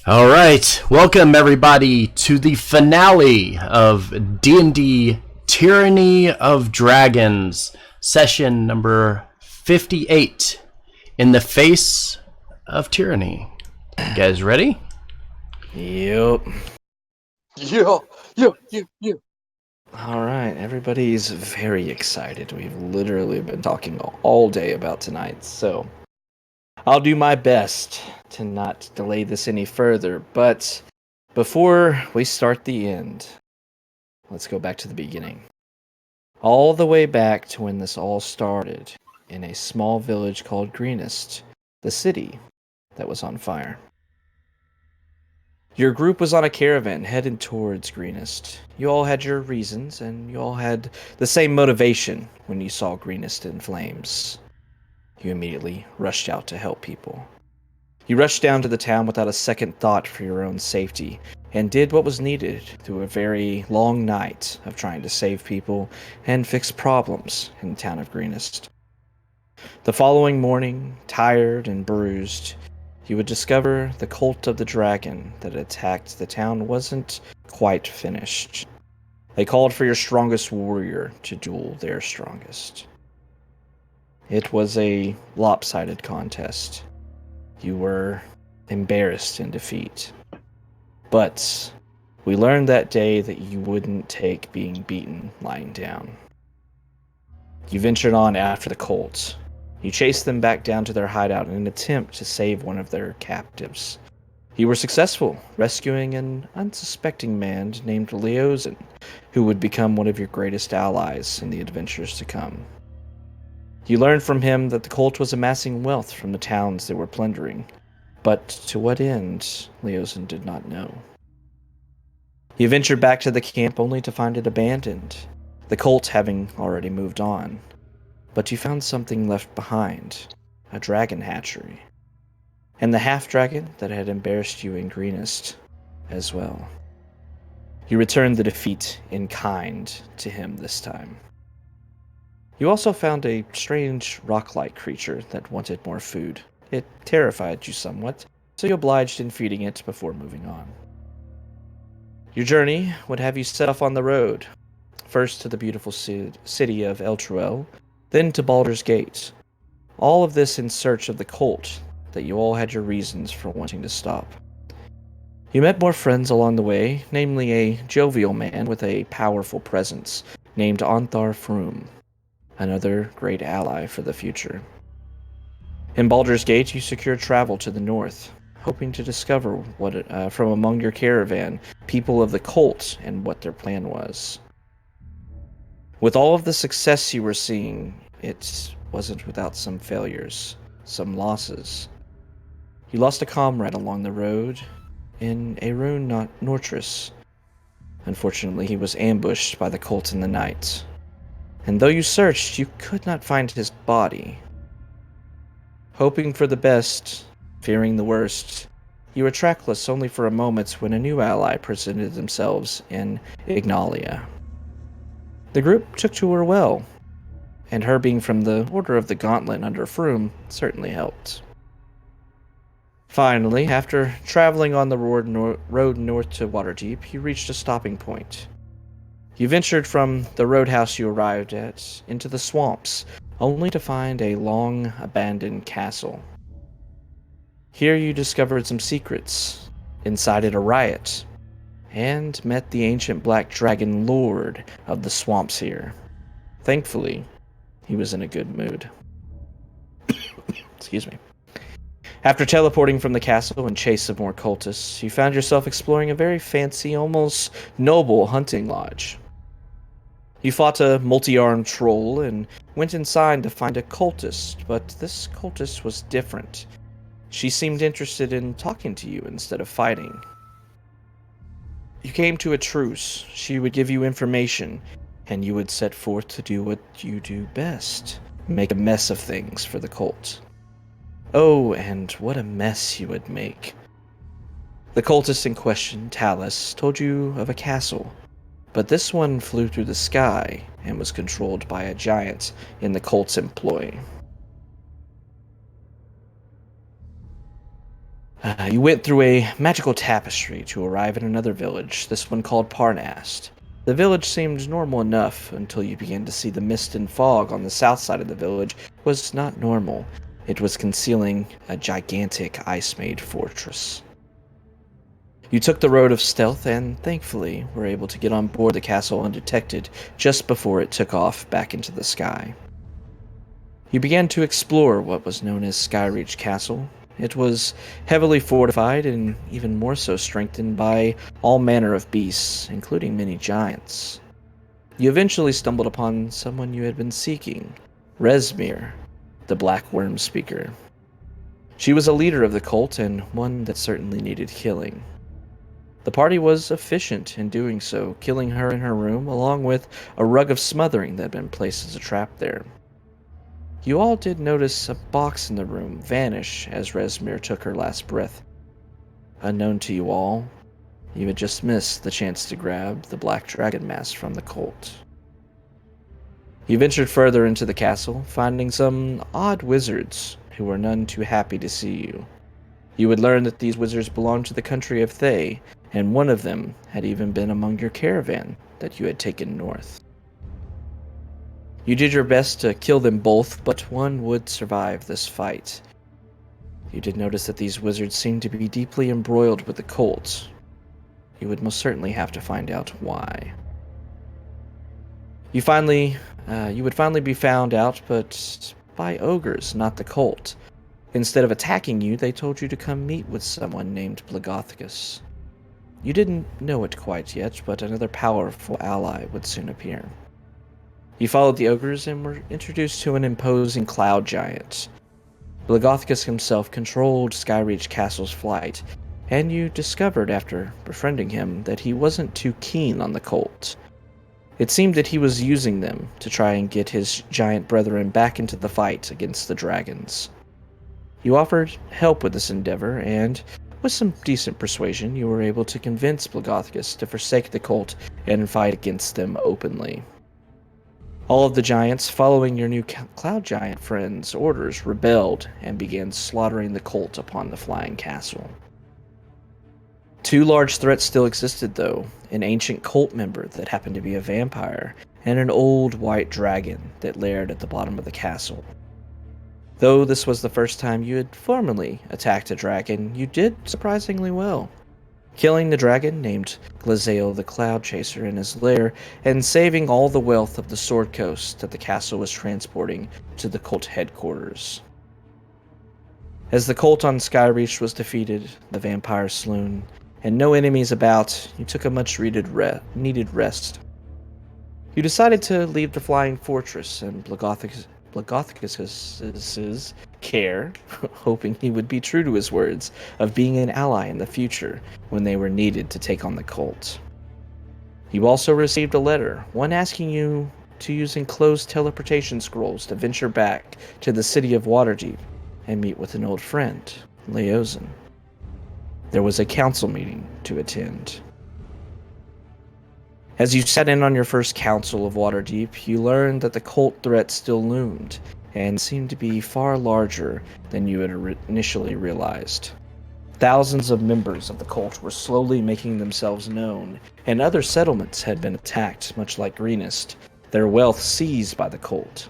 All right, welcome everybody to the finale of D&D Tyranny of Dragons, session number 58, In the Face of Tyranny. You guys ready? Yep. Yeah. All right, everybody's very excited. We've literally been talking all day about tonight, so I'll do my best to not delay this any further. But before we start the end, let's go back to the beginning. All the way back to when this all started in a small village called Greenest, the city that was on fire. Your group was on a caravan headed towards Greenest. You all had your reasons, and you all had the same motivation when you saw Greenest in flames. You immediately rushed out to help people. You rushed down to the town without a second thought for your own safety, and did what was needed through a very long night of trying to save people and fix problems in the town of Greenest. The following morning, tired and bruised, you would discover the cult of the dragon that attacked the town wasn't quite finished. They called for your strongest warrior to duel their strongest. It was a lopsided contest. You were embarrassed in defeat. But we learned that day that you wouldn't take being beaten lying down. You ventured on after the cult. You chased them back down to their hideout in an attempt to save one of their captives. You were successful, rescuing an unsuspecting man named Leosin, who would become one of your greatest allies in the adventures to come. You learned from him that the cult was amassing wealth from the towns they were plundering, but to what end, Leosin did not know. You ventured back to the camp only to find it abandoned, the cult having already moved on. But you found something left behind, a dragon hatchery, and the half-dragon that had embarrassed you in Greenest as well. You returned the defeat in kind to him this time. You also found a strange rock-like creature that wanted more food. It terrified you somewhat, so you obliged in feeding it before moving on. Your journey would have you set off on the road, first to the beautiful city of Elturel, then to Baldur's Gate. All of this in search of the cult that you all had your reasons for wanting to stop. You met more friends along the way, namely a jovial man with a powerful presence named Onthar Froom, another great ally for the future. In Baldur's Gate, you secured travel to the north, hoping to discover from among your caravan people of the cult and what their plan was. With all of the success you were seeing, it wasn't without some failures, some losses. You lost a comrade along the road in Arun Nortris. Unfortunately, he was ambushed by the cult in the night, and though you searched, you could not find his body. Hoping for the best, fearing the worst, you were trackless only for a moment when a new ally presented themselves in Ignalia. The group took to her well, and her being from the Order of the Gauntlet under Froom certainly helped. Finally, after traveling on the road north to Waterdeep, you reached a stopping point. You ventured from the roadhouse you arrived at into the swamps, only to find a long abandoned castle. Here you discovered some secrets, incited a riot, and met the ancient black dragon lord of the swamps here. Thankfully, he was in a good mood. Excuse me. After teleporting from the castle in chase of more cultists, you found yourself exploring a very fancy, almost noble hunting lodge. You fought a multi-armed troll and went inside to find a cultist, but this cultist was different. She seemed interested in talking to you instead of fighting. You came to a truce. She would give you information, and you would set forth to do what you do best, make a mess of things for the cult. Oh, and what a mess you would make. The cultist in question, Talus, told you of a castle, but this one flew through the sky and was controlled by a giant in the cult's employ. You went through a magical tapestry to arrive in another village, this one called Parnast. The village seemed normal enough until you began to see the mist and fog on the south side of the village was not normal. It was concealing a gigantic ice-made fortress. You took the road of stealth and, thankfully, were able to get on board the castle undetected just before it took off back into the sky. You began to explore what was known as Skyreach Castle. It was heavily fortified and even more so strengthened by all manner of beasts, including many giants. You eventually stumbled upon someone you had been seeking, Resmir, the Black Worm Speaker. She was a leader of the cult and one that certainly needed killing. The party was efficient in doing so, killing her in her room along with a rug of smothering that had been placed as a trap there. You all did notice a box in the room vanish as Resmir took her last breath. Unknown to you all, you had just missed the chance to grab the black dragon mask from the cult. You ventured further into the castle, finding some odd wizards who were none too happy to see you. You would learn that these wizards belonged to the country of Thay, and one of them had even been among your caravan that you had taken north. You did your best to kill them both, but one would survive this fight. You did notice that these wizards seemed to be deeply embroiled with the cult. You would most certainly have to find out why. You would finally be found out, but by ogres, not the cult. Instead of attacking you, they told you to come meet with someone named Blagothicus. You didn't know it quite yet, but another powerful ally would soon appear. You followed the ogres and were introduced to an imposing cloud giant. Blagothicus himself controlled Skyreach Castle's flight, and you discovered after befriending him that he wasn't too keen on the cult. It seemed that he was using them to try and get his giant brethren back into the fight against the dragons. You offered help with this endeavor, and with some decent persuasion, you were able to convince Blagothicus to forsake the cult and fight against them openly. All of the giants, following your new cloud giant friend's orders, rebelled and began slaughtering the cult upon the flying castle. Two large threats still existed, though: an ancient cult member that happened to be a vampire, and an old white dragon that laired at the bottom of the castle. Though this was the first time you had formally attacked a dragon, you did surprisingly well, killing the dragon named Glazael the Cloud Chaser in his lair, and saving all the wealth of the Sword Coast that the castle was transporting to the cult headquarters. As the cult on Skyreach was defeated, the vampire slain, and no enemies about, you took a much-needed rest. You decided to leave the flying fortress and Blagothicus's care, hoping he would be true to his words of being an ally in the future when they were needed to take on the cult. You also received a letter, one asking you to use enclosed teleportation scrolls to venture back to the city of Waterdeep and meet with an old friend, Leozen. There was a council meeting to attend. As you sat in on your first council of Waterdeep, you learned that the cult threat still loomed, and seemed to be far larger than you had initially realized. Thousands of members of the cult were slowly making themselves known, and other settlements had been attacked, much like Greenest, their wealth seized by the cult.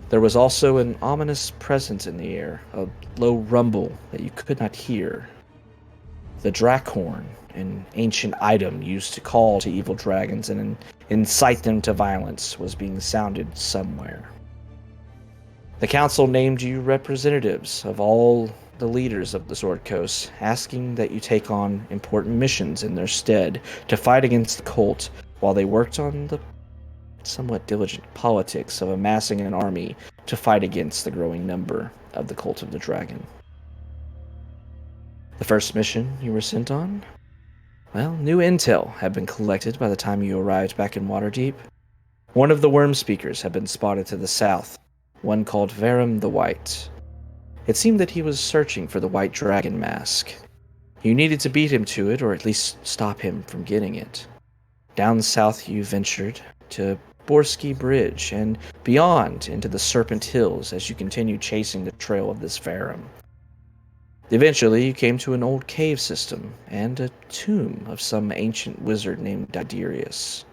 There was also an ominous presence in the air, a low rumble that you could not hear. The Drakhorn, an ancient item used to call to evil dragons and incite them to violence, was being sounded somewhere. The council named you representatives of all the leaders of the Sword Coast, asking that you take on important missions in their stead to fight against the cult while they worked on the somewhat diligent politics of amassing an army to fight against the growing number of the Cult of the Dragon. The first mission you were sent on? Well, new intel had been collected by the time you arrived back in Waterdeep. One of the Worm Speakers had been spotted to the south, one called Verum the White. It seemed that he was searching for the White Dragon Mask. You needed to beat him to it, or at least stop him from getting it. Down south you ventured to Borsky Bridge, and beyond into the Serpent Hills as you continued chasing the trail of this Verum. Eventually, you came to an old cave system and a tomb of some ancient wizard named Diderius.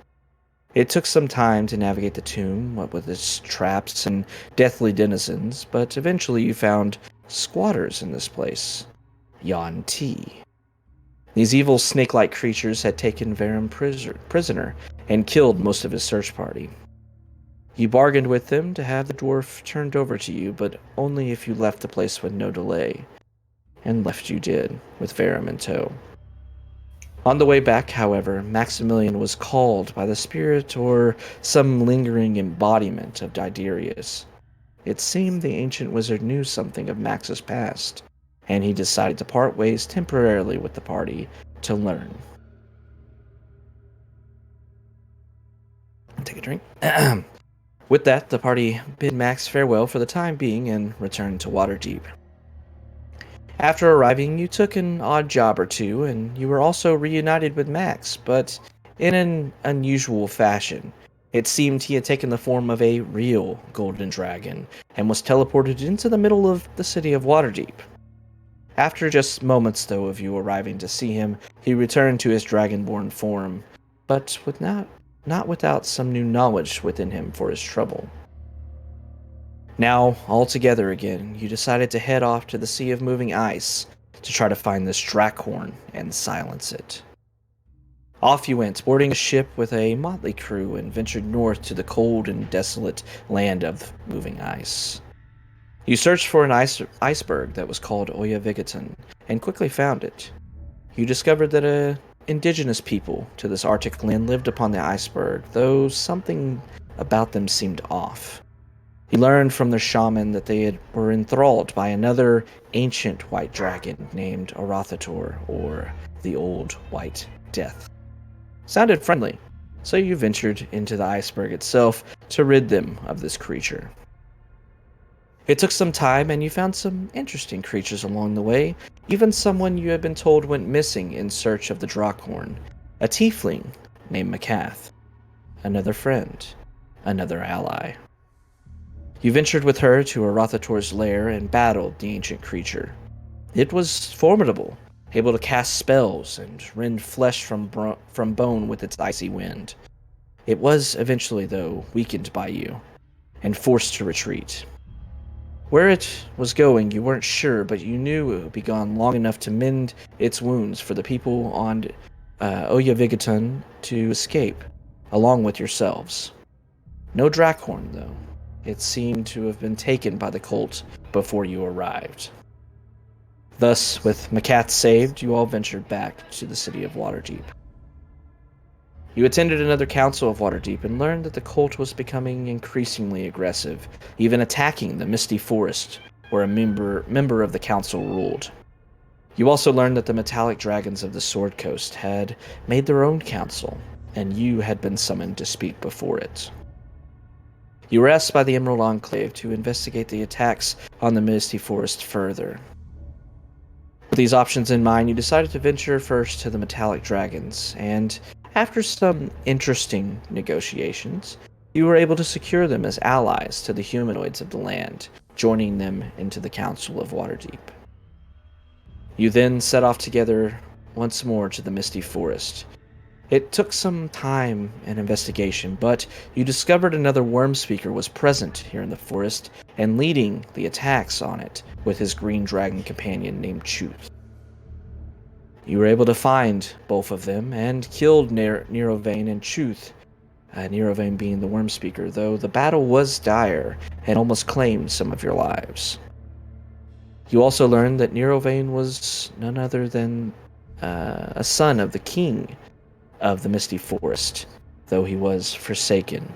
It took some time to navigate the tomb, what with its traps and deathly denizens, but eventually you found squatters in this place. Yon T. These evil snake-like creatures had taken Varum prisoner and killed most of his search party. You bargained with them to have the dwarf turned over to you, but only if you left the place with no delay. And left you did, with Varum in tow. On the way back, however, Maximilian was called by the spirit or some lingering embodiment of Diderius. It seemed the ancient wizard knew something of Max's past, and he decided to part ways temporarily with the party to learn. Take a drink. With that, the party bid Max farewell for the time being and returned to Waterdeep. After arriving, you took an odd job or two, and you were also reunited with Max, but in an unusual fashion. It seemed he had taken the form of a real golden dragon, and was teleported into the middle of the city of Waterdeep. After just moments, though, of you arriving to see him, he returned to his dragonborn form, but not without some new knowledge within him for his trouble. Now, all together again, you decided to head off to the Sea of Moving Ice to try to find this Drakhorn and silence it. Off you went, boarding a ship with a motley crew, and ventured north to the cold and desolate land of moving ice. You searched for an iceberg that was called Oyavigaton, and quickly found it. You discovered that indigenous people to this Arctic land lived upon the iceberg, though something about them seemed off. You learned from their shaman that they were enthralled by another ancient white dragon named Arathator, or the Old White Death. Sounded friendly, so you ventured into the iceberg itself to rid them of this creature. It took some time, and you found some interesting creatures along the way, even someone you had been told went missing in search of the Drakhorn, a tiefling named Macath, another friend, another ally. You ventured with her to Arathator's lair and battled the ancient creature. It was formidable, able to cast spells and rend flesh from bone with its icy wind. It was eventually, though, weakened by you, and forced to retreat. Where it was going, you weren't sure, but you knew it would be gone long enough to mend its wounds for the people on Oyavigaton to escape, along with yourselves. No Drakhorn, though. It seemed to have been taken by the cult before you arrived. Thus, with Macath saved, you all ventured back to the city of Waterdeep. You attended another council of Waterdeep and learned that the cult was becoming increasingly aggressive, even attacking the Misty Forest, where a member of the council ruled. You also learned that the metallic dragons of the Sword Coast had made their own council, and you had been summoned to speak before it. You were asked by the Emerald Enclave to investigate the attacks on the Misty Forest further. With these options in mind, you decided to venture first to the metallic dragons, and after some interesting negotiations, you were able to secure them as allies to the humanoids of the land, joining them into the Council of Waterdeep. You then set off together once more to the Misty Forest. It took some time and investigation, but you discovered another worm speaker was present here in the forest and leading the attacks on it with his green dragon companion named Chuth. You were able to find both of them and killed Nerovane and Chuth, Nerovane being the worm speaker, though the battle was dire and almost claimed some of your lives. You also learned that Nerovane was none other than a son of the king of the Misty Forest, though he was forsaken.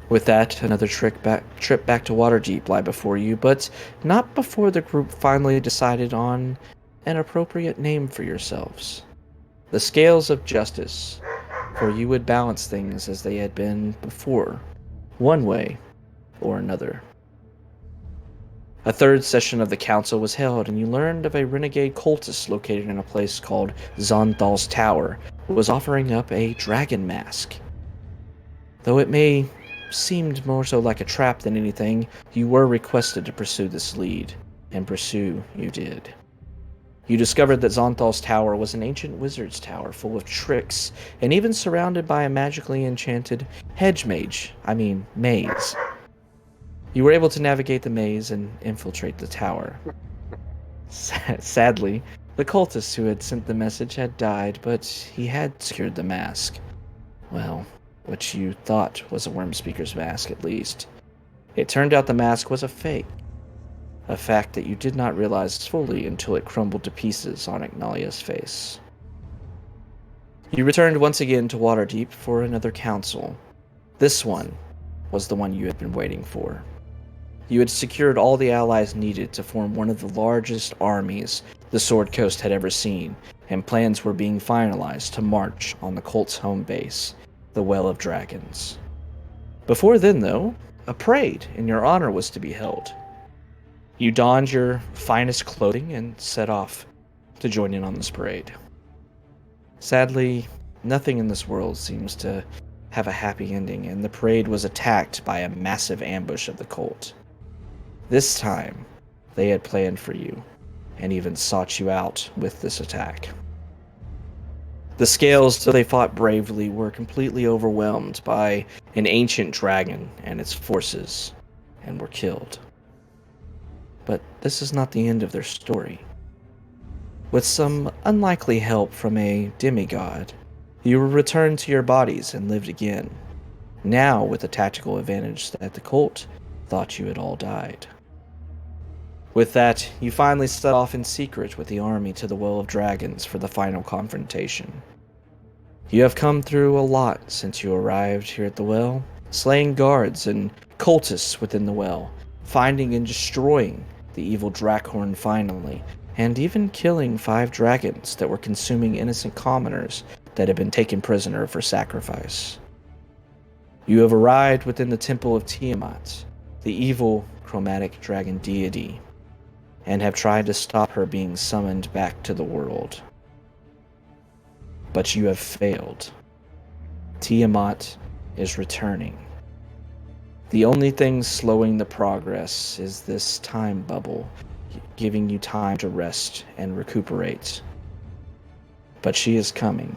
With that, another trip back to Waterdeep lie before you, but not before the group finally decided on an appropriate name for yourselves. The Scales of Justice, for you would balance things as they had been before, one way or another. A third session of the council was held, and you learned of a renegade cultist located in a place called Xonthal's Tower, who was offering up a dragon mask. Though it may seemed more so like a trap than anything, you were requested to pursue this lead. and pursue you did. You discovered that Xonthal's tower was an ancient wizard's tower full of tricks, and even surrounded by a magically enchanted maze. You were able to navigate the maze and infiltrate the tower. Sadly, the cultist who had sent the message had died, but he had secured the mask. Well, what you thought was a worm speaker's mask, at least. It turned out the mask was a fake. A fact that you did not realize fully until it crumbled to pieces on Ignalia's face. You returned once again to Waterdeep for another council. This one was the one you had been waiting for. You had secured all the allies needed to form one of the largest armies the Sword Coast had ever seen, and plans were being finalized to march on the cult's home base, the Well of Dragons. Before then, though, a parade in your honor was to be held. You donned your finest clothing and set off to join in on this parade. Sadly, nothing in this world seems to have a happy ending, and the parade was attacked by a massive ambush of the cult. This time, they had planned for you, and even sought you out with this attack. The Scales, though they fought bravely, were completely overwhelmed by an ancient dragon and its forces, and were killed. But this is not the end of their story. With some unlikely help from a demigod, you were returned to your bodies and lived again, now with the tactical advantage that the cult thought you had all died. With that, you finally set off in secret with the army to the Well of Dragons for the final confrontation. You have come through a lot since you arrived here at the well, slaying guards and cultists within the well, finding and destroying the evil Drakhorn finally, and even killing 5 dragons that were consuming innocent commoners that had been taken prisoner for sacrifice. You have arrived within the temple of Tiamat, the evil chromatic dragon deity, and have tried to stop her being summoned back to the world. But you have failed. Tiamat is returning. The only thing slowing the progress is this time bubble, giving you time to rest and recuperate. But she is coming.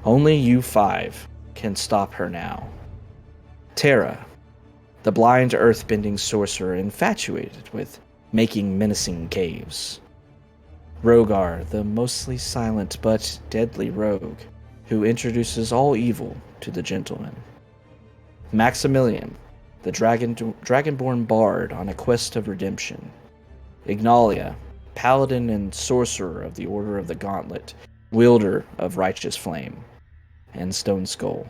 Only you 5 can stop her now. Terra, the blind earthbending sorcerer infatuated with making menacing caves. Rogar, the mostly silent but deadly rogue, who introduces all evil to the gentleman. Maximilian, the dragonborn bard on a quest of redemption. Ignalia, paladin and sorcerer of the Order of the Gauntlet, wielder of righteous flame. And Stone Skull,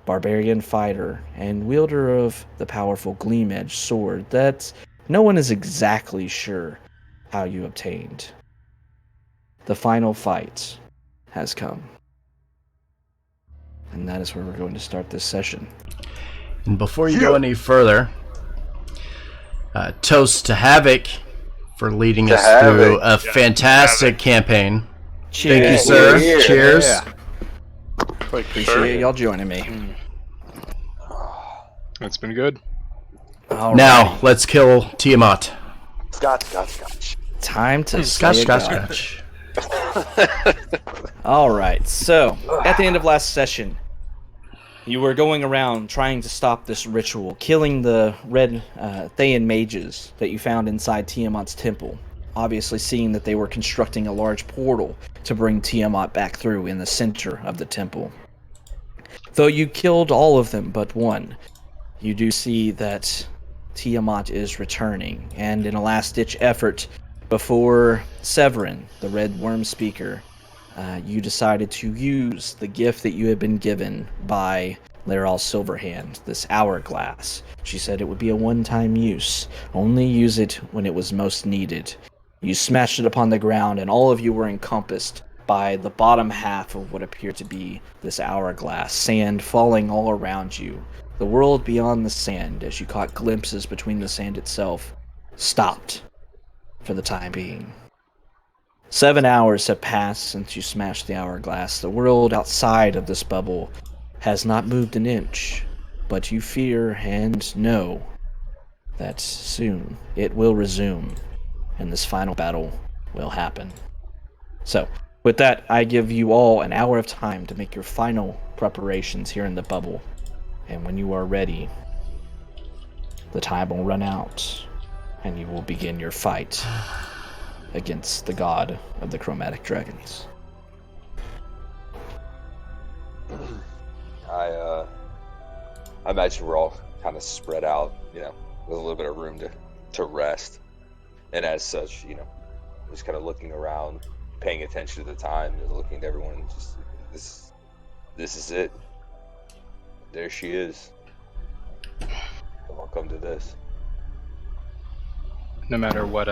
barbarian fighter and wielder of the powerful gleam-edged sword that no one is exactly sure how you obtained. The final fight has come. And that is where we're going to start this session. And before you go any further, toast to Havoc for leading us through a fantastic campaign. Cheers. Thank you, sir. Cheers. Yeah. Appreciate y'all joining me. That's been good. All Now, right. let's kill Tiamat. Scotch. Time to Scotch, slay a scotch, god. scotch. All right. So, at the end of last session, you were going around trying to stop this ritual, killing the red Thayan mages that you found inside Tiamat's temple. Obviously seeing that they were constructing a large portal to bring Tiamat back through in the center of the temple. Though you killed all of them but one, you do see that Tiamat is returning, and in a last-ditch effort before Severin, the Red Worm Speaker, you decided to use the gift that you had been given by Laeral Silverhand, this hourglass. She said it would be a one-time use. Only use it when it was most needed. You smashed it upon the ground, and all of you were encompassed by the bottom half of what appeared to be this hourglass, sand falling all around you. The world beyond the sand, as you caught glimpses between the sand itself, stopped for the time being. 7 hours have passed since you smashed the hourglass. The world outside of this bubble has not moved an inch, but you fear and know that soon it will resume, and this final battle will happen. So, with that, I give you all an hour of time to make your final preparations here in the bubble. And when you are ready, the time will run out, and you will begin your fight against the god of the chromatic dragons. I imagine we're all kind of spread out, with a little bit of room to rest. And as such, just kind of looking around, paying attention to the time, looking at everyone, just this is it. There she is. I'll come to this. No matter what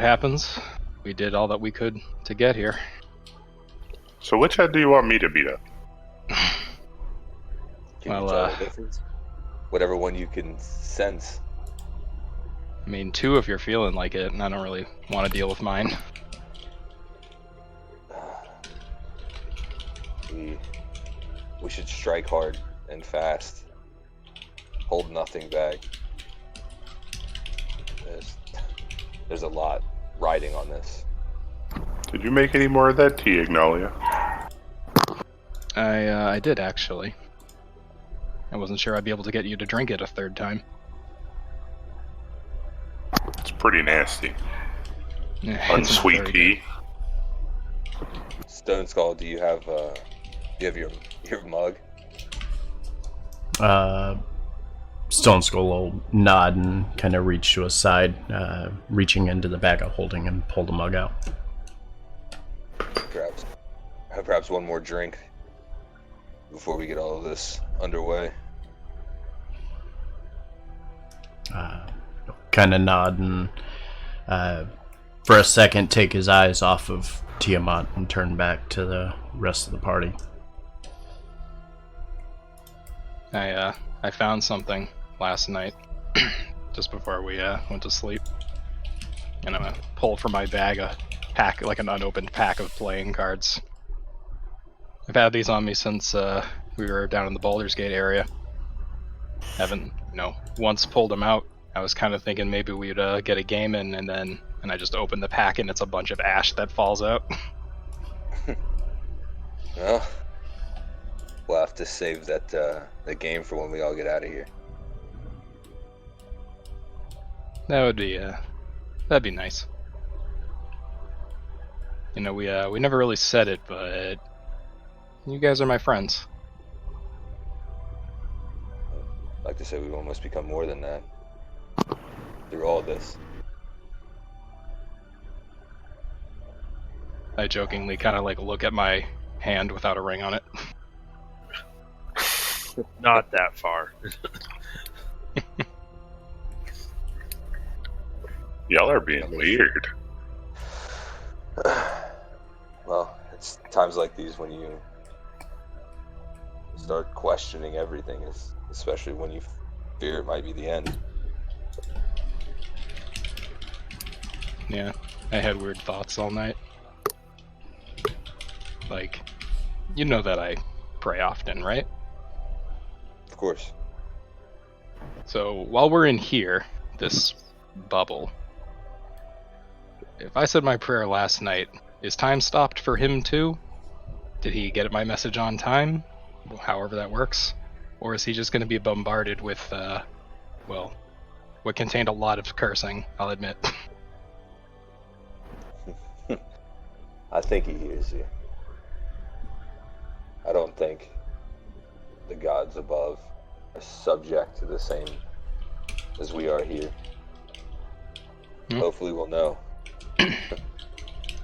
happens, we did all that we could to get here. So which head do you want me to beat up? Can you tell the difference? Whatever one you can sense. I mean, two if you're feeling like it, and I don't really want to deal with mine. We should strike hard and fast. Hold nothing back. There's a lot riding on this. Did you make any more of that tea, Ignalia? I did, actually. I wasn't sure I'd be able to get you to drink it a third time. It's pretty nasty. Yeah, it's not Unsweet very tea. Stone Skull, do you have your mug? Stone Skull will nod and kind of reach to his side, reaching into the bag of holding and pull the mug out. Perhaps one more drink before we get all of this underway. Kind of nod and for a second take his eyes off of Tiamat and turn back to the rest of the party. I found something last night, just before we went to sleep, and I'm gonna pull from my bag a pack, like an unopened pack of playing cards. I've had these on me since we were down in the Baldur's Gate area. Haven't, once pulled them out. I was kind of thinking maybe we'd get a game in, and I just opened the pack and it's a bunch of ash that falls out. Well, we'll have to save that the game for when we all get out of here. That'd be nice. We never really said it, but you guys are my friends. I'd like to say we've almost become more than that through all this. I jokingly kind of look at my hand without a ring on it. Not that far. Y'all are being weird. Well, it's times like these when you start questioning everything, especially when you fear it might be the end. Yeah, I had weird thoughts all night. You know that I pray often, right? Of course. So while we're in here, this bubble, if I said my prayer last night, is time stopped for him too? Did he get my message on time? However that works? Or is he just going to be bombarded with, what contained a lot of cursing, I'll admit. I think he hears you. I don't think the gods above are subject to the same as we are here. Hopefully we'll know.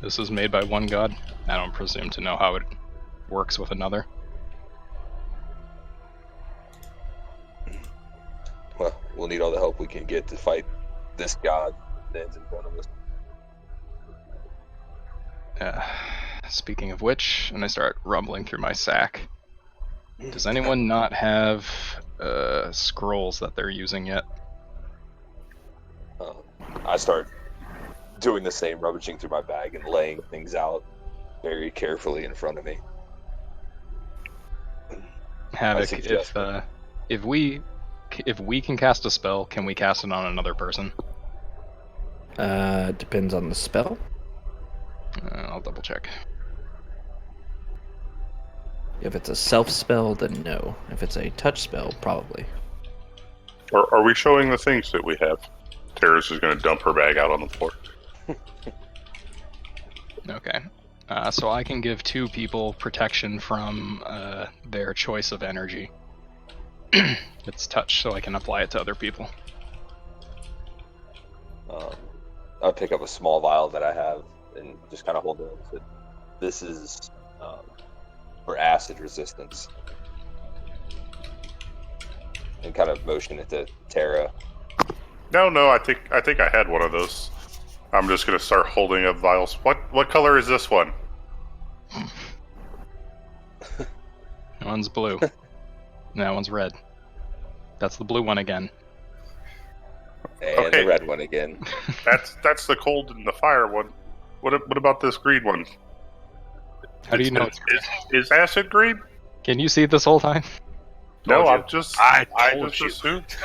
This is made by one god. I don't presume to know how it works with another. Well, we'll need all the help we can get to fight this god that stands in front of us. Speaking of which, and I start rumbling through my sack. Does anyone not have scrolls that they're using yet? I start doing the same, rummaging through my bag and laying things out very carefully in front of me. Havoc, if we if we can cast a spell, can we cast it on another person? Depends on the spell. I'll double check. If it's a self spell, then no. If it's a touch spell, probably. Are we showing the things that we have? Terrace is going to dump her bag out on the floor. Okay. So I can give 2 people protection from their choice of energy. It's touch, so I can apply it to other people. I'll pick up a small vial that I have and just kind of hold it up. So this is for acid resistance. And kind of motion it to Terra. No, I think I had one of those. I'm just going to start holding up vials. What color is this one? One's blue. That one's red. That's the blue one again. And Okay. the red one again. That's the cold and the fire one. What about this green one? How do you know it's green? Is acid green? Can you see it this whole time? No, Told you. I'm just. I I told just you. assumed.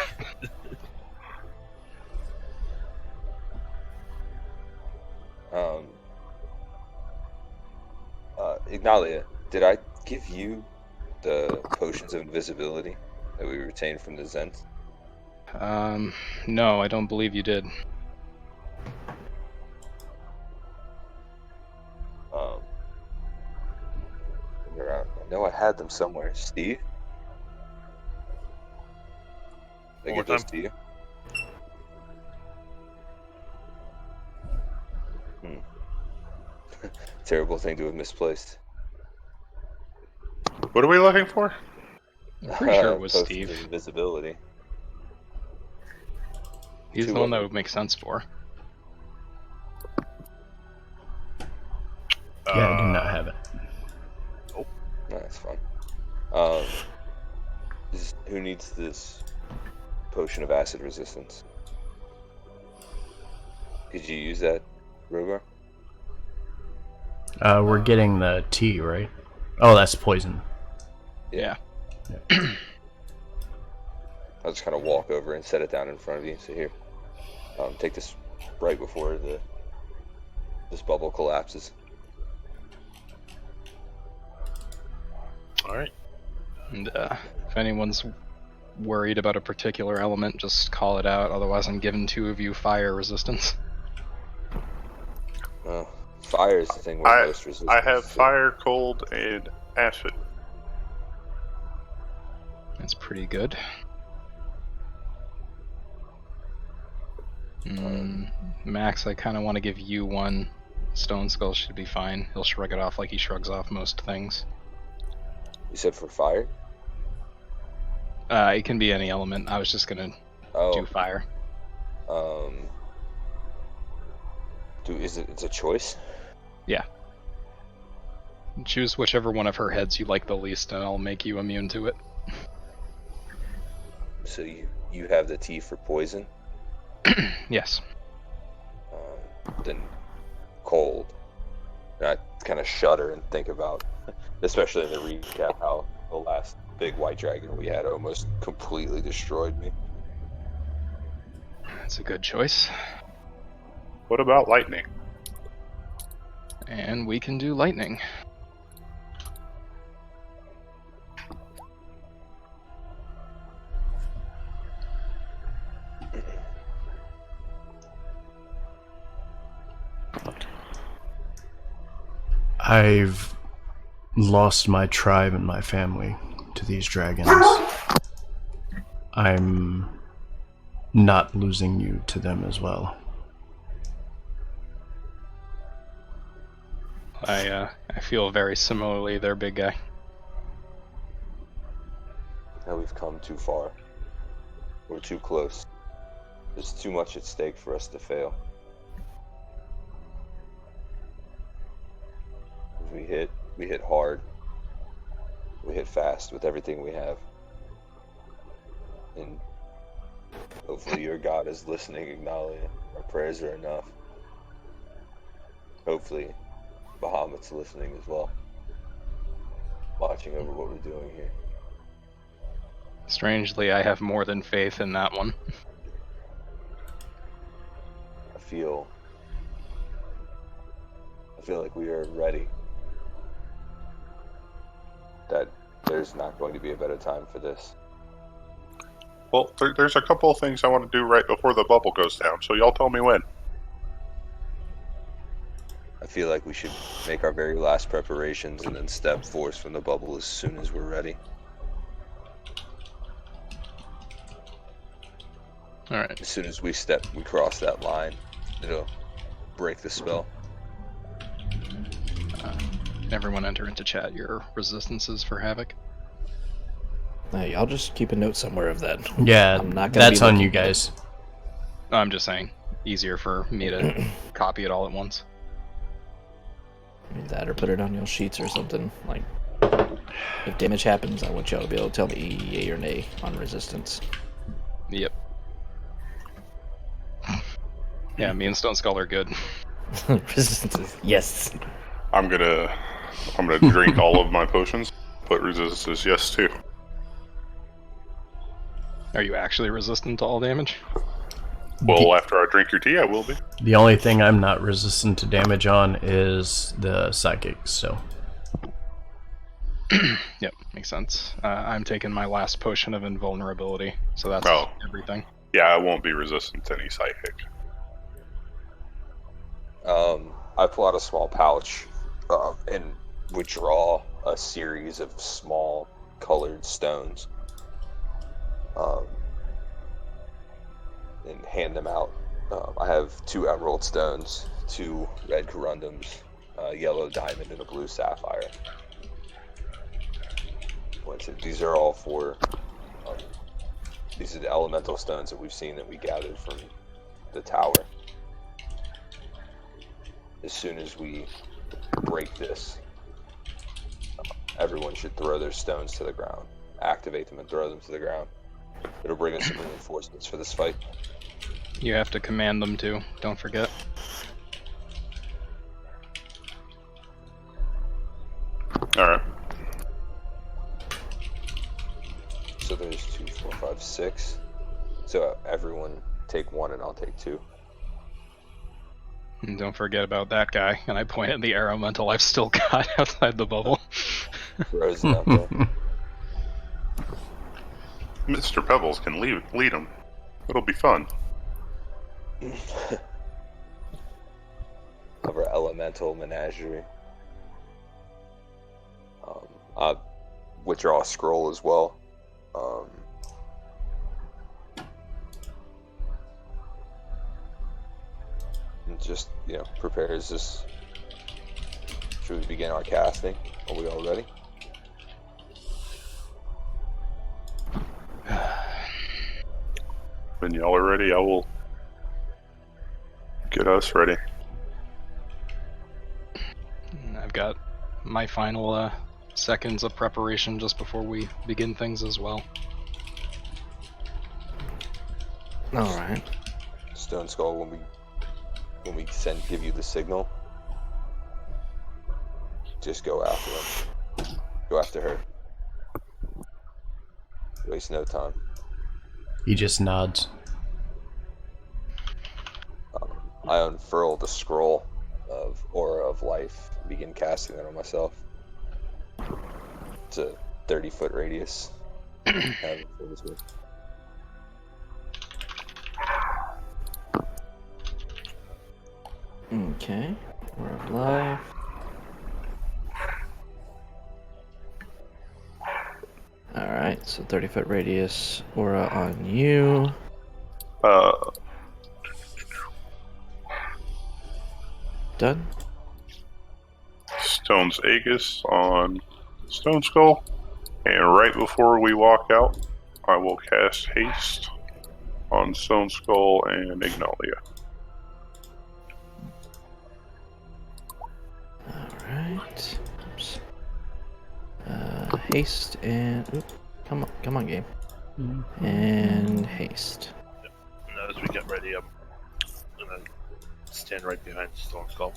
Ignalia, did I give you the potions of invisibility that we retained from the Zent? No, I don't believe you did. I know I had them somewhere. Steve? Did I One give more those to you? Terrible thing to have misplaced. What are we looking for? I'm pretty sure it was Potions Steve. of invisibility. He's Two the one of that them. would make sense for. Yeah, I do not have it. No, that's fine. Who needs this potion of acid resistance? Could you use that, Rogar? We're getting the tea, right? Oh, that's poison. Yeah. I'll just kind of walk over and set it down in front of you. So here, take this right before this bubble collapses. All right. And if anyone's worried about a particular element, just call it out. Otherwise, I'm giving 2 of you fire resistance. Fire is the thing we're most resistant I have to. fire, cold, and acid. That's pretty good. Max, I kind of want to give you 1. Stone Skull should be fine. He'll shrug it off like he shrugs off most things. You said for fire? It can be any element. I was just gonna do fire. It's a choice? Yeah. Choose whichever one of her heads you like the least, and I'll make you immune to it. So you have the tea for poison? Yes. Then cold. And I kind of shudder and think about, especially in the recap, how the last big white dragon we had almost completely destroyed me. That's a good choice. What about lightning? And we can do lightning. I've lost my tribe and my family to these dragons. I'm not losing you to them as well. I feel very similarly there, big guy. Now we've come too far. We're too close. There's too much at stake for us to fail. We hit hard. We hit fast with everything we have. And hopefully your God is listening, Ignalia. Our prayers are enough. Hopefully Bahamut's listening as well. Watching over what we're doing here. Strangely, I have more than faith in that one. I feel like we are ready. That there's not going to be a better time for this. Well, there's a couple of things I want to do right before the bubble goes down, so y'all tell me when. I feel like we should make our very last preparations and then step forth from the bubble as soon as we're ready. Alright. As soon as we cross that line, it'll break the spell. Everyone enter into chat your resistances for Havoc. Hey, I'll just keep a note somewhere of that. Yeah, I'm not gonna that's be on looking. you guys. I'm just saying, easier for me to copy it all at once. That or put it on your sheets or something. Like, if damage happens, I want y'all to be able to tell me yay or nay on resistance. Yep. Yeah, me and Stone Skull are good. Resistances, yes. I'm gonna drink all of my potions. Put resistances yes too. Are you actually resistant to all damage? Well, after I drink your tea, I will be. The only thing I'm not resistant to damage on is the psychic, so. Yep, makes sense. I'm taking my last potion of invulnerability, so that's everything. Yeah, I won't be resistant to any psychic. I pull out a small pouch and withdraw a series of small colored stones and hand them out. I have 2 emerald stones, 2 red corundums, a yellow diamond, and a blue sapphire. These are all for these are the elemental stones that we've seen that we gathered from the tower. As soon as we break this, everyone should throw their stones to the ground. Activate them and throw them to the ground. It'll bring us some reinforcements for this fight. You have to command them to, don't forget. Alright. So there's 2, 4, 5, 6. So everyone take 1 and I'll take 2. And don't forget about that guy. And I point at the elemental I've still got outside the bubble. Frozen out there. Mr. Pebbles can lead them. It'll be fun. Of our elemental menagerie. I withdraw a scroll as well. And just, prepare as this. Should we begin our casting? Are we all ready? When y'all are ready, I will get us ready. I've got my final seconds of preparation just before we begin things as well. Alright. Stone Skull, when we give you the signal, just go after him. Go after her. Waste no time. He just nods. I unfurl the scroll of Aura of Life and begin casting that on myself. It's a 30-foot radius. Okay. We're of life. Alright, so 30-foot radius aura on you. Done? Stone's Aegis on Stone Skull. And right before we walk out, I will cast Haste on Stone Skull and Ignalia. Alright. Oops. Haste and... Come on, game. And haste. And as we get ready, I'm gonna stand right behind Stone Skull.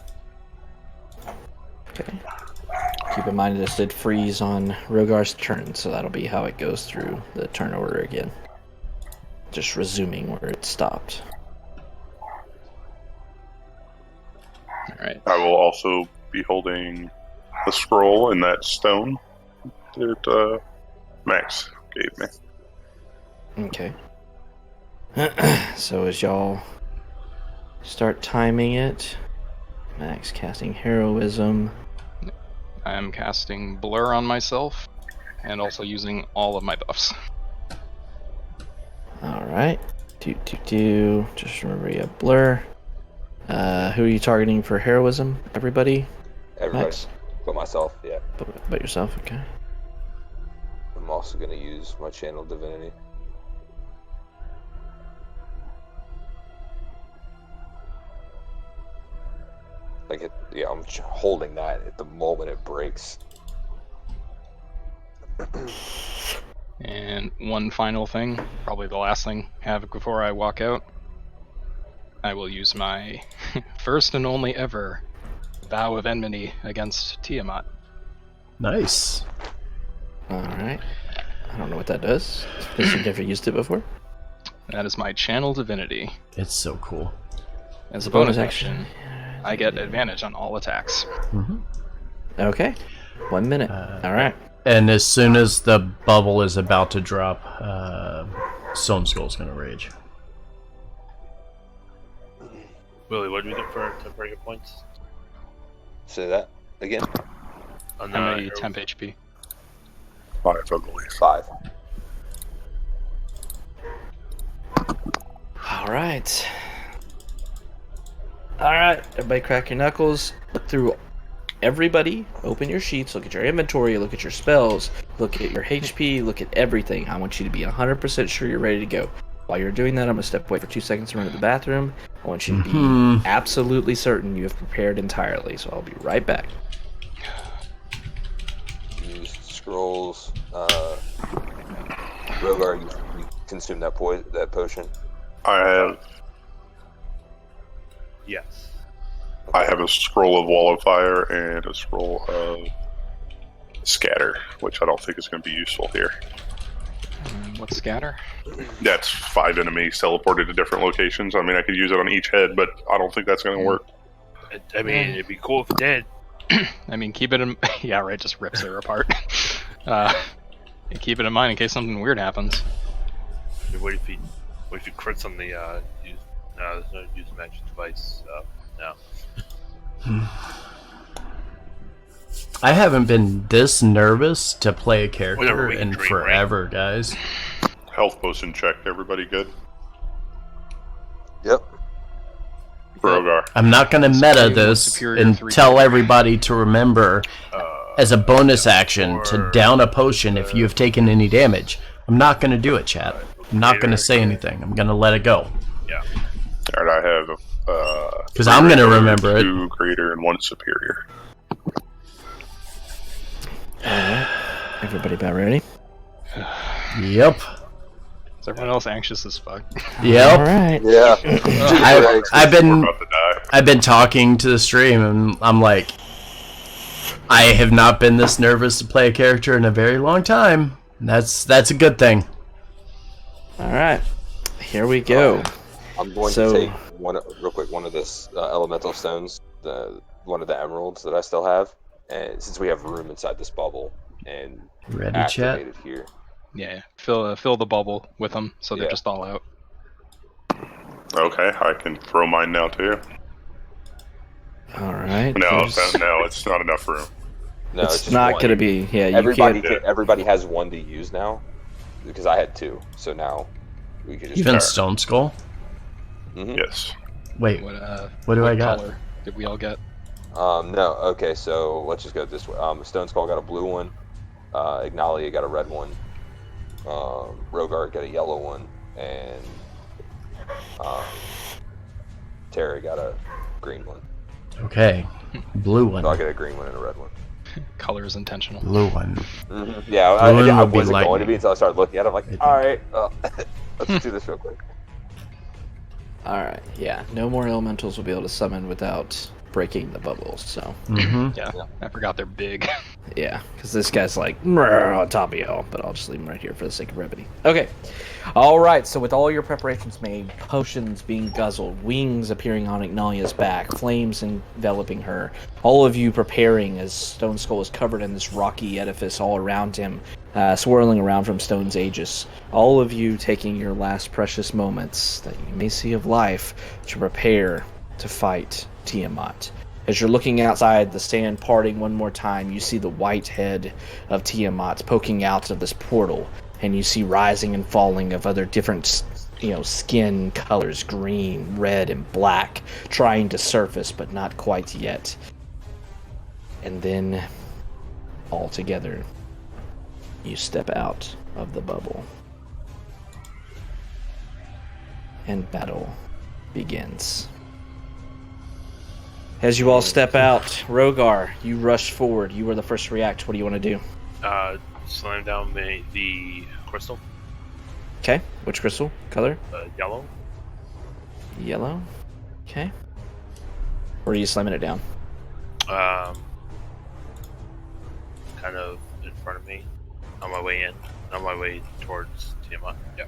Okay. Keep in mind this did freeze on Rogar's turn, so that'll be how it goes through the turn order again. Just resuming where it stopped. Alright. I will also be holding the scroll and that stone that Max gave me. Okay. So as y'all start timing it, Max casting Heroism. I am casting Blur on myself, and also using all of my buffs. Alright. Just remember you have Blur. Who are you targeting for Heroism? Everybody? Everybody. Max? But myself, yeah. But yourself, okay. I'm also going to use my Channel Divinity. I'm holding that at the moment it breaks. And one final thing, probably the last thing, Havoc, before I walk out. I will use my first and only ever Vow of Enmity against Tiamat. Nice. Alright. I don't know what that does, because you've never used it before. That is my Channel Divinity. It's so cool. As a bonus action, I get advantage on all attacks. Mm-hmm. Okay. 1 minute. Alright. And as soon as the bubble is about to drop, Stone Skull's going to rage. Willie, what do we get for temporary points? Say that again. On How many temp HP? 5, I believe. 5. Alright. Alright. Everybody crack your knuckles. Look through everybody. Open your sheets. Look at your inventory. Look at your spells. Look at your HP. Look at everything. I want you to be 100% sure you're ready to go. While you're doing that, I'm going to step away for 2 seconds to run to the bathroom. I want you to be absolutely certain you have prepared entirely, so I'll be right back. Use scrolls. Rogar, you consume that potion? I have Yes. a scroll of Wall of Fire and a scroll of Scatter, which I don't think is going to be useful here. What's Scatter? That's 5 enemies teleported to different locations. I mean, I could use it on each head, but I don't think that's going to work. I mean, it'd be cool if it did. I mean, keep it in... Yeah, right, just rips her apart. Keep it in mind in case something weird happens. I mean, what if you crits on the use? No, there's no use magic device. No. I haven't been this nervous to play a character Whatever, in dream, forever, guys. Health potion checked. Everybody good? Yep. Rogar. I'm not going to meta this superior and 3 tell everybody to remember as a bonus action to down a potion if you have taken any damage. I'm not going to do it, chat. I'm not going to say anything. I'm going to let it go. Yeah. Alright, I have because I'm going to remember it. 2 greater and 1 superior. Alright. Everybody about ready? Yep. Is everyone else anxious as fuck? Yep. Alright. Yeah. I've We're been about to die. I've been talking to the stream and I'm like, I have not been this nervous to play a character in a very long time. That's a good thing. Alright. Here we go. I'm going to take one of this elemental stones, one of the emeralds that I still have, and since we have room inside this bubble, and Ready, activate chat? it here. Yeah, fill the bubble with them so they're just all out. Okay, I can throw mine now too. Alright. No, it's not enough room. No, It's just not one. going to be... Yeah, you Everybody, can't... everybody has one to use now, because I had 2, so now we can just. Even Stone Skull? Mhm. Yes. Wait, What do I got? color did we all get? No. Okay, so let's just go this way. Stone Skull got a blue one. Ignalia got a red one. Rogar got a yellow one, and Terry got a green one. Okay. Blue one. So I got a green one and a red one. Color is intentional. Blue one. Mm-hmm. Yeah, I Blue one would be wasn't going to lightning. be until I started looking at it. I'm like, all right, let's do this real quick. Alright, yeah. No more elementals will be able to summon without breaking the bubbles. So Yeah, I forgot they're big. yeah, because this guy's like on top of y'all, but I'll just leave him right here for the sake of brevity. Okay, all right. So with all your preparations made, potions being guzzled, wings appearing on Ignalia's back, flames enveloping her, all of you preparing as Stone Skull is covered in this rocky edifice all around him, swirling around from Stone's Aegis. All of you taking your last precious moments that you may see of life to prepare to fight Tiamat. As you're looking outside, the sand parting one more time, you see the white head of Tiamat poking out of this portal, and you see rising and falling of other different, skin colors, green, red, and black, trying to surface, but not quite yet. And then, all together, you step out of the bubble. And battle begins. As you all step out, Rogar, you rush forward. You were the first to react. What do you want to do? Slam down the crystal. Okay. Which crystal? Color? Yellow. Yellow. Okay. Where are you slamming it down? Kind of in front of me. On my way in. On my way towards Tiamat. Yeah.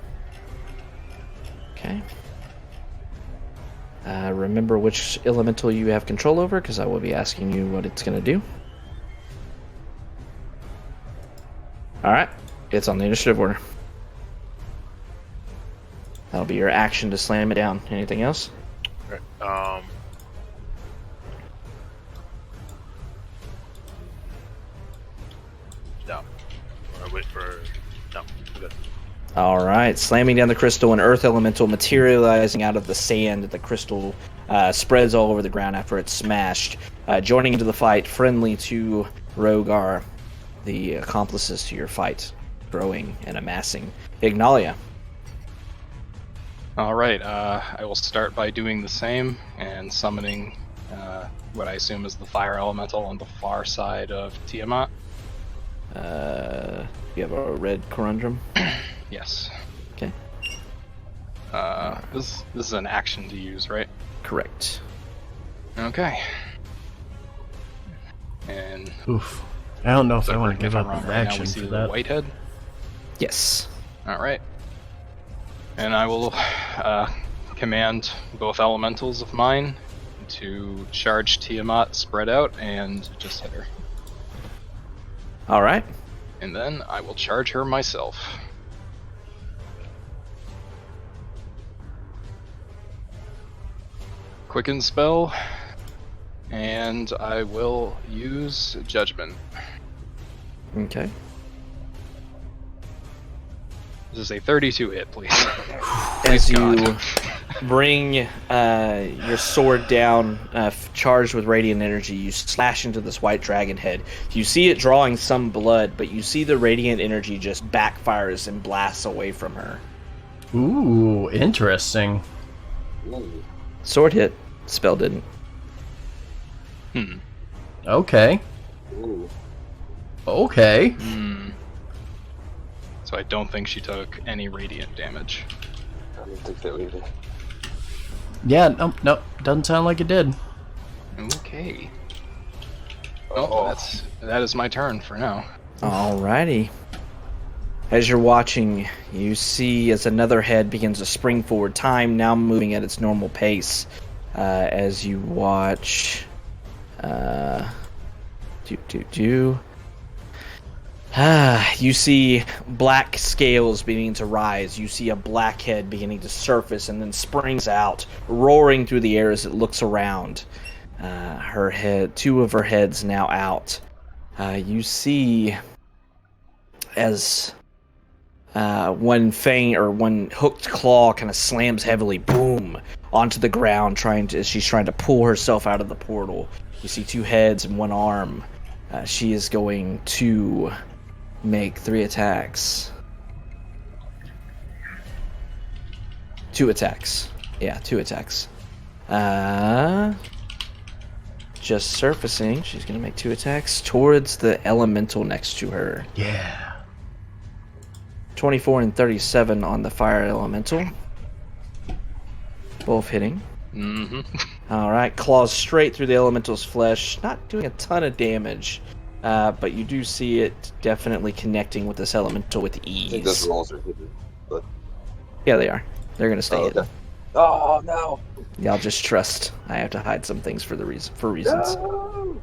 Okay. Remember which elemental you have control over, because I will be asking you what it's going to do. Alright. It's on the initiative order. That'll be your action to slam it down. Anything else? Okay. No. I wait for... No. I'm good. Alright, slamming down the crystal, an earth elemental materializing out of the sand. The crystal spreads all over the ground after it's smashed. Joining into the fight, friendly to Rogar, the accomplices to your fight, growing and amassing. Ignalia. Alright, I will start by doing the same and summoning what I assume is the fire elemental on the far side of Tiamat. You have a red corundum? Yes. Okay. This is an action to use, right? Correct. Okay. And Oof. I don't know if I want correct to me give if I'm up wrong, an right now action we see for the that. whitehead. Yes. Alright. And I will command both elementals of mine to charge Tiamat, spread out, and just hit her. Alright. And then I will charge her myself. Quicken spell, and I will use Judgment. Okay. This is a 32 hit, please. As God. you bring your sword down, charged with radiant energy, you slash into this white dragon head. You see it drawing some blood, but you see the radiant energy just backfires and blasts away from her. Ooh, interesting. Ooh. Sword hit, spell didn't. Okay. Ooh. Okay. So I don't think she took any radiant damage. I don't think so either. Yeah, no, doesn't sound like it did. Okay. Well, that is my turn for now. Alrighty. As you're watching, you see as another head begins to spring forward, time now moving at its normal pace. As you watch, you see black scales beginning to rise. You see a black head beginning to surface and then springs out, roaring through the air as it looks around. Her head, two of her heads now out. You see as one fang or one hooked claw kind of slams heavily, boom, onto the ground, as she's trying to pull herself out of the portal. You see two heads and one arm. She is going to make 3 attacks. 2 attacks. Yeah, 2 attacks. Just surfacing. She's going to make 2 attacks towards the elemental next to her. Yeah. 24 and 37 on the fire elemental. Both hitting. Mm-hmm. All right, claws straight through the elemental's flesh, not doing a ton of damage, but you do see it definitely connecting with this elemental with I think those ease. rolls are hidden. But Yeah, they are. They're gonna stay hidden. okay. Oh no! Y'all just trust. I have to hide some things for reasons. No!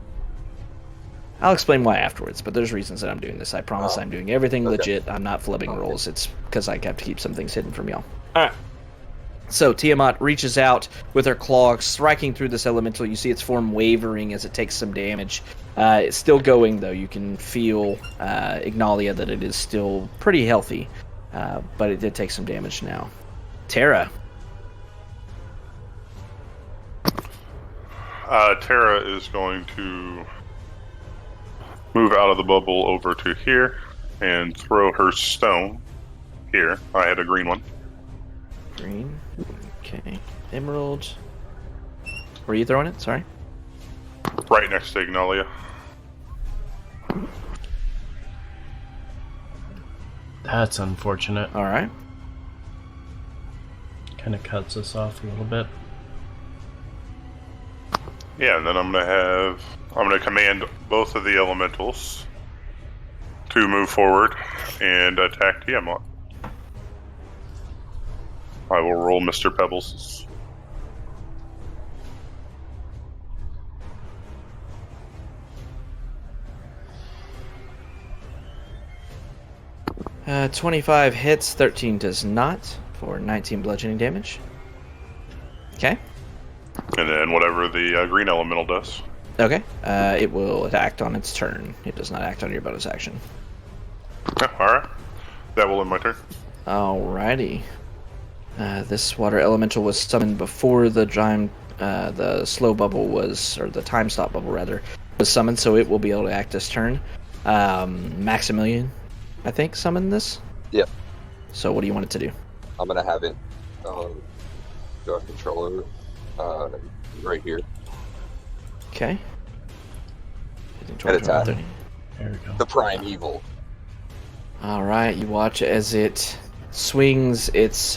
I'll explain why afterwards, but there's reasons that I'm doing this. I promise Oh, I'm doing everything okay. legit. I'm not flubbing Okay. rolls. It's because I have to keep some things hidden from y'all. Alright. So Tiamat reaches out with her claw, striking through this elemental. You see its form wavering as it takes some damage. It's still going, though. You can feel, Ignalia, that it is still pretty healthy. But it did take some damage now. Terra. Terra is going to move out of the bubble over to here and throw her stone here. I had a green one. Green. Okay. Emerald. Where are you throwing it? Sorry. Right next to Ignalia. That's unfortunate. Alright. Kind of cuts us off a little bit. Yeah, and then I'm gonna command both of the elementals to move forward and attack Tiamat. I will roll Mr. Pebbles. Uh, 25 hits, 13 does not, for 19 bludgeoning damage. Okay. And then whatever the green elemental does. Okay. It will act on its turn. It does not act on your bonus action. Alright. That will end my turn. Alrighty. This water elemental was summoned before the slow bubble was, or the time stop bubble rather, was summoned, so it will be able to act this turn. Maximilian, I think, summoned this? Yep. So what do you want it to do? I'm gonna have it go and control over right here. Okay. And attack. There we go. The primeval. Alright, you watch as it swings its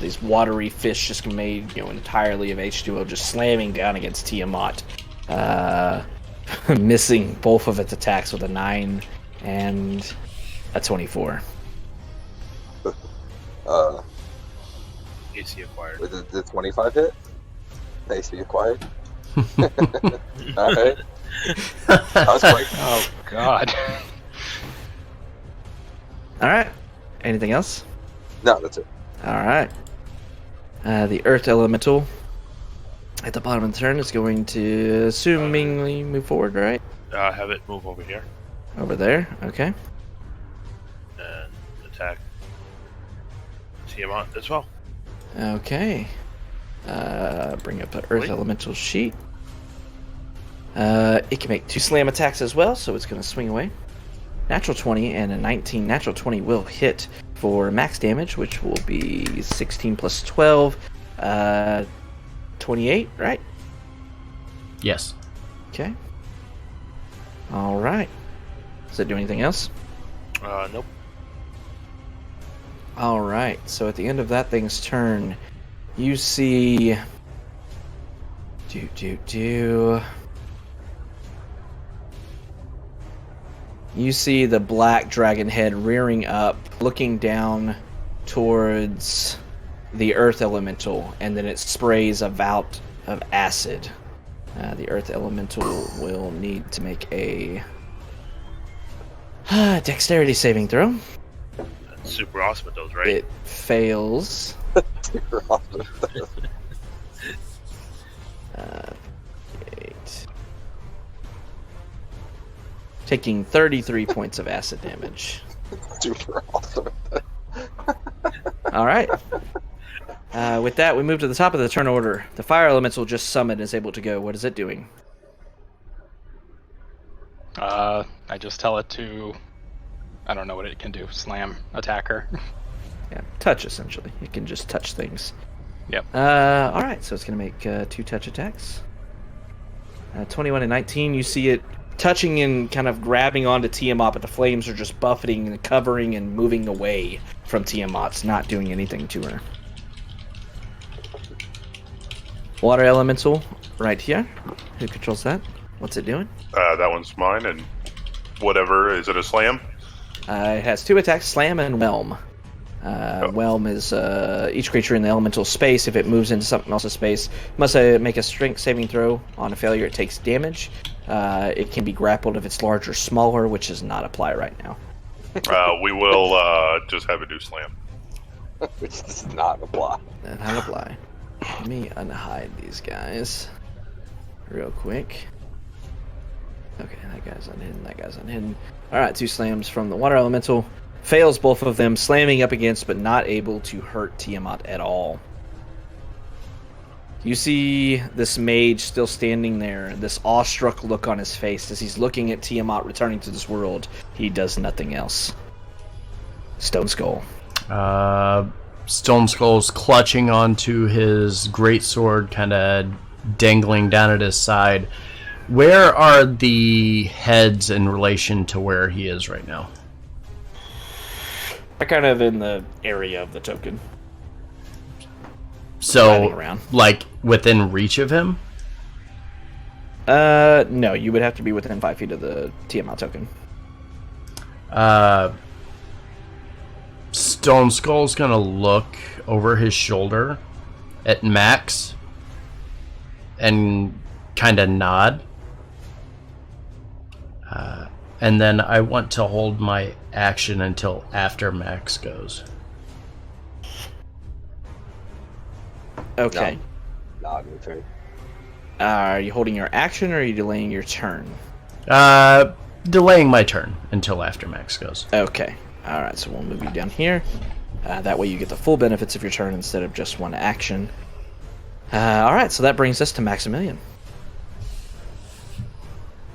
these watery fish just made entirely of H2O, just slamming down against Tiamat, missing both of its attacks with a 9 and a 24. AC acquired. With the 25 hit? AC acquired. Alright. That was quick. Oh God. Alright, anything else? No, that's it. Alright. The Earth Elemental at the bottom of the turn is going to assumingly move forward, right? Have it move over here Over there, okay. and attack Tiamat as well. Okay. Bring up the Earth Wait. Elemental sheet. It can make 2 slam attacks as well, so it's going to swing away. Natural 20 and a 19. Natural 20 will hit for max damage, which will be 16 plus 12. 28, right? Yes. Okay. Alright. Does it do anything else? Nope. Alright, so at the end of that thing's turn, you see... You see the black dragon head rearing up, looking down towards the earth elemental, and then it sprays a bout of acid. The earth elemental will need to make a dexterity saving throw. That's super awesome at those, right? It fails. Super awesome. 8. Taking 33 points of acid damage. Super awesome. All right. With that, we move to the top of the turn order. The fire elemental just summoned is able to go. What is it doing? I just tell it to, I don't know what it can do. Slam, attacker. Yeah, touch essentially. It can just touch things. Yep. All right, so it's going to make 2 touch attacks. 21 and 19. You see it touching and kind of grabbing onto Tiamat, but the flames are just buffeting and covering and moving away from Tiamat. It's not doing anything to her. Water elemental right here. Who controls that? What's it doing? That one's mine, and whatever. Is it a slam? It has 2 attacks, Slam and Whelm. Whelm is each creature in the elemental space. If it moves into something else's space, must make a strength saving throw. On a failure, it takes damage. It can be grappled if it's large or smaller, which does not apply right now. We will just have it do slam. Which does not apply. Not apply. Let me unhide these guys real quick. Okay, that guy's unhidden, that guy's unhidden. Alright, 2 slams from the water elemental. Fails both of them, slamming up against, but not able to hurt Tiamat at all. You see this mage still standing there, this awestruck look on his face as he's looking at Tiamat returning to this world. He does nothing else. Stone Skull. Stone Skull's clutching onto his greatsword, kind of dangling down at his side. Where are the heads in relation to where he is right now? They're kind of in the area of the token. So, around. like, within reach of him? No, you would have to be within 5 feet of the Tiamat token. Stone Skull's gonna look over his shoulder at Max and kind of nod. And then I want to hold my action until after Max goes. Okay. Not your turn. Are you holding your action or are you delaying your turn? Delaying my turn until after Max goes. Okay. Alright, so we'll move you down here. That way you get the full benefits of your turn instead of just one action. Alright, so that brings us to Maximilian.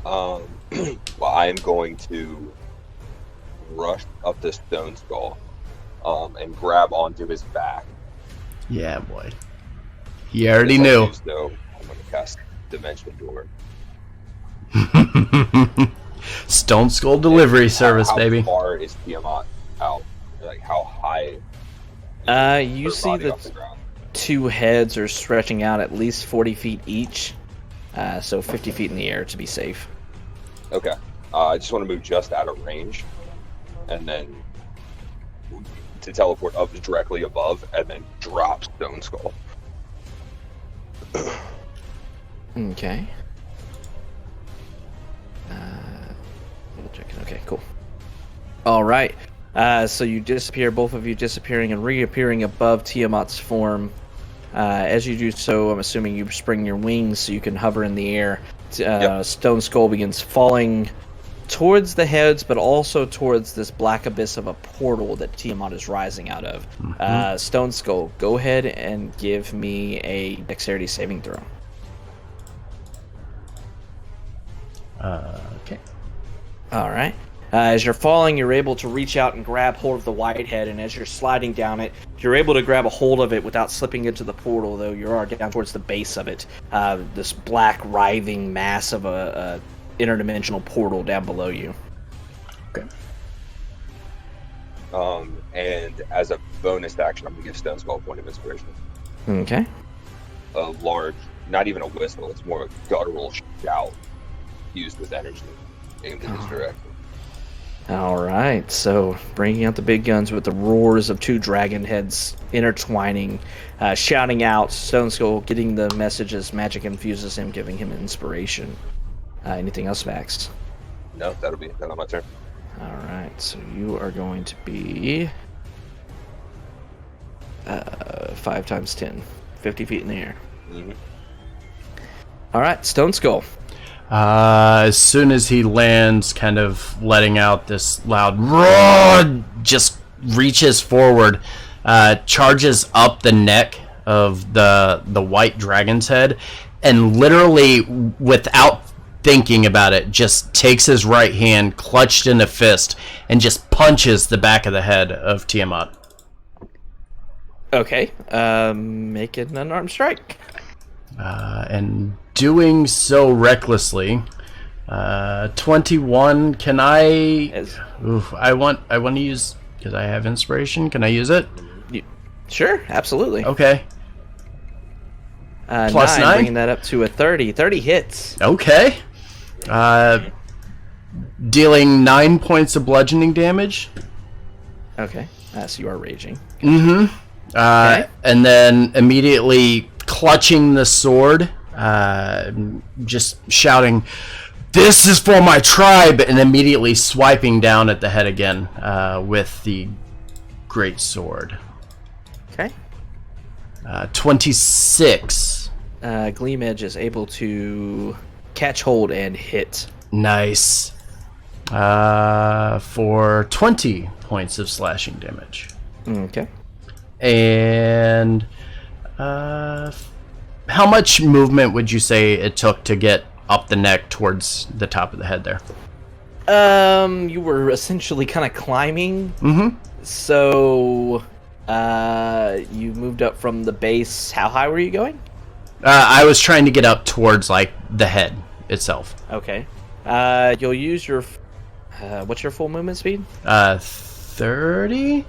Well, I am going to rush up the Stone Skull and grab onto his back. Yeah, boy. He already knew. So I'm going to cast Dimension Door. Stone Skull delivery service, baby. How far is Tiamat out? Like, how high? You her see body the off the ground? 2 heads are stretching out at least 40 feet each. So 50 feet in the air to be safe. Okay. I just want to move just out of range, and then to teleport up directly above, and then drop Stone Skull. Okay. Double checking. Okay, cool. All right. So you disappear, both of you disappearing and reappearing above Tiamat's form. As you do so, I'm assuming you spring your wings so you can hover in the air. Yep. Stone Skull begins falling towards the heads, but also towards this black abyss of a portal that Tiamat is rising out of. Stone Skull, go ahead and give me a dexterity saving throw. Okay. All right. As you're falling, you're able to reach out and grab hold of the white head, and as you're sliding down it, you're able to grab a hold of it without slipping into the portal, though you are down towards the base of it. This black, writhing mass of a interdimensional portal down below you. Okay. And as a bonus action, I'm going to give Stone Skull a point of inspiration. Okay. A large, not even a whistle, it's more of a guttural shout used with energy aimed in this direction. All right, so bringing out the big guns with the roars of 2 dragon heads intertwining, shouting out, Stone Skull getting the message as magic infuses him, giving him inspiration. Anything else, Max? No, that'll be that on my turn. All right, so you are going to be 5 times 10, 50 feet in the air. Mm-hmm. All right, Stone Skull. As soon as he lands, kind of letting out this loud roar, just reaches forward, charges up the neck of the white dragon's head, and literally, without thinking about it, just takes his right hand, clutched in a fist, and just punches the back of the head of Tiamat. Okay, make it an unarmed strike. And doing so recklessly, 21. Can I? Oof, I want to use, because I have inspiration. Can I use it? Sure, absolutely. Okay. Plus 9? Bringing that up to a 30. 30 hits. Okay. Dealing 9 points of bludgeoning damage. Okay. So you are raging. Mm-hmm. Okay. And then immediately clutching the sword, just shouting, "This is for my tribe!" and immediately swiping down at the head again with the great sword. Okay. 26. Gleam Edge is able to catch hold and hit. Nice. For 20 points of slashing damage. Okay. And how much movement would you say it took to get up the neck towards the top of the head there? You were essentially kind of climbing. Mm-hmm. So, you moved up from the base. How high were you going? I was trying to get up towards, like, the head itself. Okay. You'll use your... what's your full movement speed? 30?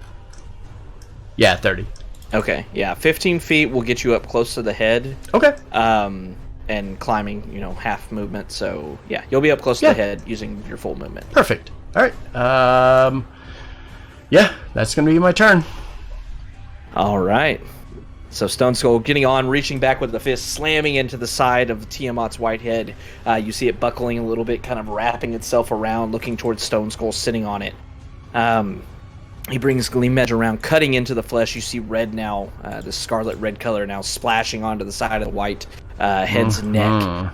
Yeah, 30. Okay, yeah. 15 feet will get you up close to the head. Okay. And climbing, half movement. So, yeah, you'll be up close to the head using your full movement. Perfect. All right. Yeah, that's going to be my turn. All right. So Stone Skull getting on, reaching back with the fist, slamming into the side of Tiamat's white head. You see it buckling a little bit, kind of wrapping itself around, looking towards Stone Skull sitting on it. He brings Gleam Edge around, cutting into the flesh. You see red now, the scarlet red color now splashing onto the side of the white head's neck.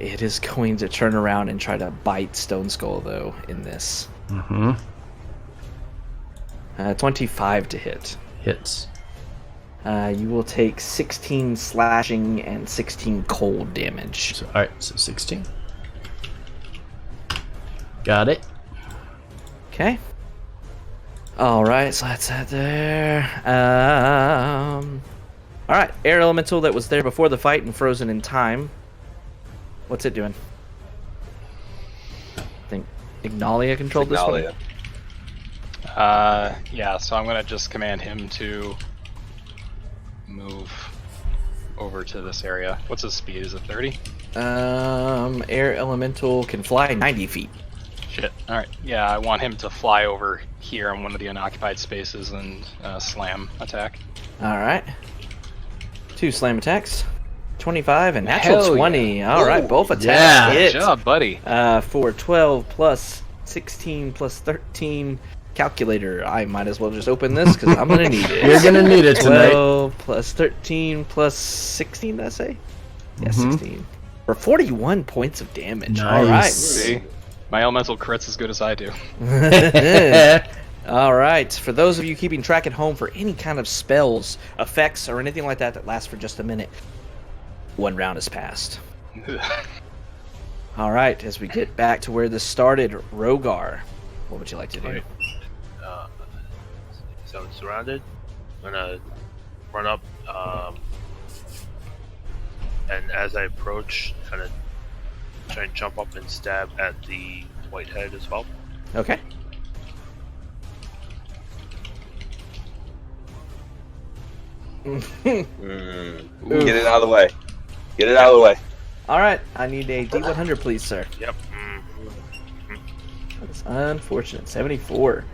It is going to turn around and try to bite Stone Skull, though, in this. 25 to hit. Hits. You will take 16 slashing and 16 cold damage. So, all right, so 16. Got it. Okay. All right, so that's that there. All right, air elemental that was there before the fight and frozen in time. What's it doing? I think Ignalia controlled this one. Yeah, so I'm gonna just command him to move over to this area. What's his speed? Is it 30? Air elemental can fly 90 feet. Shit. Alright. Yeah, I want him to fly over here in one of the unoccupied spaces and slam attack. All right. 2 slam attacks. 25 and natural Hell 20. yeah. All right, both attacks Yeah. hit. Good job, buddy. For 12 plus 16 plus 13. Calculator. I might as well just open this because I'm going to need it. You're going to need it tonight. 12 plus 13 plus 16, did I say? Yeah, 16. For 41 points of damage. All right. Nice. See? My elemental crit's as good as I do. All right. For those of you keeping track at home for any kind of spells, effects, or anything like that that lasts for just a minute, 1 round has passed. All right. As we get back to where this started, Rogar, what would you like to do? So I'm surrounded. I'm gonna run up, and as I approach, kind of try and jump up and stab at the white head as well. Okay. Get it out of the way. Get it out of the way. All right. I need a D100, please, sir. Yep. That's unfortunate. 74.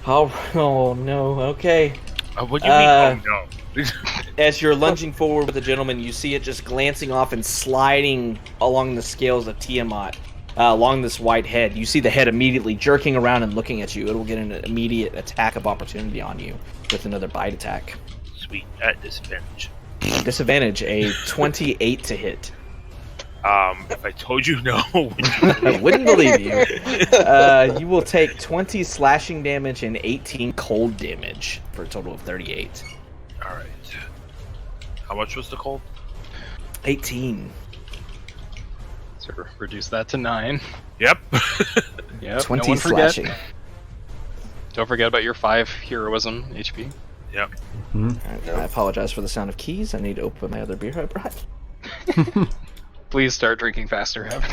Oh no. Okay. What do you mean? Oh no. As you're lunging forward with the gentleman, you see it just glancing off and sliding along the scales of Tiamat, along this white head. You see the head immediately jerking around and looking at you. It will get an immediate attack of opportunity on you with another bite attack. Sweet. At disadvantage. Disadvantage, a 28 to hit. If I told you no, I wouldn't believe you. You will take 20 slashing damage and 18 cold damage for a total of 38. All right. How much was the cold? 18. So reduce that to 9. Yep. Yep. 20 no one forget. slashing. Don't forget about your 5 heroism HP. Yep. Right, I apologize for the sound of keys. I need to open my other beer I brought. Please start drinking faster, Havoc.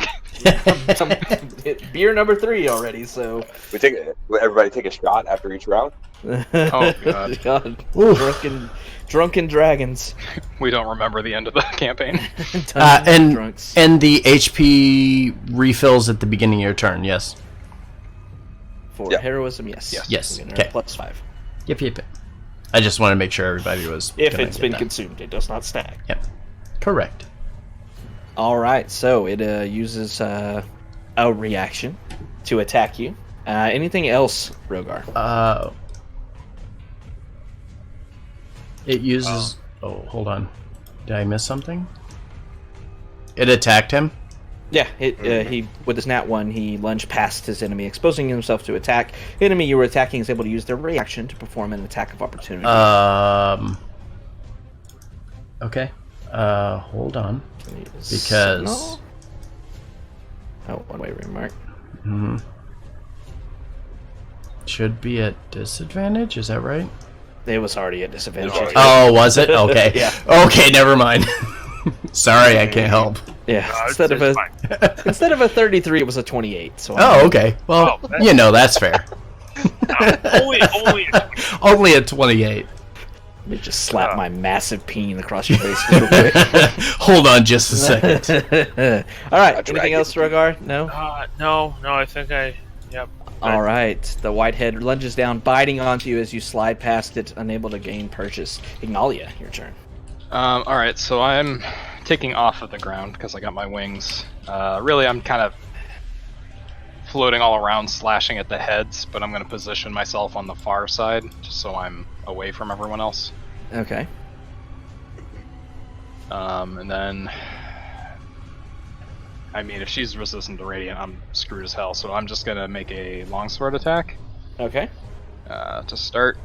Beer number 3 already, so. Everybody take a shot after each round. Oh, God. Drunken dragons. We don't remember the end of the campaign. And Drunks. and the HP refills at the beginning of your turn. Yes. For Yeah. heroism, yes. Yes. We're gonna Okay. have plus 5. Yep. I just wanted to make sure everybody was. If gonna it's get been that. consumed, it does not stack. Yep. Correct. All right, so it uses a reaction to attack you. Anything else, Rogar? It uses. Oh, hold on. Did I miss something? It attacked him. Yeah, he with his nat 1, he lunged past his enemy, exposing himself to attack. The enemy you were attacking is able to use their reaction to perform an attack of opportunity. Okay. Hold on. Because. One-way remark. Should be at disadvantage. Is that right? It was already at disadvantage. Oh, was it? Okay. Yeah. Okay, never mind. Sorry, I can't help. Yeah. No, Instead of a fine. instead of a 33, it was a 28. So Oh, okay. Well, Oh, that's- that's fair. Only. Only at 28. Let me just slap my massive peen across your face real quick. Hold on just a second. All right. That's Anything right. else, Rogar? No. No. I think Yep. All right. The whitehead lunges down, biting onto you as you slide past it, unable to gain purchase. Ignalia, your turn. Alright, so I'm taking off of the ground because I got my wings. Really, I'm kind of floating all around, slashing at the heads, but I'm going to position myself on the far side, just so I'm away from everyone else. Okay. And then... I mean, if she's resistant to radiant, I'm screwed as hell, so I'm just going to make a longsword attack Okay. to start.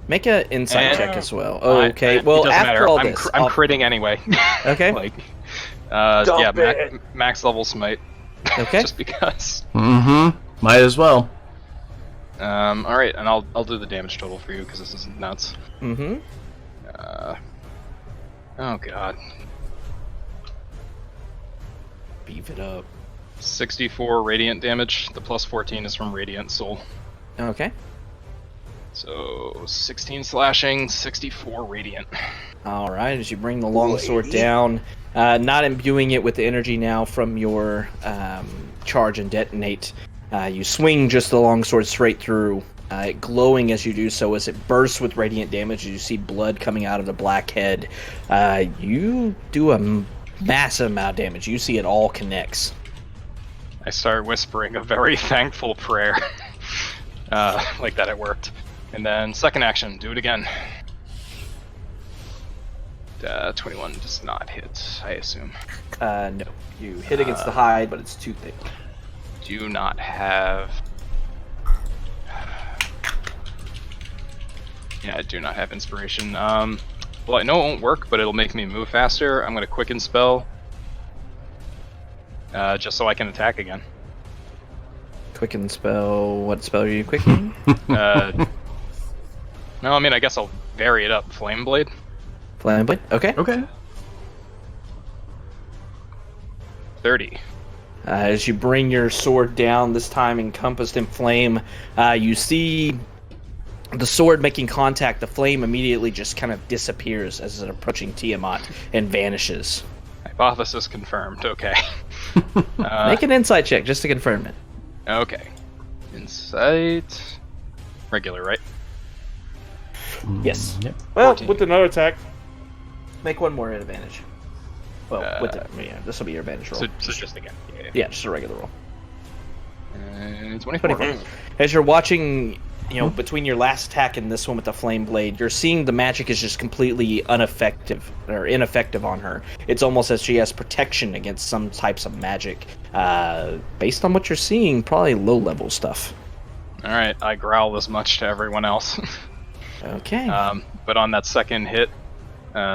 Make an insight And- check as well. Oh, okay. It Well, doesn't after matter. all I'm, this, I'm I'll- critting anyway. Okay. Dump Yeah, it. max level smite. Okay. Just because. Might as well. All right, and I'll do the damage total for you because this is nuts. Mm-hmm. Oh god, Beef it up. 64 radiant damage. The plus 14 is from radiant soul. Okay. So 16 slashing, 64 radiant. All right. As you bring the longsword down, not imbuing it with the energy now from your charge and detonate, you swing just the longsword straight through, glowing as you do so as it bursts with radiant damage. As you see blood coming out of the black head, you do a massive amount of damage. You see it all connects. I start whispering a very thankful prayer. Like that it worked. And then second action, do it again. 21 does not hit, I assume. No. You hit against the hide, but it's too thick. Do not have... Yeah, I do not have inspiration. Well, I know it won't work, but it'll make me move faster. I'm going to quicken spell. Just so I can attack again. Quicken spell. What spell are you quickening? No, I mean, I guess I'll vary it up. Flame Blade. Flame blade. Okay. Okay. 30. As you bring your sword down, this time encompassed in flame, you see the sword making contact. The flame immediately just kind of disappears as it's approaching Tiamat and vanishes. Hypothesis confirmed. Okay. Make an insight check just to confirm it. Okay. Insight. Regular, right? Yes. Yep. Well, 14. with another attack, make one more at advantage. Well, this will be your advantage roll. So just again. Yeah. Yeah, just a regular roll. And 24. 24. As you're watching, between your last attack and this one with the flame blade, you're seeing the magic is just completely ineffective on her. It's almost as she has protection against some types of magic. Based on what you're seeing, probably low-level stuff. Alright, I growl as much to everyone else. Okay. But on that second hit,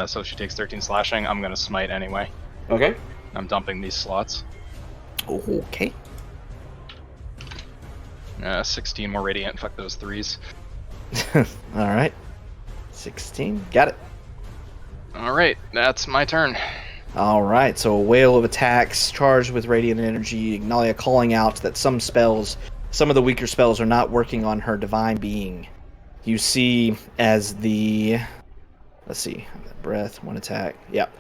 so she takes 13 slashing, I'm going to smite anyway. Okay. I'm dumping these slots. Okay. 16 more radiant, fuck those 3s. Alright. 16. Got it. Alright, that's my turn. All right, so a whale of attacks charged with radiant energy. Ignalia calling out that some of the weaker spells are not working on her divine being. You see as let's see, breath, one attack. Yep.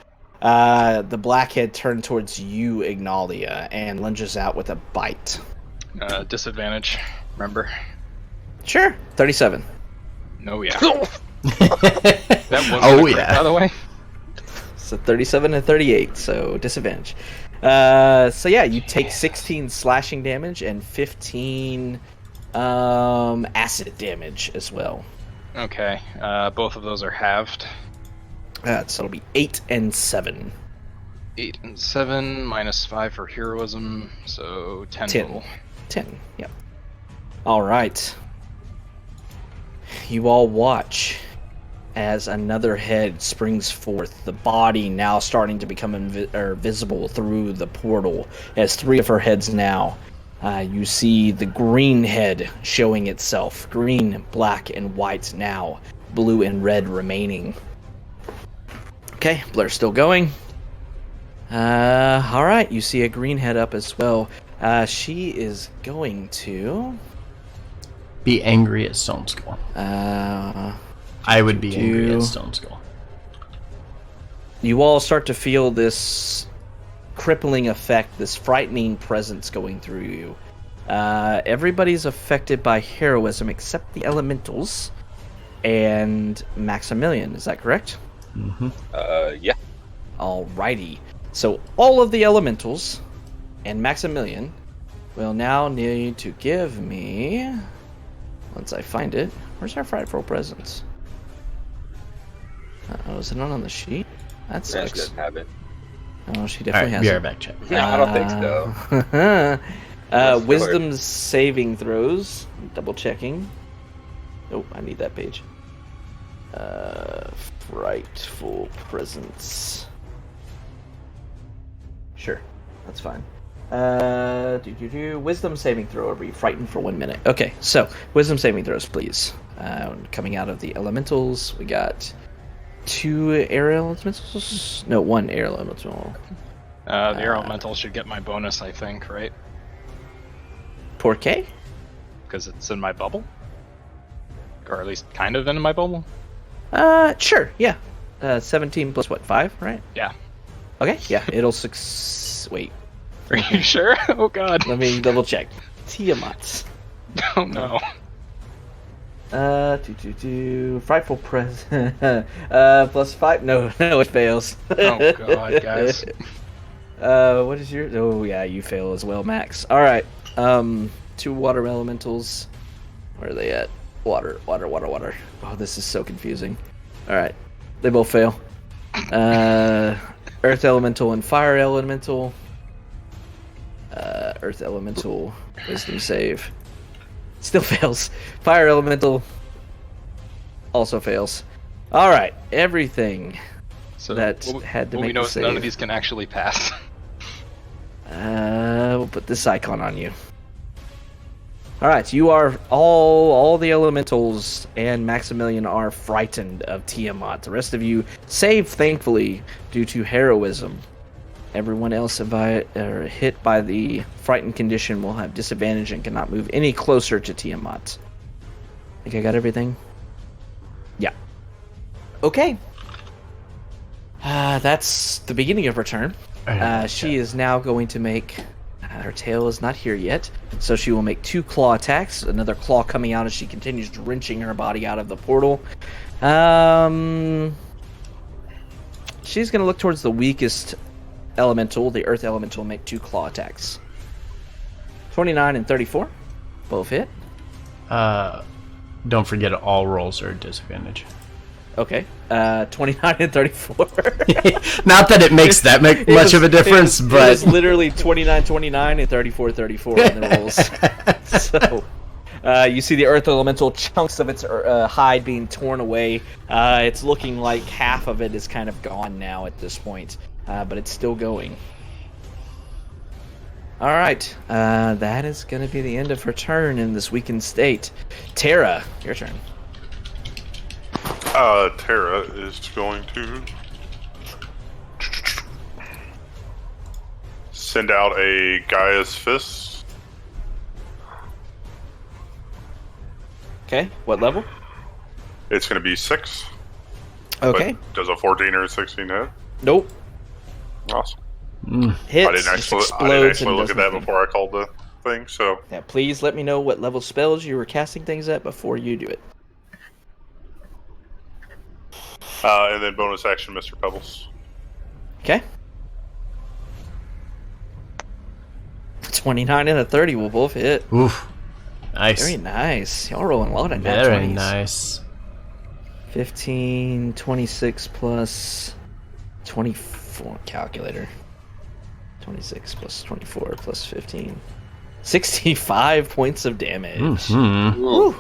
The blackhead turned towards you, Ignalia, and lunges out with a bite. Disadvantage, remember? Sure. 37. No, yeah. That wasn't Oh, a crit, yeah. by the way. So 37 and 38, so disadvantage. So yeah, you take 16 slashing damage and 15 acid damage as well. Okay, both of those are halved. So it'll be 8 and 7. 8 and 7, minus 5 for heroism, so 10 10. total. 10, yep. Alright. You all watch as another head springs forth, the body now starting to become visible through the portal. As 3 of her heads now, you see the green head showing itself. Green, black, and white now. Blue and red remaining. Okay, Blur's still going. Alright, you see a green head up as well. She is going to... Be angry at Stone Skull. I would be angry at Stone Skull. You all start to feel this crippling effect, this frightening presence going through you. Everybody's affected by heroism except the elementals and Maximilian. Is that correct? Mm-hmm. Yeah. Alrighty. So all of the elementals and Maximilian will now need to give me... Once I find it, where's our frightful presence? Oh, is it not on the sheet? That She sucks. doesn't have it. Oh, she All definitely right, has be it. right back, chat. Yeah, I don't think so. Let's go Wisdom saving throws. Double checking. Oh, I need that page. Frightful presence. Sure, that's fine. Wisdom saving throw. Or be frightened for 1 minute. Okay, so wisdom saving throws, please. Coming out of the elementals, we got 2 air elementals. No, 1 air elemental. The air elemental should get my bonus, I think, right? Por qué? Because it's in my bubble? Or at least kind of in my bubble? Sure, yeah. 17 plus what, 5, right? Yeah. Okay, yeah, it'll wait, Are you sure? Oh god. let me double check. Tiamat. Oh no. Frightful presence. Plus 5? No, it fails. Oh god, guys. What is your... Oh, yeah, you fail as well, Max. Alright, 2 water elementals. Where are they at? Water. Oh, this is so confusing. Alright, they both fail. Earth elemental and fire elemental. Earth elemental, wisdom save. Still fails. Fire elemental also fails. Alright, everything So that had to what make we know the is none of save. these can actually pass. We'll put this icon on you. Alright, you are all the elementals and Maximilian are frightened of Tiamat. The rest of you save, thankfully, due to heroism. Everyone else hit by the frightened condition will have disadvantage and cannot move any closer to Tiamat. Think I got everything? Yeah. Okay. That's the beginning of her turn. She is now going to make... her tail is not here yet, so she will make 2 claw attacks. Another claw coming out as she continues wrenching her body out of the portal. She's going to look towards the weakest elemental, the earth elemental, make 2 claw attacks. 29 and 34. Both hit. Don't forget all rolls are disadvantage. Okay. 29 and 34. Not that it makes that much of a difference, it but was literally 29 and 34 on the rolls. So you see the earth elemental, chunks of its hide being torn away. It's looking like half of it is kind of gone now at this point, but it's still going. All right, that is going to be the end of her turn in this weakened state. Terra, your turn. Terra is going to send out a Gaia's Fist. Okay, what level? It's going to be 6. Okay. But does a 14 or a 16 hit? Nope. Awesome. Hits. I didn't just actually explodes and look does at that nothing. before I called the thing, so... Yeah, please let me know what level spells you were casting things at before you do it. And then bonus action, Mr. Pebbles. Okay. 29 and a 30 will both hit. Oof. Nice. Very nice. Y'all rolling a lot of nat Very 20s. nice. 15, 26 plus 24. Calculator. 26 plus 24 plus 15. 65 points of damage. Mhm. Woo.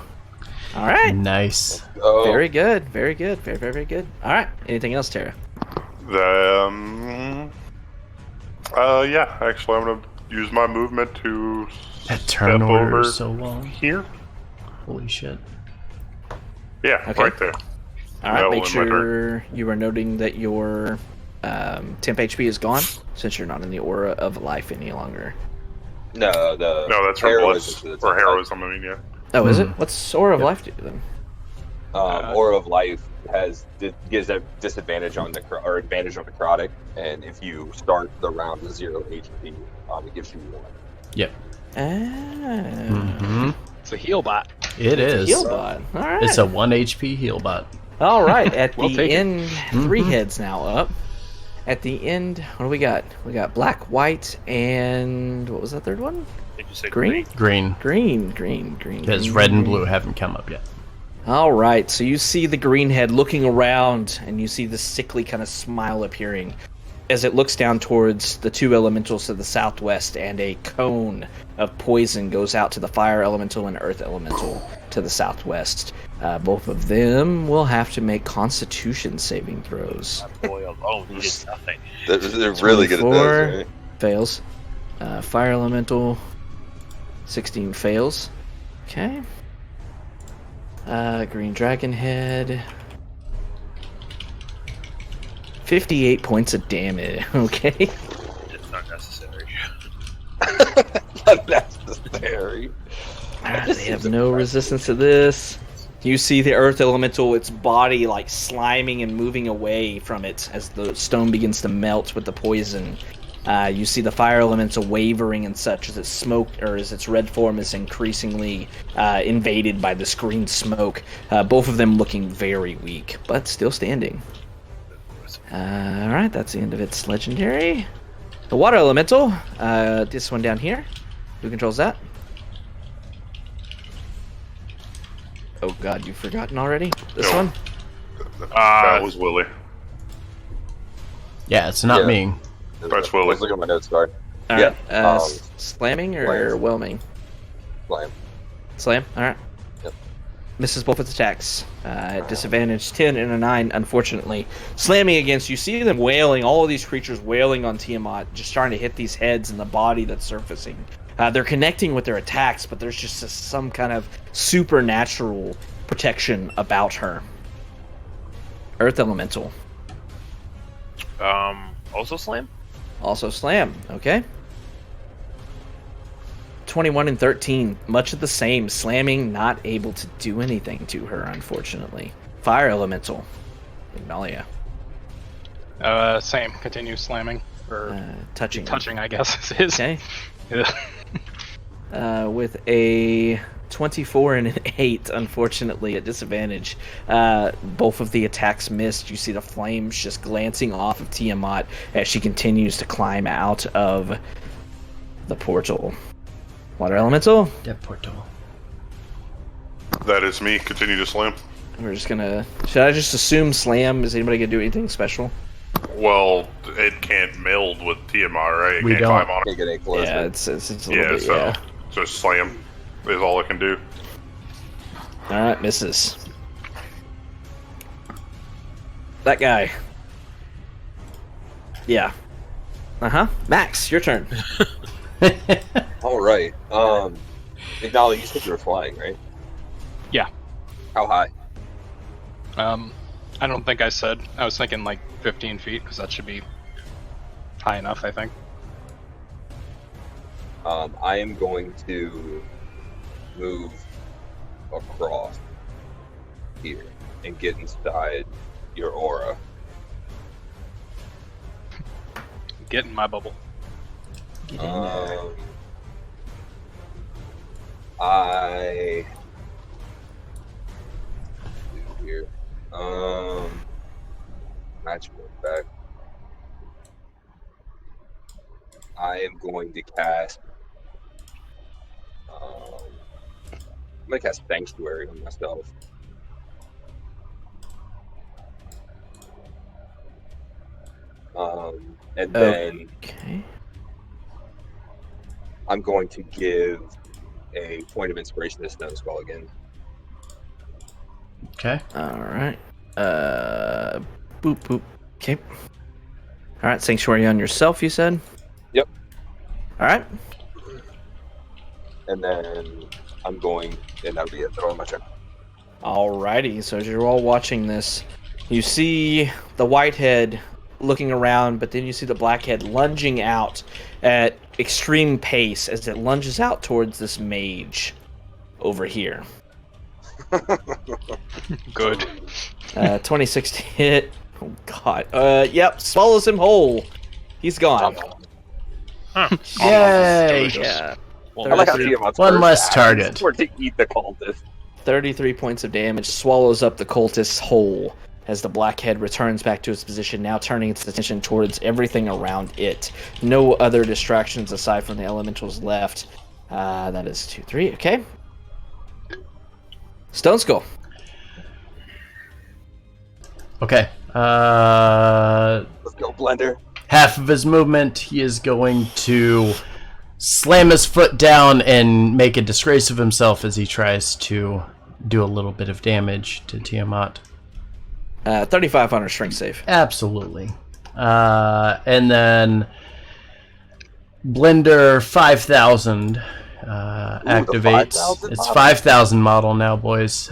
All right. Nice. Oh, Very good. Very good. Very, very, very good. All right. Anything else, Tara? Yeah, actually, I'm going to use my movement to That step turn order over is so long. here. Holy shit. Yeah, Okay. right there. All right. That Make will end my sure you are noting that your temp HP is gone since you're not in the aura of life any longer. no, No, that's for heroism bliss. to the Or type. heroism, I mean, yeah. Oh, is it? Hmm. What's aura of Yep. life do then? Aura of Life gives a disadvantage on or advantage on necrotic, and if you start the round with 0 HP, it gives you 1. Yep. Ah. It's a heal bot. It is. Heal bot. All right. It's a 1 HP heal bot. All right. At Well the taken. end, 3 heads now up. At the end, what do we got? We got black, white, and what was that third one? Did you say Green? Green. Green. Because green, red and green. blue haven't come up yet. All right, so you see the green head looking around, and you see the sickly kind of smile appearing as it looks down towards the 2 elementals to the southwest, and a cone of poison goes out to the fire elemental and earth elemental to the southwest. Both of them will have to make Constitution saving throws. My boy alone did nothing. They're really good at 24 those, right? Fails. Fire elemental, 16 fails. Okay. Green dragon head. 58 points of damage. Okay. It's not necessary. Unnecessary. They have no resistance to this. You see the earth elemental, its body like sliming and moving away from it as the stone begins to melt with the poison. You see the fire elemental wavering and such as its smoke, or as its red form is increasingly invaded by this green smoke. Both of them looking very weak, but still standing. Alright, that's the end of its legendary. The water elemental, this one down here. Who controls that? Oh god, you've forgotten already? This No. one? That was Willie. Yeah, it's not Yeah. me. That's Willie. Let's look at my notes card. Alright, Yeah, slamming or Slam. whelming? Slam. Slam? Alright. Yep. Misses both its attacks. Disadvantage 10 and a 9, unfortunately. Slamming against, you see them wailing, all of these creatures wailing on Tiamat, just trying to hit these heads and the body that's surfacing. They're connecting with their attacks, but there's just some kind of supernatural protection about her. Earth Elemental. Also slam? Also slam, okay. 21 and 13, much of the same. Slamming, not able to do anything to her, unfortunately. Fire Elemental. Magnolia. Same. Continue slamming. Or Touching. touching, I guess, is. Okay. Yeah. With a 24 and an 8, unfortunately, at disadvantage. Both of the attacks missed. You see the flames just glancing off of Tiamat as she continues to climb out of the portal. Water Elemental. Death portal. That is me. Continue to slam. We're just gonna... Should I just assume slam? Is anybody gonna do anything special? Well, it can't meld with Tiamat, right? It We can't don't. climb on it. Can't get any closer. Yeah, it's a little Yeah, bit, so yeah. just slam is all it can do. Alright, misses. That guy. Yeah. Uh-huh. Max, your turn. All right. Ignali, you said you were flying, right? Yeah. How high? I don't think I said. I was thinking like 15 feet, because that should be high enough, I think. I am going to move across here and get inside your aura. Get in my bubble. Get in there. I here. Match one back. I am going to cast. I'm gonna cast Sanctuary on myself. And then Okay. I'm going to give a point of inspiration to Stone Skull again. Okay. All right. Boop boop. Okay. All right. Sanctuary on yourself. You said. Yep. All right. And then I'm going, and that'll be it. That'll be my turn. Alrighty, so as you're all watching this, you see the whitehead looking around, but then you see the blackhead lunging out at extreme pace as it lunges out towards this mage over here. Good. 26 to hit. Oh god. Yep, swallows him whole. He's gone. Yay! Yeah. I like how Tiamat's One first less act target. is for to eat the cultist. 33 points of damage, swallows up the cultist whole as the blackhead returns back to its position, now turning its attention towards everything around it. No other distractions aside from the elementals left. That is 2, 3, okay. Stone Skull. Okay. Let's go, Blender. Half of his movement, he is going to slam his foot down and make a disgrace of himself as he tries to do a little bit of damage to Tiamat. 35 on her strength save. Absolutely. And then Blender 5000 activates. 5,000 It's model? 5000 model now, boys.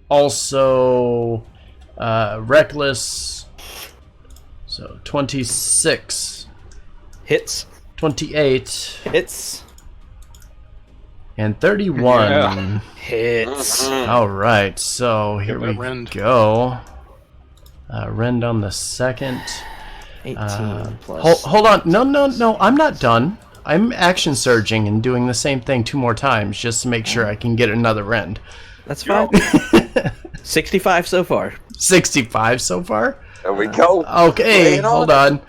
Also, Reckless. So 26, Hits. 28, Hits. and 31. Yeah. Hits. All right, so here we that rend. go. Rend on the second. 18 plus. Hold on. No. I'm not done. I'm action surging and doing the same thing 2 more times just to make sure I can get another rend. That's fine. 65 so far. 65 so far? There we go. Okay, Bring it on. hold on.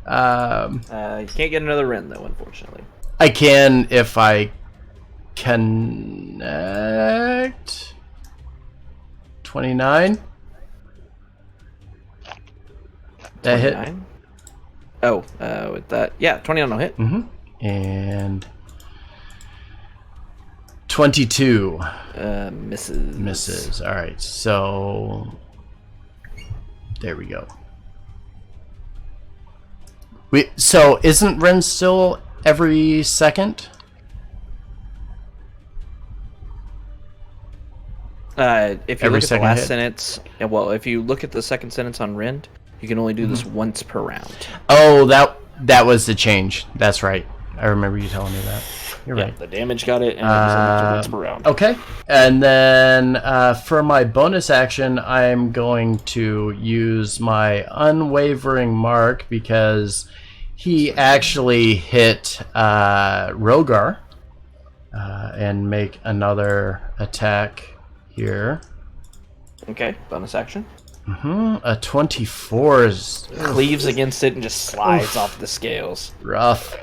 You can't get another rend though, unfortunately. I can if I connect. 29. That hit. 29. Oh, with that, yeah, 29 will hit. And 22 Misses. misses. All right, so there we go. So isn't Ren still every second? If you Every look at the second last hit? sentence, well, if you look at the second sentence on Rend, you can only do this once per round. Oh, that was the change. That's right. I remember you telling me that. You're Yeah, right. the damage got it, and it was limited once per round. Okay. And then for my bonus action, I'm going to use my unwavering mark because he actually hit Rogar and make another attack here. Okay, bonus action. A 24 is Cleaves against it and just slides off the scales. rough.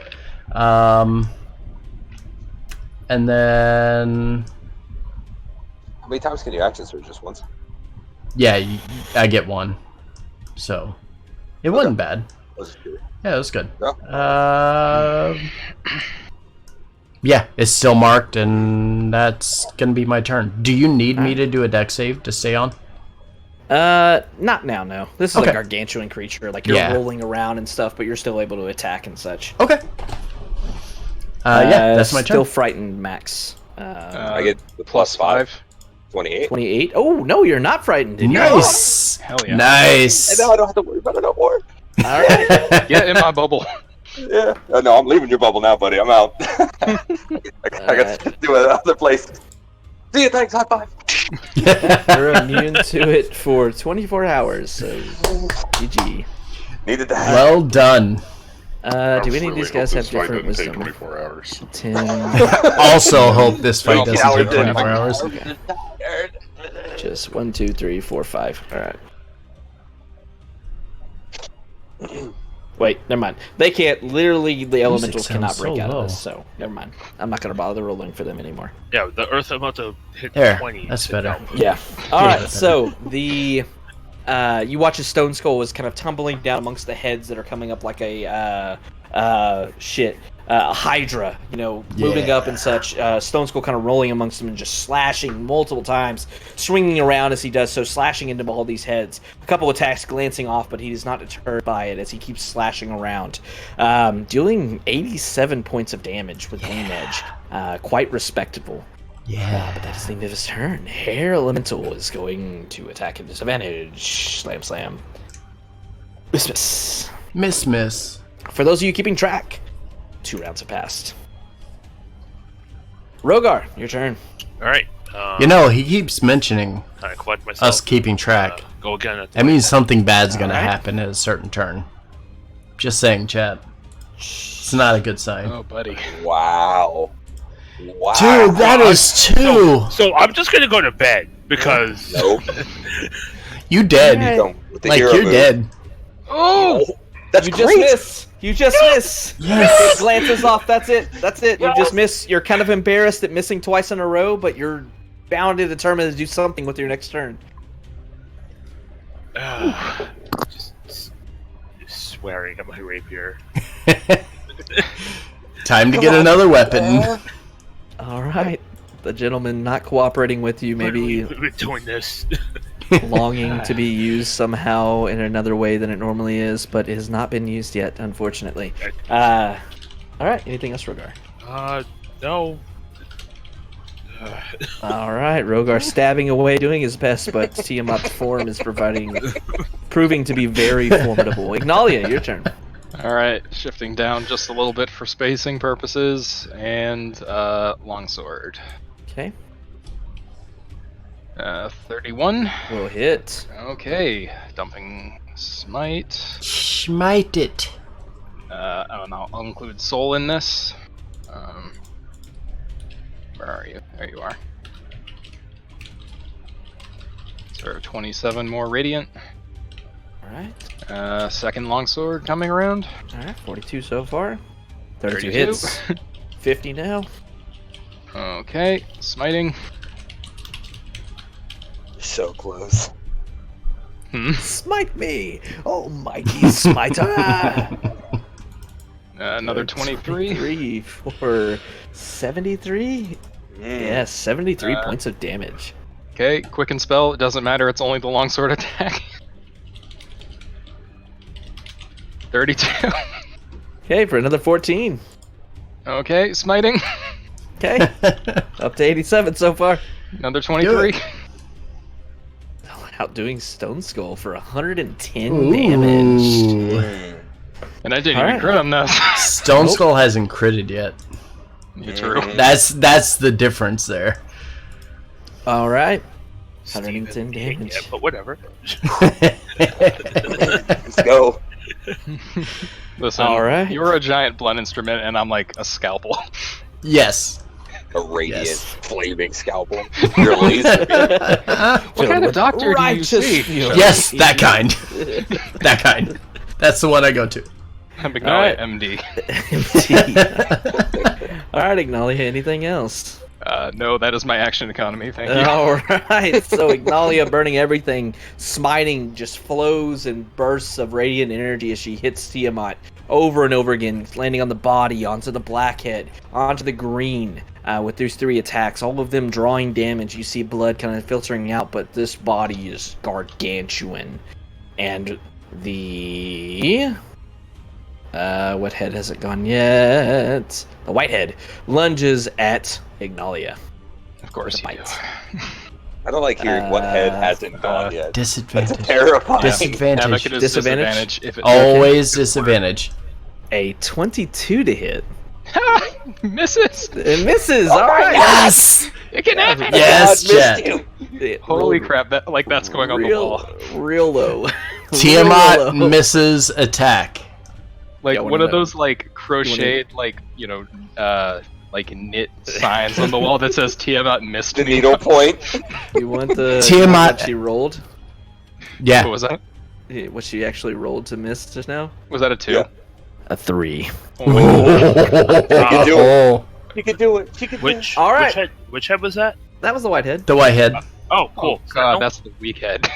And then How many times can you action surge just once? yeah, I get 1. So it wasn't bad. Let's just do it. Yeah, it was good. Yeah. Yeah, it's still marked, and that's gonna be my turn. Do you need me to do a deck save to stay on? Not now, no. This is Okay. a gargantuan creature. Like, you're Yeah. rolling around and stuff, but you're still able to attack and such. Okay. Yeah, that's my Still turn. frightened, Max. I get the plus 5. 28. 28. Oh, no, you're not frightened. Did you? Nice. Hell yeah. Nice. And now I don't have to worry about it no more. All right. Get in my bubble. Yeah. No, I'm leaving your bubble now, buddy. I'm out. I got to do other places. See you. Thanks. High five. You're immune to it for 24 hours, so GG. Needed that. Well done. Do any of these guys have different wisdom? 24 hours. 10. Also hope this fight Well, doesn't take yeah, 24 hours. Just 1, 2, 3, 4, 5. Alright. Wait, never mind. They can't, literally, the elementals cannot break out of this, so never mind. I'm not going to bother rolling for them anymore. Yeah, the Earth Elemental hit There, 20. that's better. Yeah. Alright, so the... you watch a stone skull is kind of tumbling down amongst the heads that are coming up like a hydra, moving up and such. Stone skull kind of rolling amongst them and just slashing multiple times, swinging around as he does so, slashing into all these heads. A couple attacks glancing off, but he is not deterred by it as he keeps slashing around, dealing 87 points of damage with Green Edge. Quite respectable. Yeah. But that is the end of his turn. Air Elemental is going to attack at disadvantage. Slam, slam. Miss. Miss. For those of you keeping track, 2 rounds have passed. Rogar, your turn. Alright. He keeps mentioning I collect myself. us keeping track. Go again. That means something bad's gonna Alright. happen at a certain turn. Just saying, chat. It's not a good sign. Oh, buddy. Wow. Dude, that is 2! So I'm just gonna go to bed because Nope. You dead. Don't, with the Like, hero you're move. dead. Oh, that's You great. just miss. You just miss. Yes. It glances off. That's it. You just miss. You're kind of embarrassed at missing twice in a row, but you're bound and determined to do something with your next turn. just swearing at my rapier. Time to get another weapon. All right. The gentleman not cooperating with you, maybe We're doing this. longing to be used somehow in another way than it normally is, but it has not been used yet, unfortunately. All right. Anything else, Rogar? No. All right. Rogar stabbing away, doing his best, but Tiamat's form is proving to be very formidable. Ignalia, your turn. Alright, shifting down just a little bit for spacing purposes, and longsword. Okay. 31. Will hit. Okay, dumping smite. Smite it. And I'll include soul in this. Where are you? There you are. So 27 more radiant. Alright. Second longsword coming around. Alright, 42 so far. 32 32. hits. 50 now. Okay, smiting. So close. Smite me! Almighty smiter! Another 23. 3 for 73? Yes, 73 points of damage. Okay, quicken spell. It doesn't matter. It's only the longsword attack. 32. Okay, for another 14. Okay, smiting. Okay, up to 87 so far. Another 23. Outdoing Stone Skull for 110 damage. Ooh. And I didn't All even right. crit on this. Stone Skull hasn't critted yet. It's true. That's the difference there. All right. Steven 110 being damage. it, but whatever. Let's go. Listen, All right. you're a giant blunt instrument, and I'm like a scalpel. Yes. A radiant, Yes. flaming scalpel. Your laser beam. What kind of doctor do you Righteous see? feeling. Yes, that kind. That kind. That's the one I go to. I'm Alright. MD. All right, Ignalia, anything else? No, that is my action economy. Thank you. All right, so Ignalia burning everything, smiting just flows and bursts of radiant energy as she hits Tiamat over and over again, landing on the body, onto the blackhead, onto the green, with those 3 attacks, all of them drawing damage. You see blood kind of filtering out, but this body is gargantuan. And the... what head hasn't gone yet? The white head lunges at Ignalia. Of course you do. Bites. I don't like hearing what head hasn't gone yet. Disadvantage. That's terrifying. Havoc Disadvantage. it is Disadvantage? disadvantage if it Always disadvantage. A 22 to hit. Misses! It misses. All right. Yes! It can happen! Yes, God, Chet. missed you. Holy crap, that's going on the wall. Real low. Tiamat Real low. misses attack. Like Yeah, one of those like wanna- crocheted like like knit signs on the wall that says Tiamat missed The me. needle point. You want the Tiamat- what she rolled? Yeah. What was that? What she actually rolled to miss just now? Was that a 2? Yeah. A 3. You can do it. You can do it. You can do it. Which All right. which head was that? That was the whitehead. The whitehead. Oh, cool. Oh god, that's the weak head.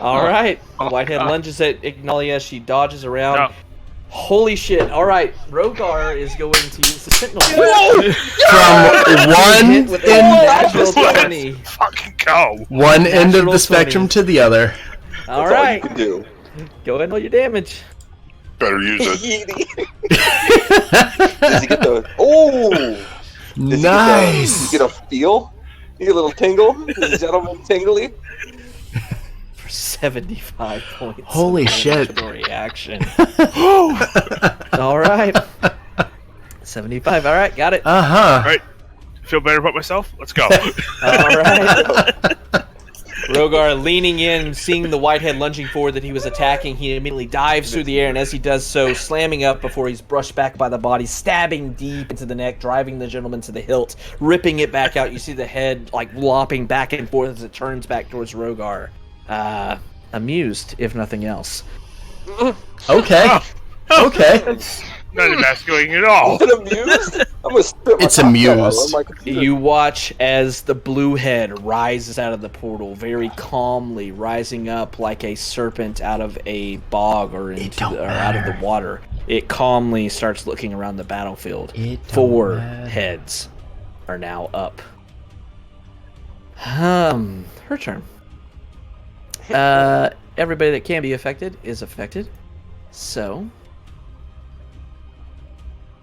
All right. Oh, Whitehead God. lunges at Ignalia. She dodges around. No. Holy shit. All right. Rogar is going to use the Sentinel. From one Hit with a end, natural Let's 20. fucking go. one end of Natural the spectrum 20s. to the other. All That's all you right. can do. Go ahead and roll your damage. Better use it. Does he get the? Oh! Does Nice. He get a feel? You get a little tingle? Is the gentleman tingly? For 75 points. Holy of shit. mandatory action. All right. 75. All right. Got it. Uh-huh. Right. Feel better about myself? Let's go. All right. Rogar leaning in, seeing the whitehead lunging forward that he was attacking, he immediately dives through the air, and as he does so, slamming up before he's brushed back by the body, stabbing deep into the neck, driving the gentleman to the hilt, ripping it back out. You see the head like lopping back and forth as it turns back towards Rogar. Amused, if nothing else. Okay. Okay. Not emasculating at all. Is it amused? I'm gonna spit my It's cocktail amused. on my computer. You watch as the blue head rises out of the portal, very calmly, rising up like a serpent out of a bog or out of the water. It calmly starts looking around the battlefield. It don't 4 matter. heads are now up. Her turn. Everybody that can be affected is affected. So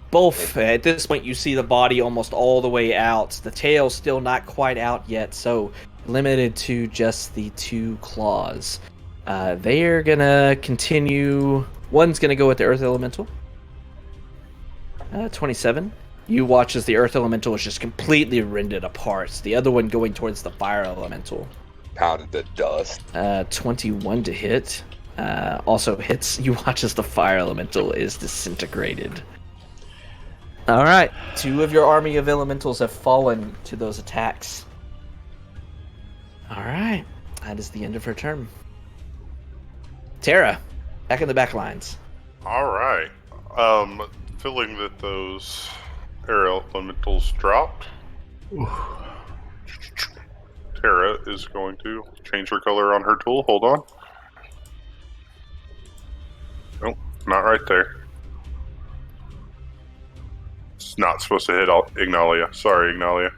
both, at this point, you see the body almost all the way out. The tail still not quite out yet, so limited to just the 2 claws. They are going to continue. One's going to go with the Earth Elemental. 27. You watch as the Earth Elemental is just completely rended apart. The other one going towards the Fire Elemental. Pounded the dust. 21 to hit. Also hits. You watch as the Fire Elemental is disintegrated. All right, 2 of your army of elementals have fallen to those attacks. All right, that is the end of her turn. Tara, back in the back lines. All right. Feeling that those air elementals dropped, Tara is going to change her color on her tool. Hold on. Nope, not right there. It's not supposed to hit Ignalia. Sorry, Ignalia.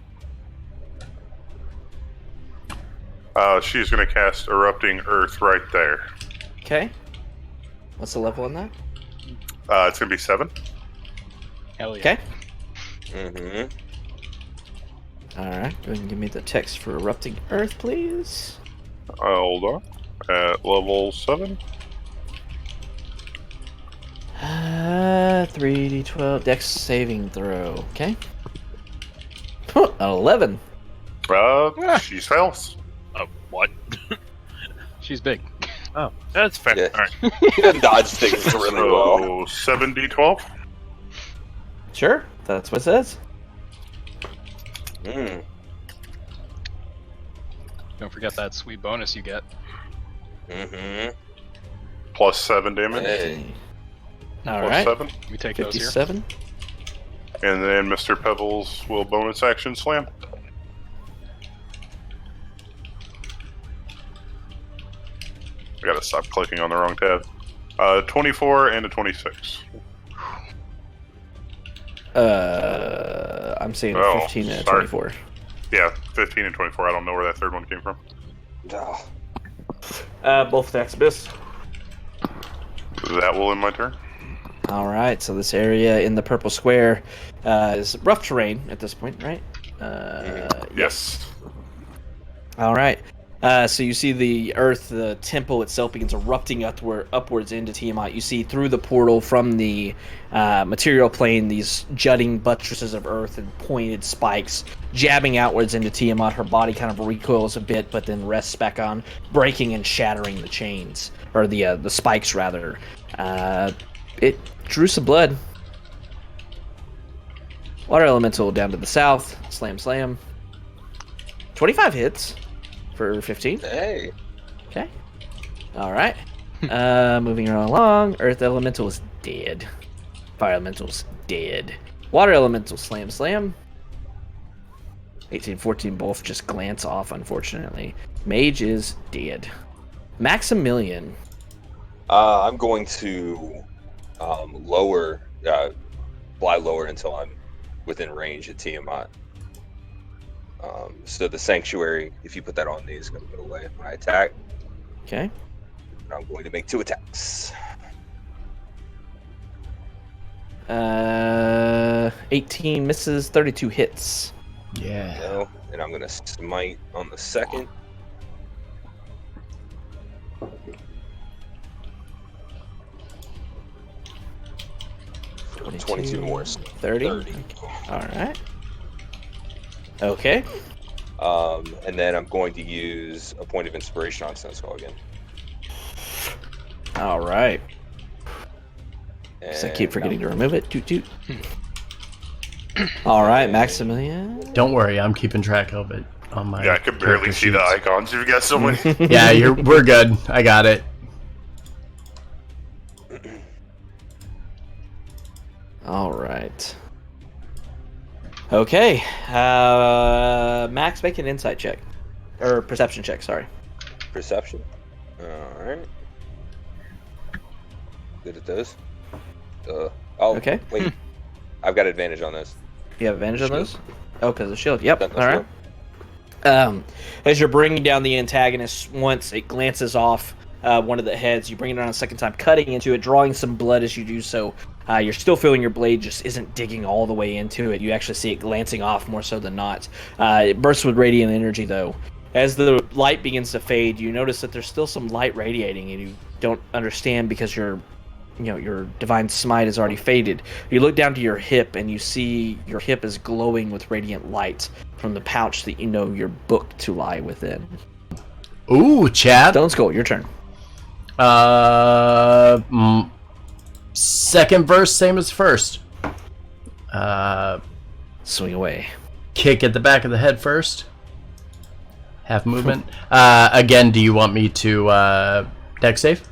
She's going to cast Erupting Earth right there. Okay. What's the level on that? It's going to be 7. Hell yeah. Okay. Mm-hmm. All right, go ahead and give me the text for Erupting Earth, please. Hold on. At level 7. 3d12 Dex saving throw. Okay. An 11. She fails. What? She's big. Oh, that's fair. Yeah. All right. He doesn't dodge things really well. So 7d12. Sure, that's what it says. Mm. Don't forget that sweet bonus you get. Mm-hmm. Plus 7 damage. Hey. All Plus right. 7. We take those here. 57. And then Mr. Pebbles will bonus action slam. I gotta stop clicking on the wrong tab. 24 and a 26. I'm saying Oh, 15 and sorry. 24. Yeah, 15 and 24. I don't know where that third one came from. Ah. Both attacks miss. That will end my turn. All right, so this area in the purple square is rough terrain at this point, right? Yes. All right. So you see the earth, the temple itself begins erupting upwards into Tiamat. You see through the portal from the material plane these jutting buttresses of earth and pointed spikes jabbing outwards into Tiamat. Her body kind of recoils a bit, but then rests back on, breaking and shattering the chains, or the spikes rather. It drew some blood. Water elemental down to the south. Slam. 25 hits. For 15. Hey. Okay. All right. Moving right along. Earth elemental is dead. Fire elemental's dead. Water elemental slam. 18, 14 both just glance off, unfortunately. Mage is dead. Maximilian. I'm going to fly lower until I'm within range of Tiamat. So the sanctuary, if you put that on me, is going to go away when I attack. Okay. And I'm going to make 2 attacks. 18 misses, 32 hits. Yeah. No, and I'm going to smite on the second. For 22 more. 30. All right. Okay. And then I'm going to use a point of inspiration on Xonthal again. All right. And So I keep forgetting to remove it. Toot toot. All right, Maximilian. Don't worry, I'm keeping track of it on my. Yeah, I can barely character see the sheets. icons. You've got so many. Yeah, we're good. I got it. All right. Okay. Max, make an insight check. Or perception check, sorry. Perception. Alright. Good at those. Oh, Okay. wait. I've got advantage on this. You have advantage on Shield. those? Oh, because of shield. Yep. That's All right. As you're bringing down the antagonist, once it glances off one of the heads, you bring it on a second time, cutting into it, drawing some blood as you do so. You're still feeling your blade just isn't digging all the way into it. You actually see it glancing off more so than not. It bursts with radiant energy, though. As the light begins to fade, you notice that there's still some light radiating, and you don't understand because your divine smite has already faded. You look down to your hip, and you see your hip is glowing with radiant light from the pouch that you know your book to lie within. Ooh, Chad. Stone Skull, your turn. Second verse, same as first. Swing away. Kick at the back of the head first. Half movement. Again, do you want me to dex save?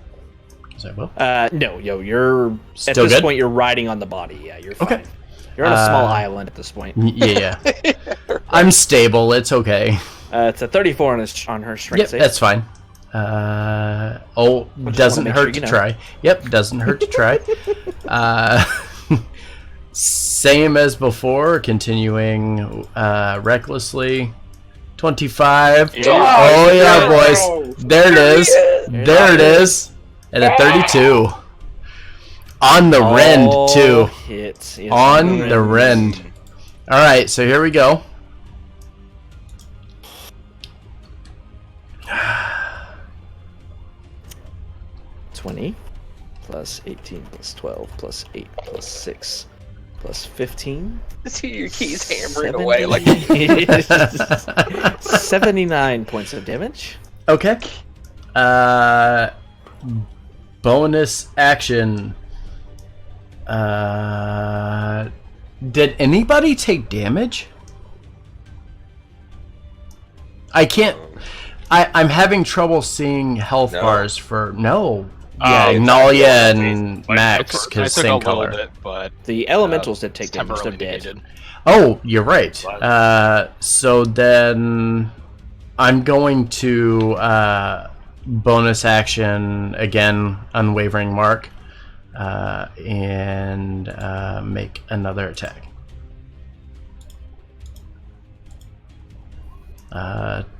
Because I will. No, you're Still at this good? point you're riding on the body. Yeah, you're fine. Okay. You're on a small island at this point. Yeah. I'm stable. It's okay. It's a 34 on her strength Yep, save. that's fine. Doesn't make hurt sure to you know. try. Yep, doesn't hurt to try. Same as before, continuing recklessly. 25. Yeah. Oh yeah, boys. There it is. There it is. And a 32. On the rend, too. Hits is On the rend. Alright, so here we go. $20 plus 18 plus 12 plus 8 plus 6 plus 15. See your keys hammering 70 away like 79 points of damage. Okay. Bonus action. Did anybody take damage? I can't. I'm having trouble seeing health No. bars for no. Oh, Yeah, it's Nalia not- and I Max, I because took a same little color. bit, but The elementals did take it's damage. They're temporarily dead. negated. Oh, you're right. So then I'm going to bonus action again, unwavering mark, and make another attack.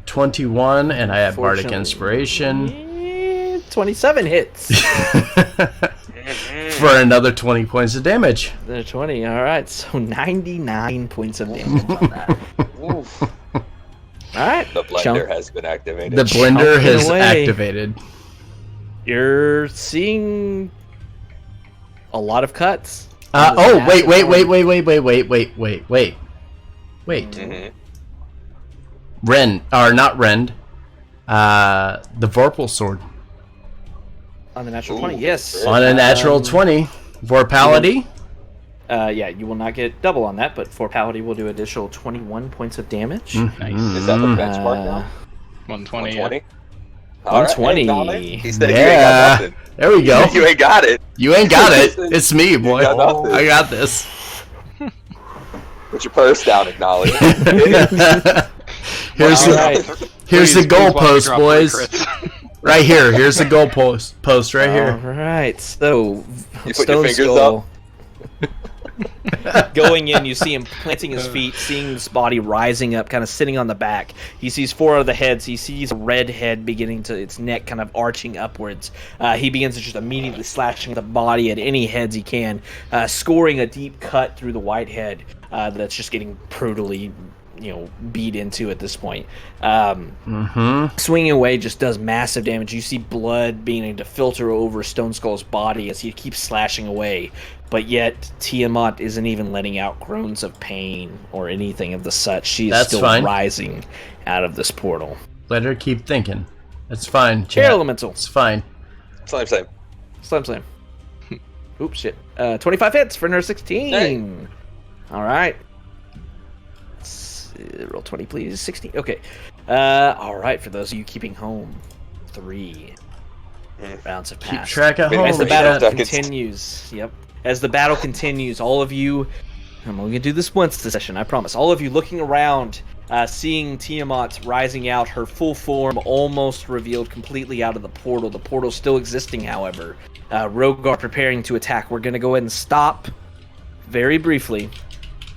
21, and I have bardic Fortunately. inspiration 27 hits. for another 20 points of damage. They're 20. All right, so 99 points of damage on that. Oof. All right. The blender has been activated. The blender Chomp has away. activated. You're seeing a lot of cuts. Oh, wait. Mhm. Ren, or not Rend. The Vorpal sword. On the natural Ooh, 20, yes. On a natural 20. Vorpality. Yeah, you will not get double on that, but Vorpality will do additional 21 points of damage. Nice. Is that the benchmark now? 120. 120? 120. He said you ain't Yeah. got nothing. There we go. You ain't got it. You ain't got it. It's me, boy. got nothing. I got this. Put your post down, acknowledge. Here's All the right. here's the Please goal watch me post, drop boys. three crits. Right here. Here's the goal post right here. All right, so You put your Stone fingers Skull going in. You see him planting his feet, seeing this body rising up, kind of sitting on the back. He sees 4 of the heads. He sees a red head beginning to its neck kind of arching upwards. He begins to just immediately slashing the body at any heads he can, scoring a deep cut through the white head that's just getting brutally, beat into at this point. Swinging away just does massive damage. You see blood beginning to filter over Stone Skull's body as he keeps slashing away, but yet Tiamat isn't even letting out groans of pain or anything of the such. She is That's still fine. rising out of this portal. Let her keep thinking. That's fine. Air Chat. Elemental. It's fine. Same. Slam. Oops, shit. 25 hits for another 16. Hey. All right. Roll 20, please. 16. Okay. All right. For those of you keeping home, 3 rounds have Keep passed. track at Wait, home. As the Holy battle shit. continues, as the battle continues, all of you, I'm only gonna do this once this session, I promise. All of you looking around, seeing Tiamat rising out, her full form almost revealed completely out of the portal. The portal still existing, however. Rogar preparing to attack. We're gonna go ahead and stop very briefly.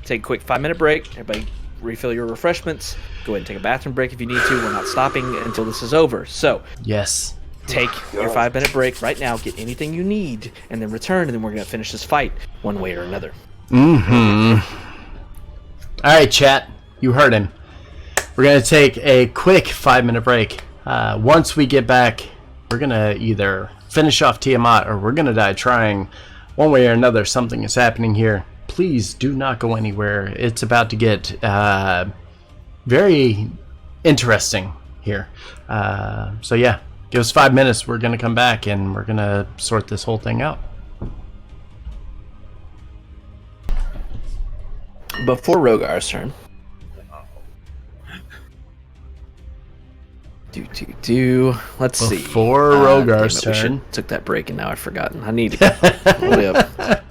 Take a quick 5-minute break. Everybody refill your refreshments. Go ahead and take a bathroom break if you need to. We're not stopping until this is over. So, Yes. take your 5-minute break right now, get anything you need, and then return, and then we're going to finish this fight one way or another. All right, chat. You heard him. We're going to take a quick 5-minute break. Once we get back, we're going to either finish off Tiamat or we're going to die trying. One way or another, something is happening here. Please do not go anywhere. It's about to get very interesting here. So yeah, give us 5 minutes. We're going to come back and we're going to sort this whole thing out. Before Rogar's turn. Let's see. Before Damn Rogar's it, we turn. should- took that break and now I've forgotten. I need to hold up.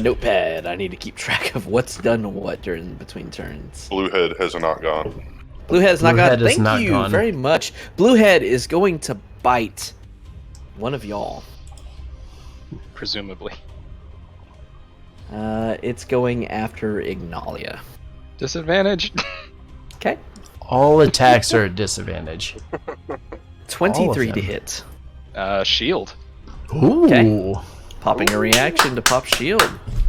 Notepad. I need to keep track of what's done what during between turns. Bluehead has not gone. Bluehead's not Bluehead gone. is Thank not you gone. very much. Bluehead is going to bite one of y'all. Presumably. It's going after Ignalia. Disadvantage. Okay. All attacks are at disadvantage. 23 to them. hit. Shield. Ooh. Okay. Popping a reaction to pop shield.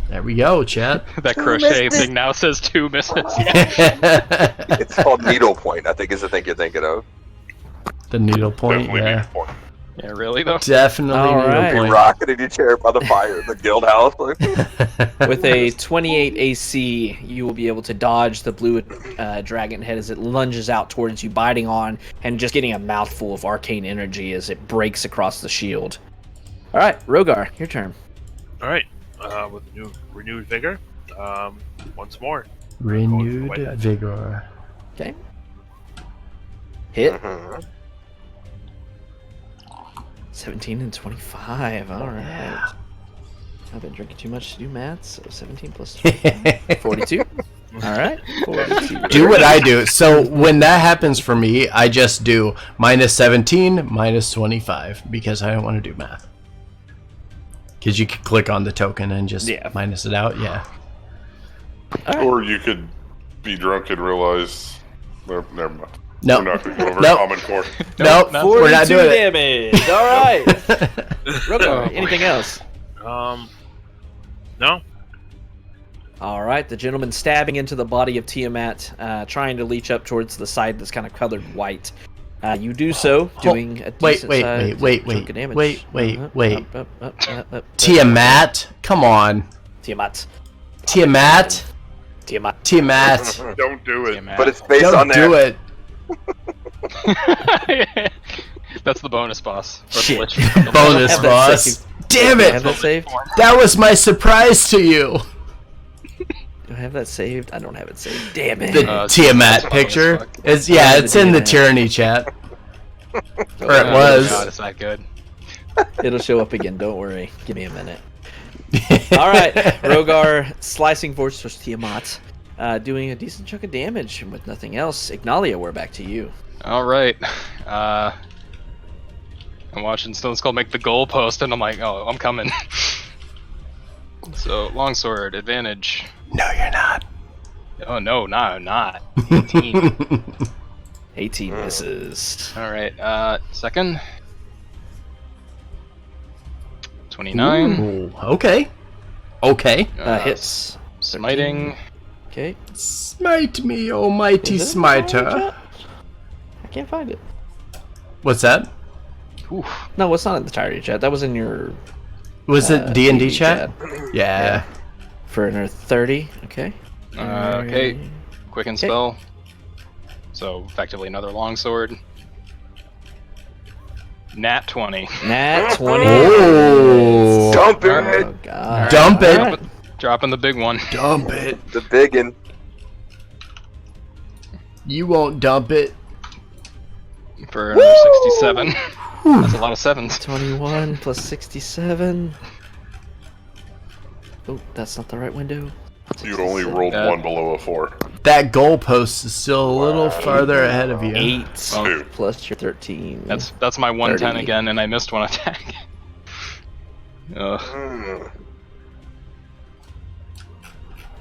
There we go, chat. That crochet thing now says 2 misses. Yeah. It's called needle point, I think is the thing you're thinking of. The needle point, Definitely yeah. need a point. Yeah, really though. Definitely All needle right. You're point. rocketing your chair by the fire in the guild house. Like, With a 28 AC, you will be able to dodge the blue dragon head as it lunges out towards you, biting on and just getting a mouthful of arcane energy as it breaks across the shield. All right, Rogar, your turn. All right, with renewed vigor, once more. Renewed vigor. Okay. Hit. mhm. 17 and 25. All right. I've been drinking too much to do math, so 17 plus 25. 42. All right. 42. Do what I do. So when that happens for me, I just do minus 17, minus 25, because I don't want to do math. Because you can click on the token and just minus it out. Yeah. All right. Or you could be drunk and realize. Never mind. No. We're not going to go over Nope. Common Core. Nope. no. We're not 42 doing it. damage. All right. Rogar, anything else? No. All right, the gentleman stabbing into the body of Tiamat, trying to leach up towards the side that's kind of colored white. You do so, doing a decent chunk of damage. Wait. Tiamat? Come on. Tiamat. Tiamat? Tiamat. Tiamat. Don't do it. Tiamat. But it's based on Don't do it. That's the bonus boss. Or the Shit. lich. Bonus Have that boss. saved. Damn Do I have that it! saved? That was my surprise to you. Do I have that saved? I don't have it saved. Damn it. The Tiamat picture. It's it's in the Tyranny chat. Or it Oh was. God, it's that good. It'll show up again. Don't worry. Give me a minute. All right, Rogar slicing force towards Tiamat, doing a decent chunk of damage, and with nothing else, Ignalia, we're back to you. All right. I'm watching Stone Skull make the goalpost, and I'm like, oh, I'm coming. So, longsword, advantage. No, you're not. Oh, no, I'm not. 18. 18 misses. All right, second. 29. Ooh, okay. Hits. Smiting. Okay. Smite me, oh mighty Is it in the smiter. chat? I can't find it. What's that? Oof. No, it's not in the entirety chat. That was in your Was it D&D chat? chat. Yeah. For another 30. Okay. Okay. Quicken spell. So, effectively another longsword. Nat 20. Nat 20. Oh. Dump it. Oh, God. Dump it. All right. Dropping the big one. Dump it. The biggin. You won't dump it. For another 67. That's a lot of sevens. 21 plus 67. Oh, that's not the right window. You only rolled one below a 4. That goalpost is still a little farther ahead of you. 8 Two. plus your 13. That's my 110 30. again, and I missed one attack. Ugh. Mm.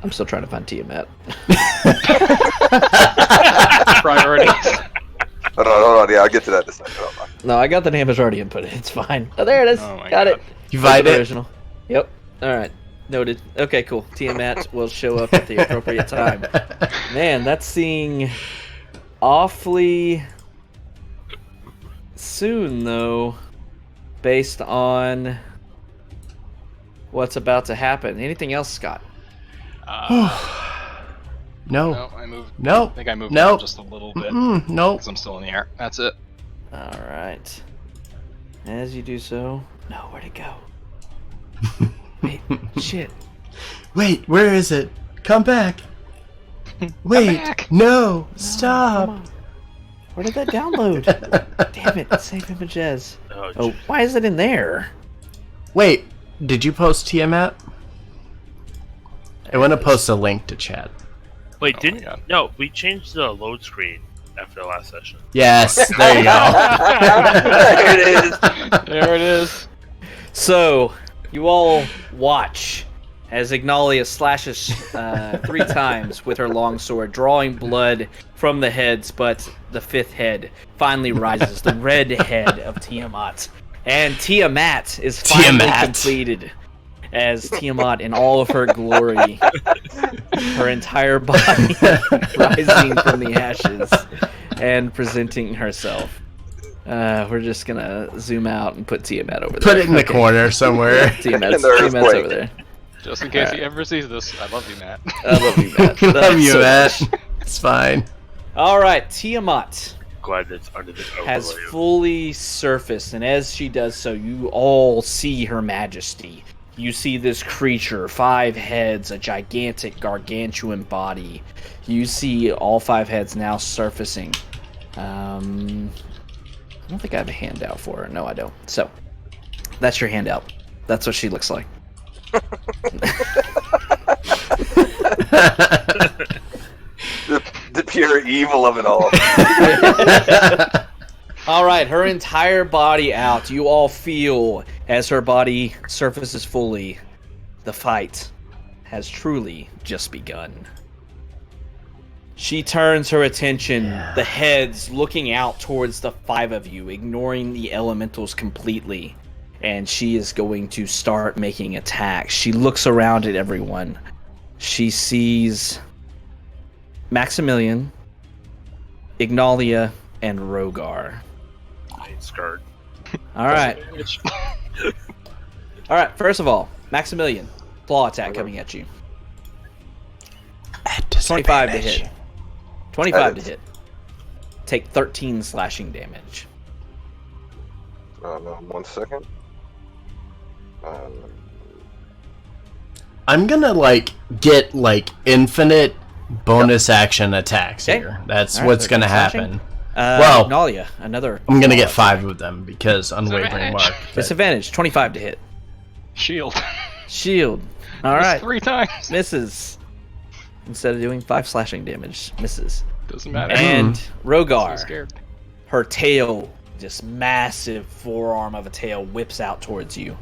I'm still trying to find Tiamat. Priorities. Hold on. Yeah, I'll get to that in a second. Hold on. No, I got the damage already inputted. It's fine. Oh, there it is. Oh my got God. it. You find The it? original. Yep. All right. Noted. Okay, cool. Tiamat will show up at the appropriate time. Man, that's seeing awfully soon, though, based on what's about to happen. Anything else, Scott? No. No, I moved. No. I think I moved No. up just a little bit. No. Because I'm still in the air. That's it. All right. As you do so, no, where'd it go? Wait, shit. Wait, where is it? Come back. Wait. back. No. Come Stop. on. Where did that download? Damn it! Save images. Oh, Oh, why is it in there? Wait. Did you post Tiamat? I want to post a link to chat. wait, Oh my didn't God. no? We changed the load screen after the last session. Yes. There you go. There it is. There it is. So, you all watch as Ignalia slashes 3 times with her longsword, drawing blood from the heads, but the 5th head finally rises, the red head of Tiamat. And Tiamat is finally completed as Tiamat in all of her glory, her entire body rising from the ashes and presenting herself. We're just gonna zoom out and put Tiamat over there. Put it in the Okay. corner somewhere. Tiamat's, In the Tiamat's earthquake. over there. Just in case Alright. he ever sees this, I love you, Matt. I love you, Matt. Love That's you, so Matt. much. It's fine. All right, Tiamat Glad that's under this has overlay. fully surfaced, and as she does so, you all see her majesty. You see this creature, 5 heads, a gigantic gargantuan body. You see all 5 heads now surfacing. I don't think I have a handout for her. No, I don't. So, that's your handout. That's what she looks like. The pure evil of it all. All right, her entire body out. You all feel as her body surfaces fully. The fight has truly just begun. She turns her attention, the heads looking out towards the 5 of you, ignoring the elementals completely. And she is going to start making attacks. She looks around at everyone. she sees Maximilian, Ignalia, and Rogar. I ain't scared. All right. All right. First of all, Maximilian, claw attack coming at you. 25 to hit. 25 to hit. Take 13 slashing damage. 1 second. I'm gonna get infinite bonus action attacks here. That's All right, what's gonna 13 slashing. happen. Well, Ignalia, another. I'm gonna get claw 5 of them because unwavering mark. but- Disadvantage, 25 to hit. Shield. Shield. All Missed right. 3 times. Misses. Instead of doing 5 slashing damage, misses. Doesn't matter. And So Rogar, scared. her tail, just massive forearm of a tail, whips out towards you.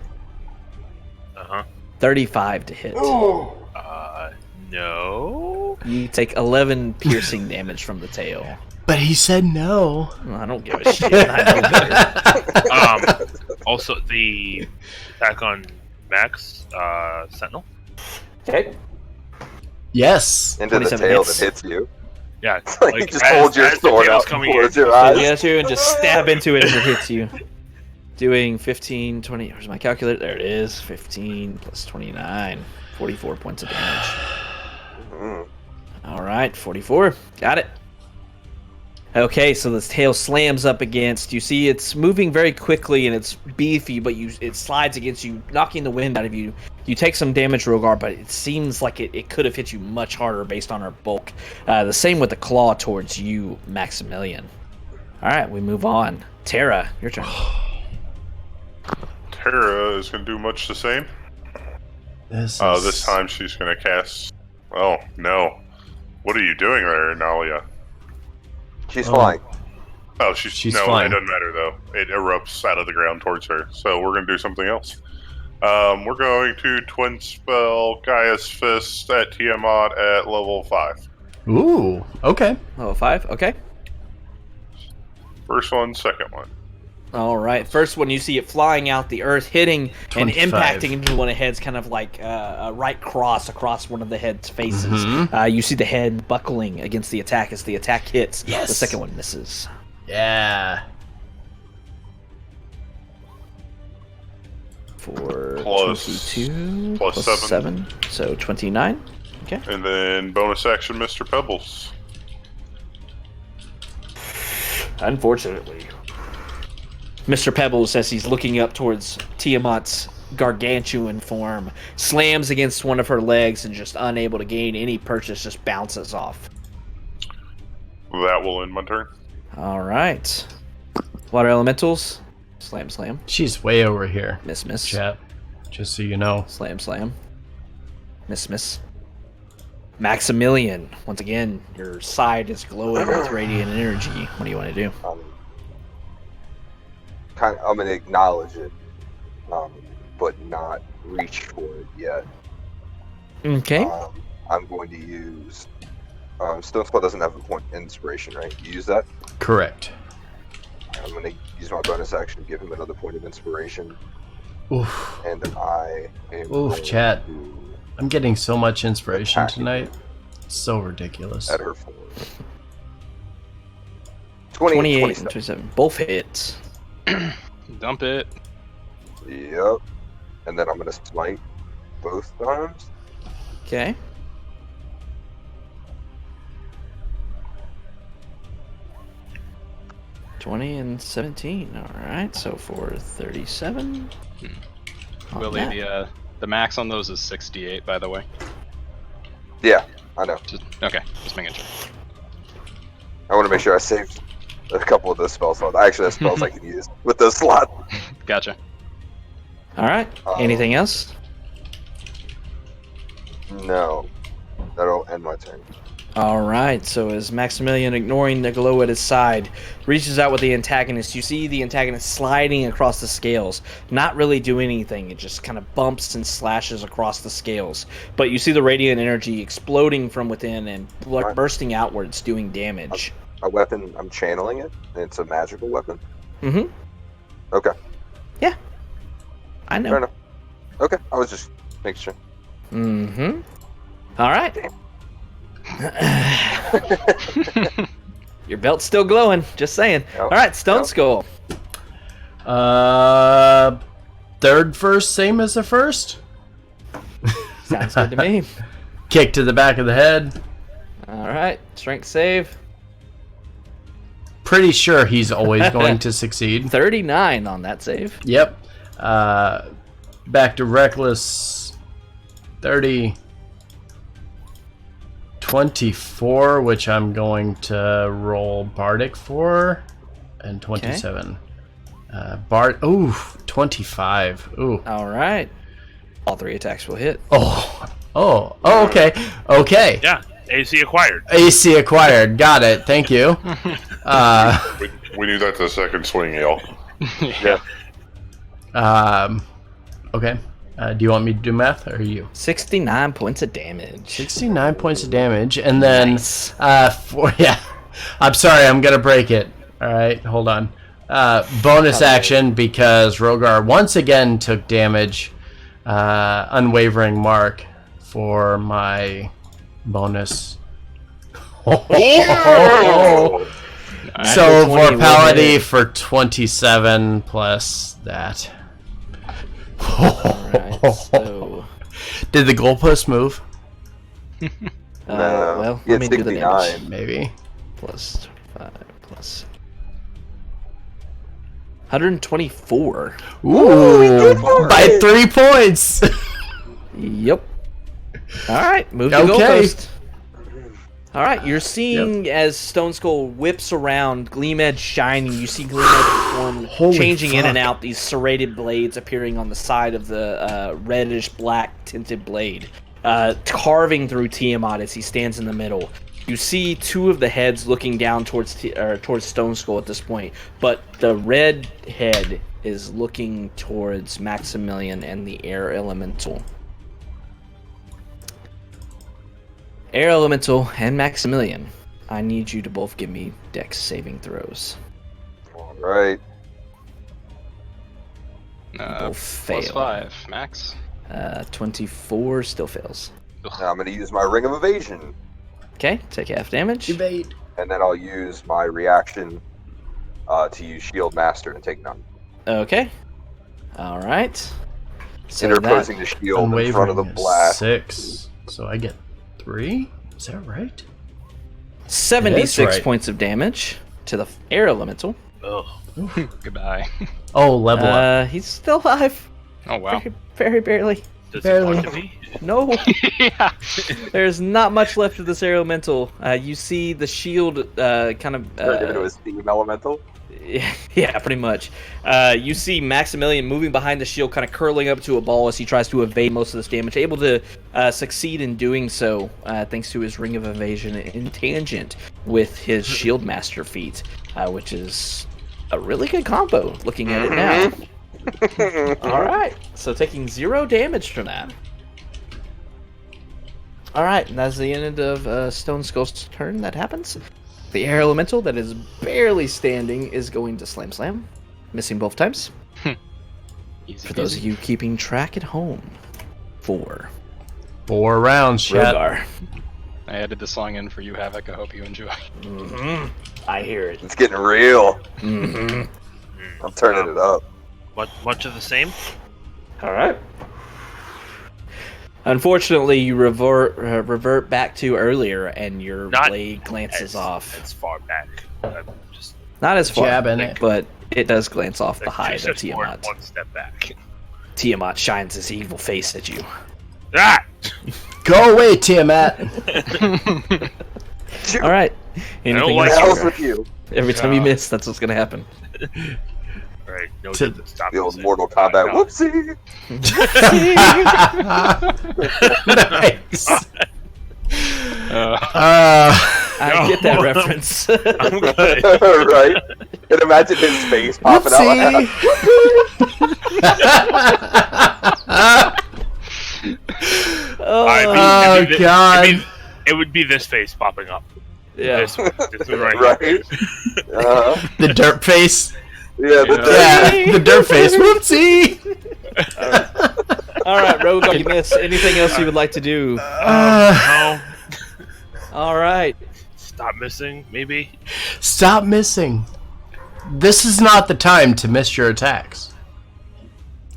35 to hit. No. You take 11 piercing damage from the tail. But he said no. I don't give a shit. I know better. Also, the attack on Max Sentinel. Okay. Yes. Into the 27 tail hits. that hits you. Yeah, Like you just hold your as the sword tail's out coming towards in. your So eyes. you get you and just stab into it as it hits you. Doing 15, 20. Where's my calculator? There it is. 15 plus 29. 44 points of damage. Mm. All right, 44. Got it. Okay, so this tail slams up against. You see it's moving very quickly and it's beefy, but it slides against you, knocking the wind out of you. You take some damage, Rogar, but it seems like it could have hit you much harder based on her bulk. The same with the claw towards you, Maximilian. All right, we move on. Tara, your turn. Tara is going to do much the same. This This time she's going to cast... Oh, no. What are you doing there, Nalia? She's flying. Oh, She's no, flying. it doesn't matter, though. It erupts out of the ground towards her. So we're going to do something else. We're going to twin spell Gaia's Fist at Tiamat at level 5. Ooh. Okay. Level 5, okay. First one, second one. All right. First one, you see it flying out the earth, hitting 25. and impacting into one of the heads, kind of like a right cross across one of the head's faces. You see the head buckling against the attack as the attack hits. Yes. The second one misses. Yeah. For Plus- 22 plus plus 7. 7, so 29. Okay. And then bonus action, Mr. Pebbles. Unfortunately, Mr. Pebbles, as he's looking up towards Tiamat's gargantuan form, slams against one of her legs and just unable to gain any purchase, just bounces off. That will end my turn. All right. Water elementals. Slam, slam. She's way over here, Miss, miss. chat. Just so you know. Slam, slam. Miss, miss. Maximilian. Once again, your side is glowing with radiant energy. What do you want to do? I'm gonna acknowledge it, but not reach for it yet. Okay. I'm going to use. Stone Skull doesn't have a point inspiration, right? You use that. Correct. I'm gonna use my bonus action to give him another point of inspiration, Oof. and then I am Oof, going chat. to I'm getting so much inspiration attack tonight. It's so ridiculous. at her form. 20 28 and 27. 27. Both hits. Dump it. Yep. And then I'm gonna smite both times. Okay. $20 and 17. All right. So for 37. on Willie, that. the max on those is 68, by the way. Yeah, I know. Okay, just making sure. I want to make sure I saved a couple of those spell slots. I actually have spells I can use with those slots. Gotcha. All right. Anything else? No, that'll end my turn. All right. So as Maximilian, ignoring the glow at his side, reaches out with the antagonist, you see the antagonist sliding across the scales, not really doing anything. It just kind of bumps and slashes across the scales. But you see the radiant energy exploding from within and bursting outwards, doing damage. A weapon, I'm channeling it, and it's a magical weapon. Mm-hmm. Okay, Yeah. I fair know. enough. Okay, I was just making sure. Mm-hmm. All right. Your belt's still glowing. Just saying. Yep. All right, Stone Yep. Skull. Third first, same as the first. Sounds good to me. Kick to the back of the head. All right, strength save. Pretty sure he's always going to succeed. 39 on that save. Yep. Back to reckless. 30. 24, which I'm going to roll Bardic for, and 27. Ooh, 25. Ooh. All right. All 3 attacks will hit. Oh, okay. Okay. Yeah, AC acquired. AC acquired. Got it. Thank you. We knew that the second swing, y'all. Yeah. Okay. Do you want me to do math, or you? 69 points of damage. 69 points of damage, and then Nice. I'm sorry, I'm gonna break it. All right, hold on. Bonus action, because Rogar once again took damage. Unwavering mark for my bonus. So 20 Vorpality for 27 plus that. Alright, so... Did the goalpost move? well, Yeah, let me do the damage. 69. Maybe. Plus 5 plus... 124. Ooh, by 3 points. Yep. Alright, move the Okay. goalpost. Alright, you're seeing as Stone Skull whips around, Gleam Edge shining, you see Gleam Edge form Holy changing in and fuck. out, these serrated blades appearing on the side of the reddish black tinted blade, carving through Tiamat as he stands in the middle. You see 2 of the heads looking down towards Stone Skull at this point, but the red head is looking towards Maximilian and the Air Elemental. Air Elemental and Maximilian, I need you to both give me Dex saving throws. All right. Both fail. Plus 5, max. 24 still fails. Now I'm going to use my Ring of Evasion, Okay, take half damage. Debate. and then I'll use my reaction to use Shield Master and take none. Okay. Alright. So Interposing the shield in front of the Unwavering is blast. 6. So I get 3? Is that right? 76 That's right. points of damage to the Air Elemental. Ugh. Goodbye. Oh, level up. He's still alive. Oh wow. Very, very barely. Does Barely. it want to be? No. Yeah. There's not much left of this Air Elemental. You see the shield kind of... Turned into a steam elemental. Yeah, pretty much. You see Maximilian moving behind the shield, kind of curling up to a ball as he tries to evade most of this damage. Able to succeed in doing so, thanks to his Ring of Evasion in tangent with his Shield Master feat, which is a really good combo, looking at it now. Alright, so taking 0 damage from that. Alright, and that's the end of Stone Skull's turn. That happens. The Air Elemental that is barely standing is going to Slam, missing both times. Easy For those of peasy. you keeping track at home, 4. 4 rounds, chat. Rogar. I added the song in for you, Havoc. I hope you enjoy. I hear it. It's getting real. Mm-hmm. I'm turning it up. Much of the same? Alright. Unfortunately, you revert back to earlier, and your Not blade glances off. As far back. I'm just Not as far, Jabbing it. but it does glance off the like hide 2 of steps forward, Tiamat. 1 step back. Tiamat shines his evil face at you. Ah! Go away, Tiamat. All right. Anything like What the else? it. hell's Rogar? with you? Every time you miss, that's what's gonna happen. Alright, no To- to stop The old this. Mortal Kombat. No. Whoopsie. Nice. I get that reference. I'm good. Right? And imagine his face popping out. I mean, it'd be God. it would be this face popping up. Yeah. This one right, Right? here. The dirt face. Yeah, Yeah, the dirt face. Whoopsie. All All right, Rogue, you miss. Anything else you would like to do? No. All right. Stop missing, maybe. Stop missing. This is not the time to miss your attacks.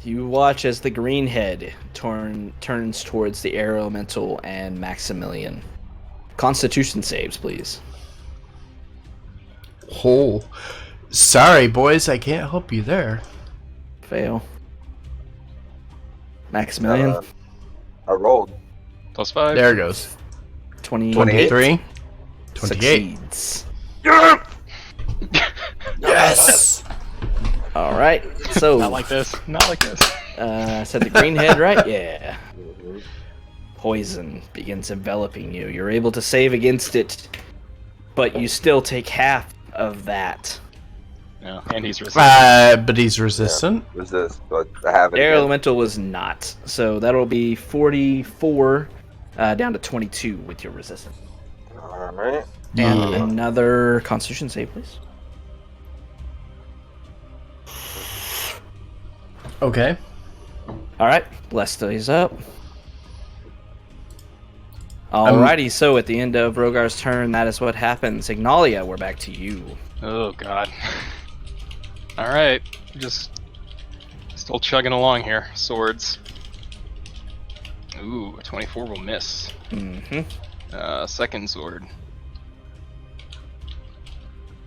You watch as the green head turns towards the air elemental and Maximilian. Constitution saves, please. Oh, sorry, boys. I can't help you there. Fail. Maximilian, I rolled. +5. There it goes. 28. 23. 28. Succeeds. Yes! All right. So, Not like this. Not like this. said the green head, right? Yeah. Poison begins enveloping you. You're able to save against it, but you still take half of that. Yeah, and he's resistant. But he's resistant. Resist, but I have it. Air again. elemental was not, so that'll be 44 down to 22 with your resistance. Alright. And another Constitution save, please. Okay. All right, bless stays up. Alrighty, so at the end of Rogar's turn, that is what happens. Ignalia, we're back to you. Oh god. Alright. Just still chugging along here. Swords. Ooh, a 24 will miss. Mm-hmm. Second sword.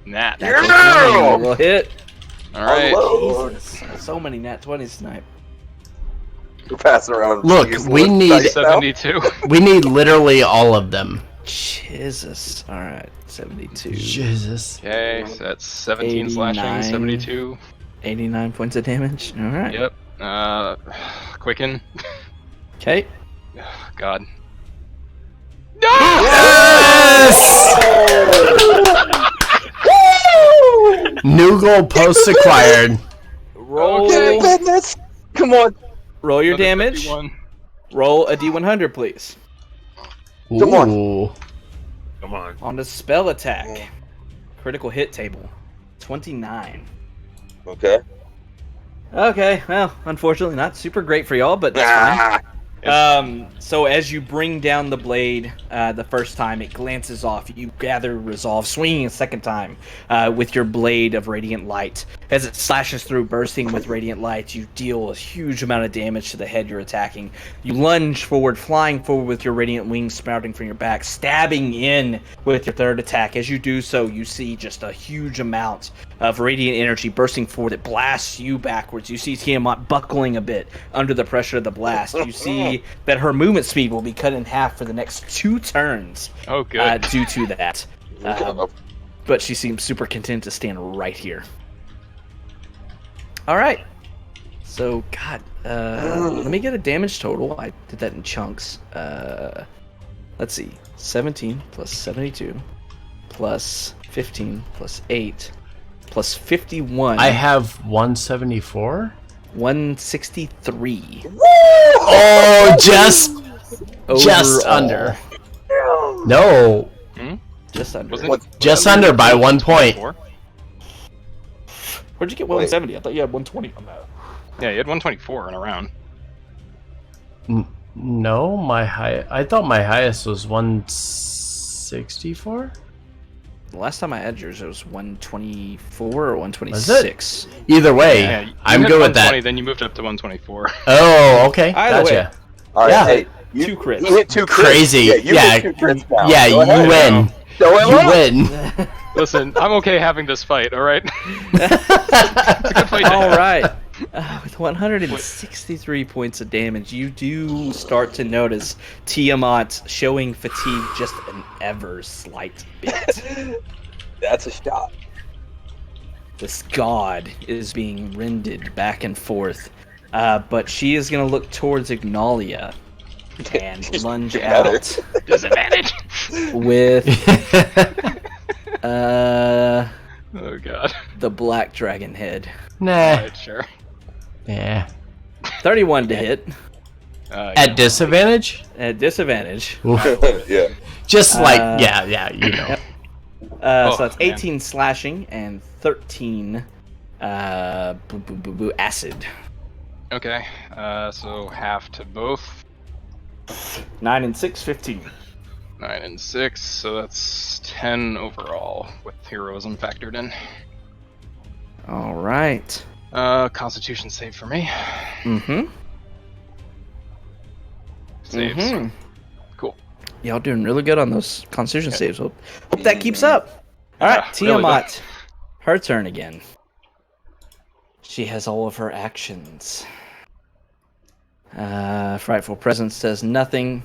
Nat. That will hit. Alright. Hello. Jesus, so many nat 20s tonight. We're passing around. Look, these we little need- dice now. 72. We need literally all of them. Jesus. All right, 72. Jesus. Okay, so that's 17 slashing, 89. 72. 89 points of damage. All right. Yep. Quicken. Okay. God. New goalposts acquired. Roll. Okay. Goodness. Come on. Roll your Another damage. 51. Roll a d100, please. Come on. Ooh. Come on. On the spell attack. Critical hit table. 29. Okay. Okay, well, unfortunately not super great for y'all, but that's fine. So as you bring down the blade the first time, it glances off. You gather resolve, swinging a second time with your blade of radiant light. As it slashes through, bursting with radiant light, you deal a huge amount of damage to the head you're attacking. You lunge forward, flying forward with your radiant wings sprouting from your back, stabbing in with your third attack. As you do so, you see just a huge amount of radiant energy bursting forward. It blasts you backwards. You see Tiamat buckling a bit under the pressure of the blast. You see that her movement speed will be cut in half for the next 2 turns Oh, good. due to that. But she seems super content to stand right here. All right. So, God, let me get a damage total. I did that in chunks. Let's see. 17 plus 72 plus 15 plus 8 plus 51. I have 174. 163. Oh, just Overall. under. No, Just under. Wasn't just under by 1 point. 24? Where'd you get 170? I thought you had 120 on that. Yeah, you had 124 in a round. No, I thought my highest was 164. The last time I had yours, it was 124 or Was 126. Either way, Yeah, you I'm hit good with 120, that. Then you moved up to 124. Oh, okay, Either way. gotcha. All right. Yeah. Hey, you, 2 crits. You hit 2 crits. Crazy. Yeah, you Yeah. hit 2 crits now. Yeah, Go you ahead. win. Go ahead. You win. Listen, I'm okay having this fight, alright? It's a good fight to All have. right. With 163 points of damage, you do start to notice Tiamat showing fatigue just an ever slight bit. That's a shot. This god is being rended back and forth, but she is going to look towards Ignalia and lunge Better. out Disadvantage. with Oh god. the black dragon head. Nah. Alright, sure. Yeah. 31 to hit At disadvantage? at disadvantage. Oof. Yeah. Just like yeah, you know. So that's man. 18 slashing and 13 acid. Okay, so half to both. 9 and 6, 15. 9 and 6, so that's 10 overall with heroism factored in. All right. Constitution save for me. Mm-hmm. Saves. Mm-hmm. Cool. Y'all doing really good on those Constitution saves. Hope that keeps up. All right, Yeah, really Tiamat. Her turn again. She has all of her actions. Frightful Presence does nothing.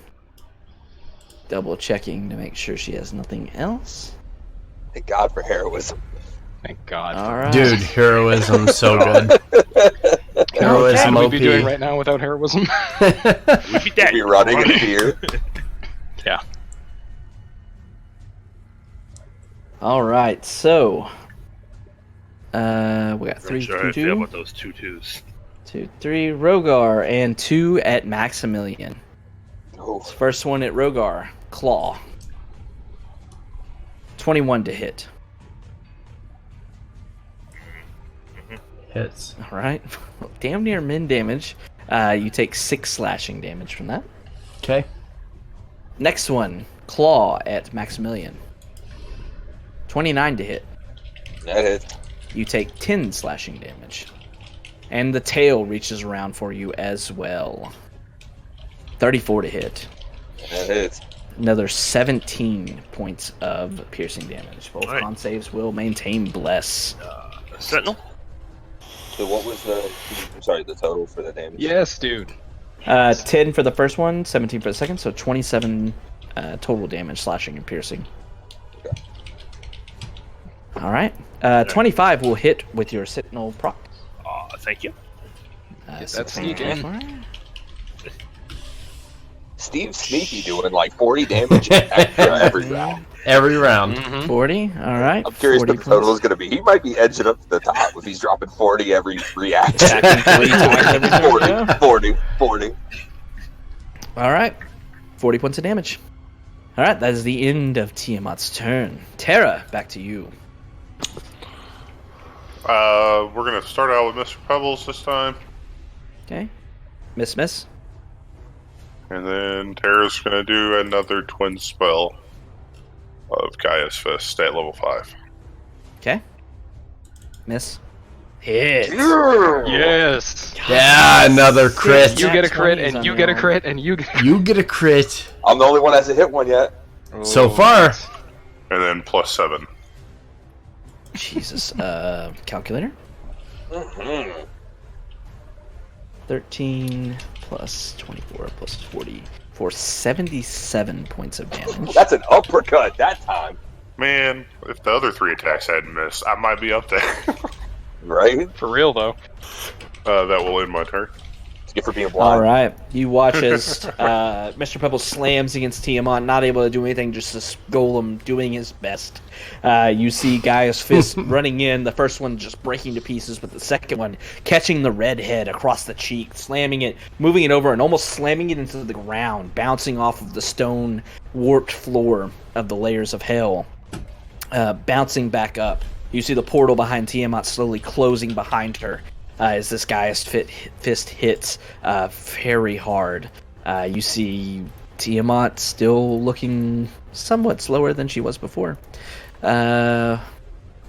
Double checking to make sure she has nothing else. Thank God for heroism. Thank God. All right. Dude, heroism so good. What Heroism would OP. we be doing right now without heroism? We'd be dead. Be running in fear. Yeah. All right, so we got 3, Sure, 2, I feel 2, about those 2-2s. 2, 3, Rogar, and 2 at Maximilian. Oh, First one at Rogar, Claw. 21 to hit. Hits. All right, damn near min damage. You take 6 slashing damage from that. Okay. Next one, Claw at Maximilian. 29 to hit. that hits. You take 10 slashing damage. And the tail reaches around for you as well. 34 to hit. That hits. Another 17 points of piercing damage. Both Alright. con saves will maintain bless. Sentinel? So what was the total for the damage? Yes, dude. 10 for the first one, 17 for the second, so 27 total damage, slashing and piercing. Okay. All right. 25 will hit with your Sentinel proc. Thank you. Get So that sneak in. Steve's sneaky doing like 40 damage extra every round. Every round. 40, all right. I'm curious 40 what the total is going to be. He might be edging up to the top if he's dropping 40 every reaction. Attacking 40 times every turn, 40, yeah. 40, 40. All right. 40 points of damage. All right, that is the end of Tiamat's turn. Terra, back to you. We're gonna start out with Mr. Pebbles this time, Okay. Miss. and then Tara's gonna do another twin spell of Gaia's Fist at level 5. Okay. Miss. Hit. Yes. Yeah, another crit. You get a crit, 20s and on you the get a arm. crit, and you get. You get a crit. I'm the only one that hasn't hit one yet. So far. And then +7. Jesus. Calculator. Mm-hmm. 13 plus 24 plus 40 for 77 points of damage. That's an uppercut that time, Man, if the other 3 attacks hadn't missed, I might be up there. right? For real though. That will end my turn. It's good for being blind. All right. You watch as Mr. Pebbles slams against Tiamat, not able to do anything, just this golem doing his best. You see Gaia's fist running in, the first one just breaking to pieces, but the second one catching the red head across the cheek, slamming it, moving it over, and almost slamming it into the ground, bouncing off of the stone warped floor of the layers of hell, bouncing back up. You see the portal behind Tiamat slowly closing behind her. As this guy's fist hits very hard. You see Tiamat still looking somewhat slower than she was before. Water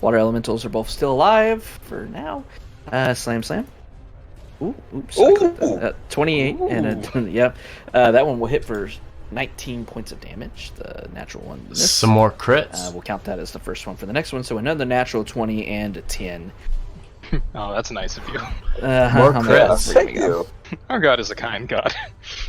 elementals are both still alive for now. Slam. Ooh, oops. I clicked that. 28 and a 20, yep. That one will hit for 19 points of damage. The natural one missed. Some more crits. We'll count that as the first one for the next one. So another natural 20 and a 10. Oh, that's nice of you. More crits. There we Thank go. you. Our God is a kind God.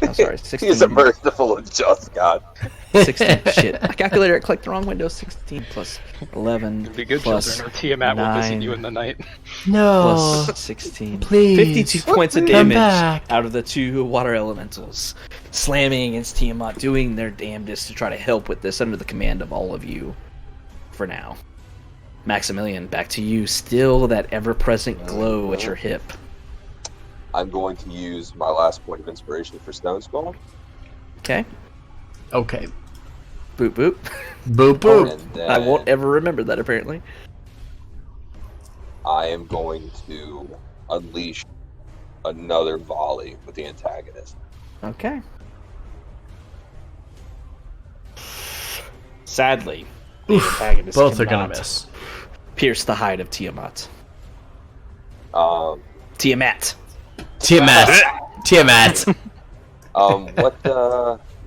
I'm sorry, He 16. is a merciful and just God. 16. Shit. I calculated, I clicked the wrong window. 16 plus 11 Be good plus children, or Tiamat will visit 9 you in the night. No. plus 16. Please. 52 points of Come damage back. out of the 2 water elementals. Slamming against Tiamat, doing their damnedest to try to help with this under the command of all of you for now. Maximilian, back to you. Still that ever-present glow at your hip. I'm going to use my last point of inspiration for Stone Skull. Okay. Okay. Boop, boop. Boop boop. And then I won't ever remember that, apparently. I am going to unleash another volley with the antagonist. Okay. Sadly, the antagonist Both are gonna cannot miss. pierce the hide of Tiamat. Um, Tiamat. Tiamat.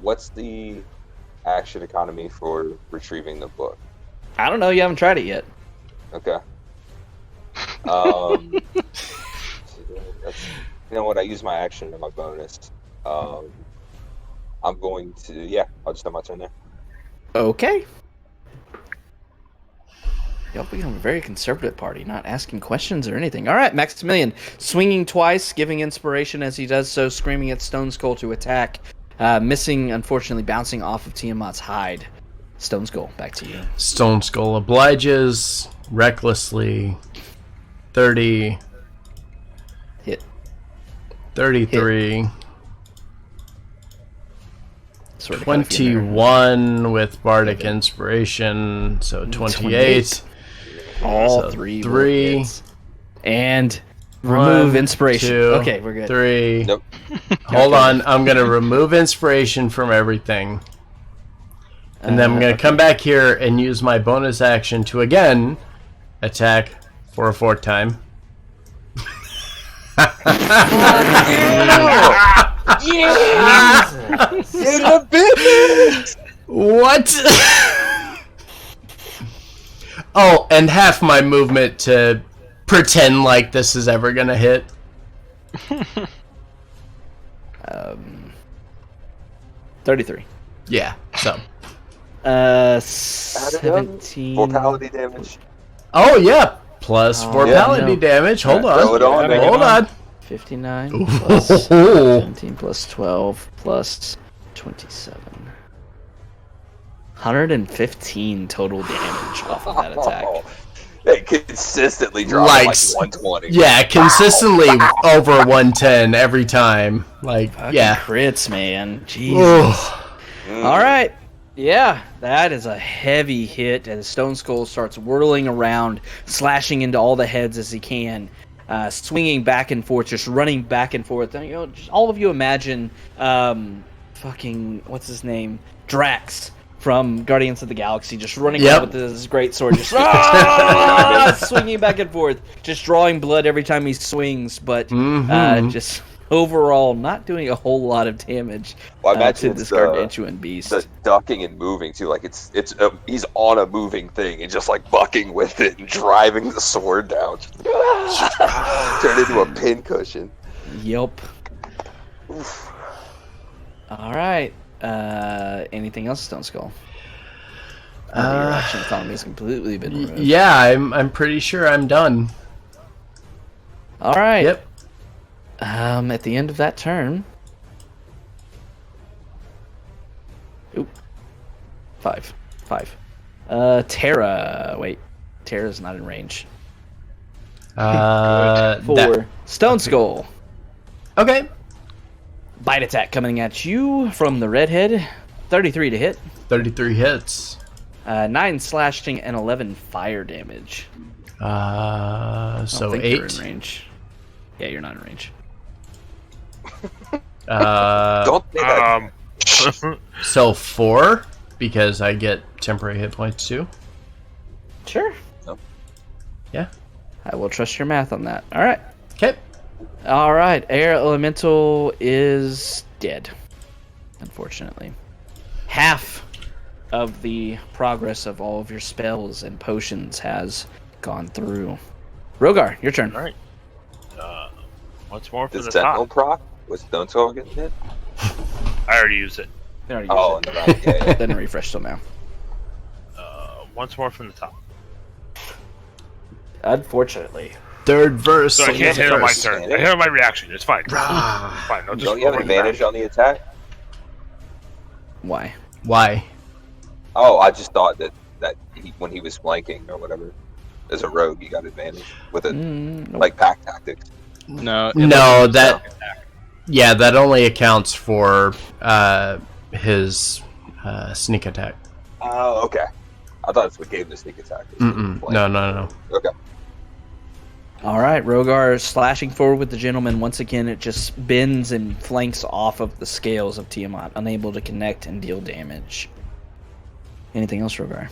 What's the action economy for retrieving the book? I don't know. You haven't tried it yet. Okay. That's, you know what? I use my action and my bonus. I'm going to, I'll just have my turn there. Okay. Y'all become a very conservative party, not asking questions or anything. All right, Maximilian, swinging twice, giving inspiration as he does so, screaming at Stone Skull to attack. Missing, unfortunately, bouncing off of Tiamat's hide. Stone Skull, back to you. Stone Skull obliges recklessly. 30. Hit. 33. Hit. Sort of cut a few there. 21 with Bardic Inspiration, so 28. All So three. three. Hits. And remove 1, inspiration. 2, Okay, we're good. 3. Nope. Hold on, I'm going to remove inspiration from everything. And then I'm going to come back here and use my bonus action to again attack for a 4th time. What? Oh, and half my movement to pretend like this is ever going to hit. 33. Yeah, so. 17. Mortality damage. Oh, yeah. Plus Oh, mortality no. damage. Hold on. Throw it on there. Hold on. 59 plus Ooh. 17 plus 12 plus 27. 115 total damage off of that attack. They consistently drop Like, like 120. Yeah, consistently over 110 every time. Like, Fucking yeah. crits, man. Jesus. Ooh. All right. Yeah, that is a heavy hit as Stone Skull starts whirling around, slashing into all the heads as he can, swinging back and forth, just running back and forth. You know, just all of you imagine, fucking what's his name, Drax from Guardians of the Galaxy, just running around with his great sword, just swinging back and forth, just drawing blood every time he swings, but just overall not doing a whole lot of damage Well, I imagine to it's this gargantuan beast. the ducking and moving too. Like he's on a moving thing and just like bucking with it and driving the sword down. Turn into a pincushion. Yep. All right. Anything else, Stone Skull? Your action economy has completely been removed. Yeah, I'm pretty sure I'm done. All right. Yep. At the end of that turn. Oop. 5. Terra. Wait. Terra's not in range. For Stone Skull. Okay. Bite attack coming at you from the redhead. 33 to hit. 33 hits. 9 slashing and 11 fire damage. So I don't think 8. you're in range. Yeah, you're not in range. Don't say that. So 4 because I get temporary hit points too. Sure. Nope. Yeah. I will trust your math on that. All right. Okay. All right. Air Elemental is dead, unfortunately. Half of the progress of all of your spells and potions has gone through. Rogar, your turn. All right. Once more for The the Sentinel top. proc was Stone Skull getting hit? I already used it. They already Oh, used no, right. Yeah. it. Didn't refresh till now. Once more from the top. Unfortunately. Third verse. So I can't hit on my verse. turn. I hit on my reaction. It's fine. It's fine. I'll just Don't you have roll advantage on the attack? Why? Why? Oh, I just thought that when he was flanking or whatever, as a rogue, you got advantage with it, like pack tactics. No. No, that only accounts for his sneak attack. Oh, okay. I thought it's what gave the sneak attack. No. Okay. All right, Rogar slashing forward with the gentleman. Once again, it just bends and flanks off of the scales of Tiamat, unable to connect and deal damage. Anything else, Rogar?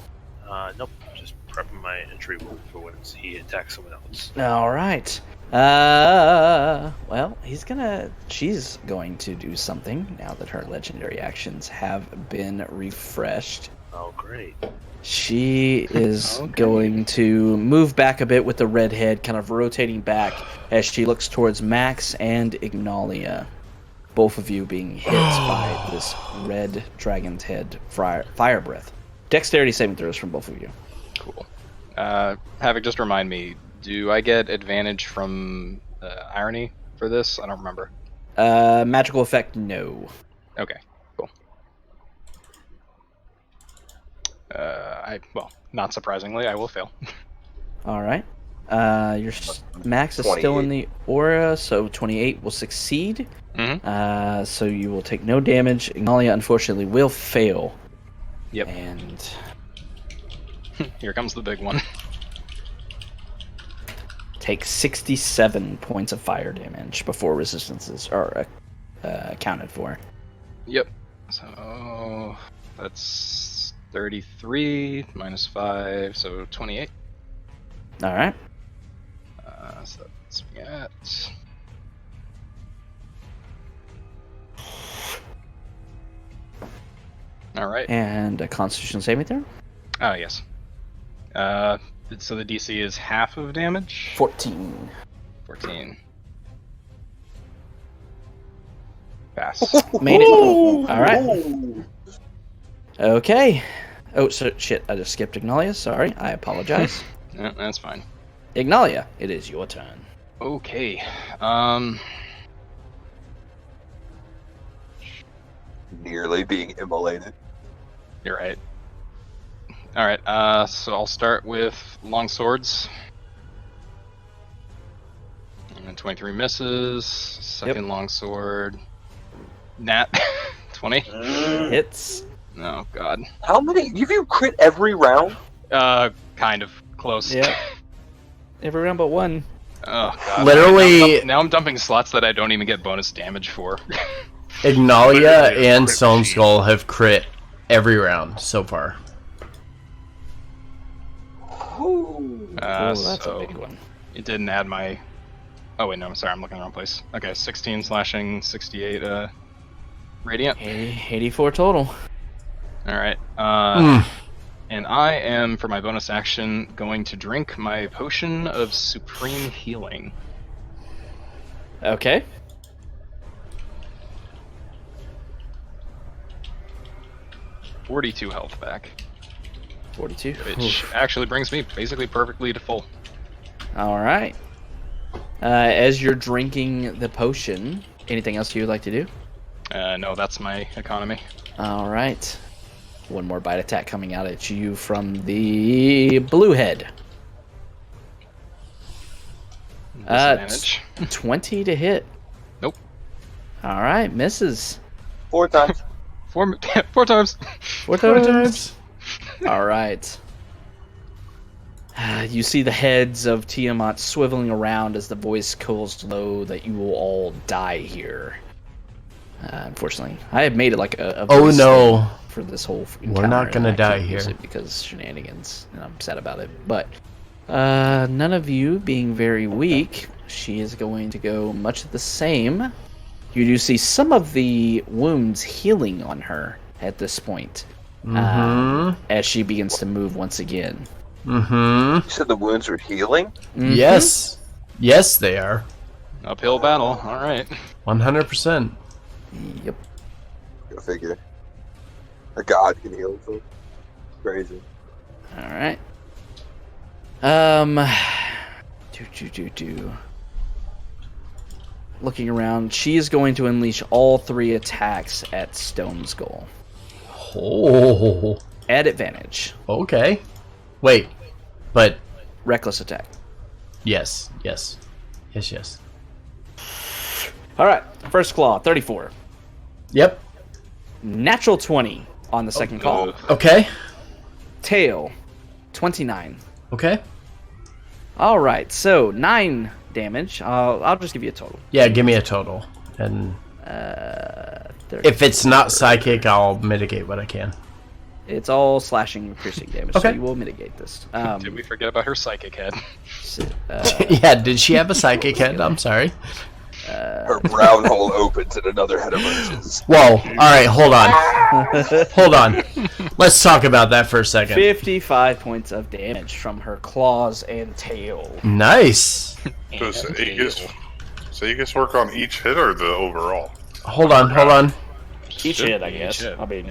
Nope. Just prepping my entry move for when he attacks someone else. All right. Well, she's going to do something now that her legendary actions have been refreshed. Oh, great. She is going to move back a bit with the red head, kind of rotating back as she looks towards Max and Ignalia. Both of you being hit by this red dragon's head fire breath. Dexterity saving throws from both of you. Cool. Havoc, just remind me, do I get advantage from irony for this? I don't remember. Magical effect, no. Okay, cool. Well, not surprisingly, I will fail. All right. Max is still in the aura, so 28 will succeed. Mm-hmm. So you will take no damage. Ignalia, unfortunately, will fail. Yep. And Here comes the big one. take 67 points of fire damage before resistances are accounted for. Yep. So that's 33 minus 5, so 28. All right. So that's me at. All right. And a Constitution saving throw. Oh yes. So the DC is half of damage. 14. 14. Pass. Made it. All right. Okay. Oh, so shit! I just skipped Ignalia. Sorry, I apologize. Yeah, that's fine. Ignalia, it is your turn. Okay. Nearly being immolated. You're right. All right. So I'll start with long swords. And 23 misses. Second long sword. Nat. 20. Hits. Oh god. How many? You crit every round? Kind of close. Yeah. Every round but one. Oh god. Literally- Now I'm dumping slots that I don't even get bonus damage for. Ignalia Literally a and crit Stone machine. Skull have crit every round so far. Oh, that's so a big one. it didn't add my. Oh wait, no. I'm sorry. I'm looking in the wrong place. Okay, 16 slashing, 68 radiant. 84 total. All right. And I am, for my bonus action, going to drink my potion of supreme healing. Okay. $42 health back, 42. which actually brings me basically perfectly to full. All right. As you're drinking the potion, anything else you would like to do? No, that's my economy. All right. One more bite attack coming out at you from the blue head. Disadvantage. 20 to hit. Nope. All right, misses. 4 times. Four times. Four times. All right. You see the heads of Tiamat swiveling around as the voice calls low that you will all die here. Unfortunately, I have made it like a Oh voice no. thing for this whole encounter. We're not and gonna I die can't use here. it because shenanigans, and I'm sad about it. But none of you being very weak, she is going to go much the same. You do see some of the wounds healing on her at this point, as she begins to move once again. You said the wounds were healing? Mhm. Yes. Yes, they are. Uphill battle. All right. 100%. Yep. Go figure. A god can heal them. Crazy. All right. Looking around, she is going to unleash all 3 attacks at Stone Skull Oh. at advantage. Okay. Wait. But Reckless attack. yes. Yes. Yes, yes. All right. First claw, 34. Yep. Natural 20 on the second call. Okay. Tail, 29. Okay. All right, so 9 damage. I'll just give you a total. Yeah, give me a total. And 30. if it's not psychic, I'll mitigate what I can. It's all slashing and piercing damage, so Okay. you will mitigate this. Did we forget about her psychic head? Yeah, did she have a psychic head? I'm sorry. Her brown hole opens and another head emerges. Whoa. Alright, hold on. Hold on. Let's talk about that for a second. 55 points of damage from her claws and tail. Nice. Does Aegis work on each hit or the overall? Hold on. Each hit, I guess. I mean,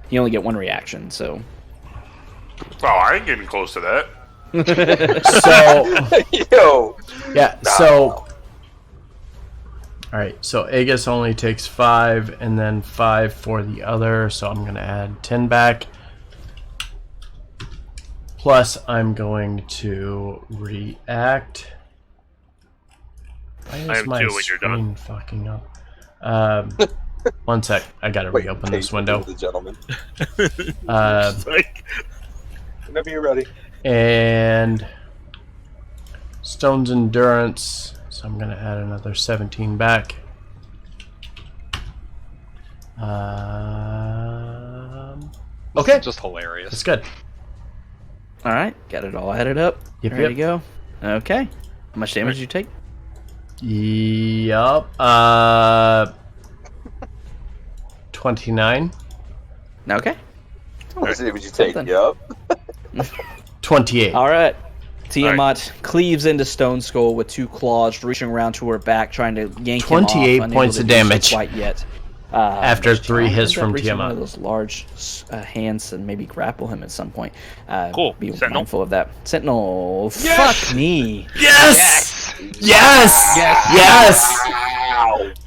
you only get 1 reaction, so. Oh, I ain't getting close to that. So, Yo! yeah, so... Alright, so Aegis only takes 5, and then 5 for the other, so I'm going to add 10 back. Plus, I'm going to react. Why is have my 2 when you're done. screen fucking up? One sec, I gotta reopen this window. The gentleman. Like, Whenever you're ready. And Stone's Endurance, so I'm gonna add another 17 back. Okay, Just hilarious. that's good. All right, got it all added up. Yep, Ready to go? Okay. How much damage did you take? Yup. 29. Okay. What would you take? Something. Yup. 28. All right. Tiamat cleaves into Stone Skull with 2 claws, reaching around to her back, trying to yank him off. 28 unable points to of do so damage. quite yet. After 3 hits Ends up from reaching Tiamat. One of those large hands and maybe grapple him at some point. Cool. Be Sentinel? mindful of that. Sentinel. Fuck me. Yes! Yes! Yes!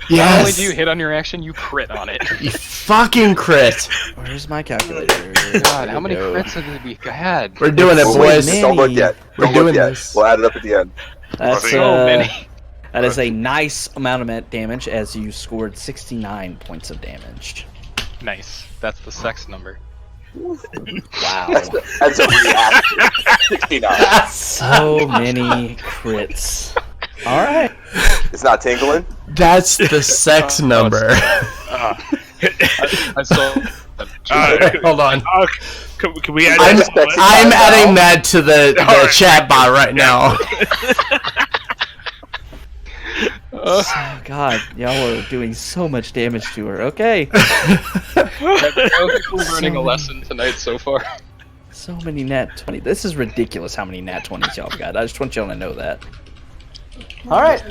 Not only do you Yes! hit on your action, you crit on it. You fucking crit. Where's my calculator? God, how many crits have we had? We're doing it, So boys. many. Don't look yet. We're Don't doing look yet. this. We'll add it up at the end. That's So many. That is a nice amount of damage as you scored 69 points of damage. Nice. That's the sex number. Wow. That's a reaction. 69. So many crits. All right. It's not tingling? That's the sex number. I saw. Hold on. can we add I'm that? expecting- I'm adding that to the Alright. chat bot right now. Oh, God, y'all are doing so much damage to her. Okay. We're learning a lesson tonight so far. So many nat 20. This is ridiculous how many nat 20s y'all got. I just want y'all to know that. All right.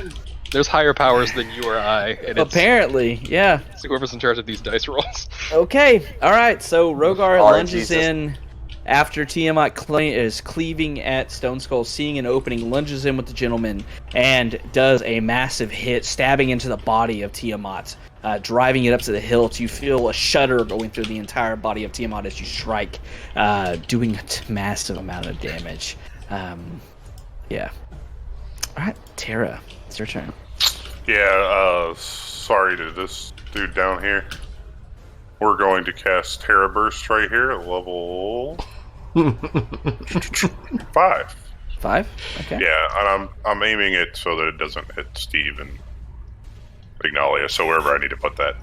There's higher powers than you or I, and it's Apparently, yeah. whoever's in charge of these dice rolls. Okay. All right. So Rogar All right, lunges Jesus. in after Tiamat is cleaving at Stone Skull, seeing an opening, lunges in with the gentleman, and does a massive hit, stabbing into the body of Tiamat, driving it up to the hilt. You feel a shudder going through the entire body of Tiamat as you strike, doing a massive amount of damage. Yeah. All right, Tara, it's your turn. Yeah, sorry to this dude down here. We're going to cast Terra Burst right here at level 5. 5? Okay. Yeah, and I'm aiming it so that it doesn't hit Steve and Ignalia, so wherever I need to put that.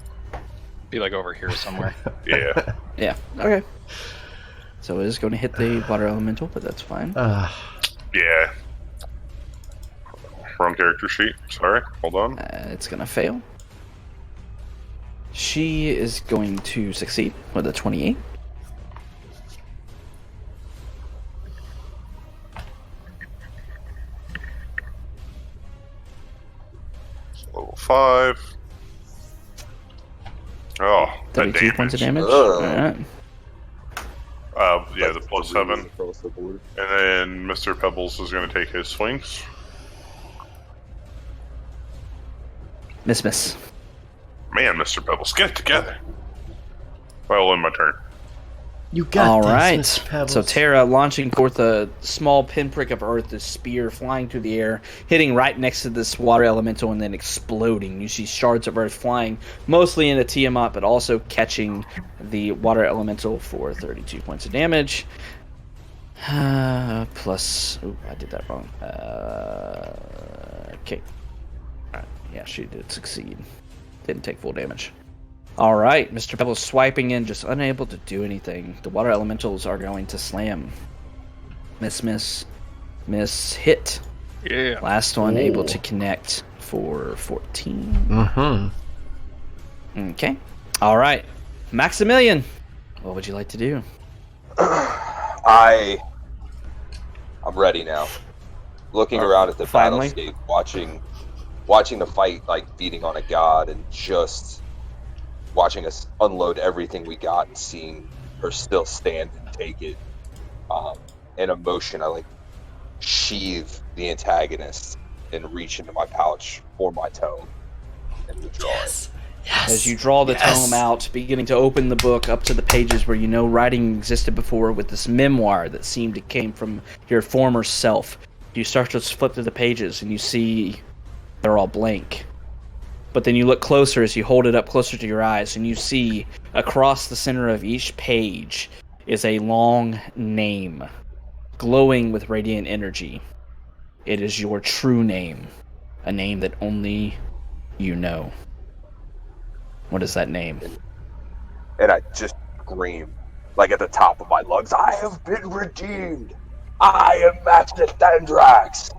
Be like over here somewhere. Yeah. Yeah. Okay. So it is going to hit the water elemental, but that's fine. Yeah. Wrong character sheet. Sorry. Hold on. It's going to fail. She is going to succeed with a 28. Level 5. Oh, that 32 points of damage. Ugh. Alright. Yeah, the plus 7. Across the board. And then Mr. Pebbles is going to take his swings. Miss. Man, Mr. Pebbles, get it together. Well, in my turn. You got All this, right. Miss Pebbles. So Terra launching forth a small pinprick of earth, this spear flying through the air, hitting right next to this water elemental and then exploding. You see shards of earth flying mostly into Tiamat, but also catching the water elemental for 32 points of damage. Plus... Ooh, I did that wrong. Okay. Alright, yeah, she did succeed. Didn't take full damage. Alright, Mr. Pebble swiping in, just unable to do anything. The water elementals are going to slam. Miss, hit. Yeah. Last one Ooh. able to connect for 14. Mm-hmm. Okay. Alright. Maximilian, what would you like to do? I'm ready now. Looking around at the finally. battlescape, watching the fight like beating on a god, and just watching us unload everything we got and seeing her still stand and take it. In emotion, I like sheathe the antagonist and reach into my pouch for my tome and withdraw it. Yes. As you draw the tome out, beginning to open the book up to the pages where you know writing existed before with this memoir that seemed to came from your former self. You start to flip through the pages and you see they're all blank. But then you look closer as you hold it up closer to your eyes and you see across the center of each page is a long name, glowing with radiant energy. It is your true name, a name that only you know. What is that name? And I just scream, like at the top of my lungs, I have been redeemed! I am Master Thandrax!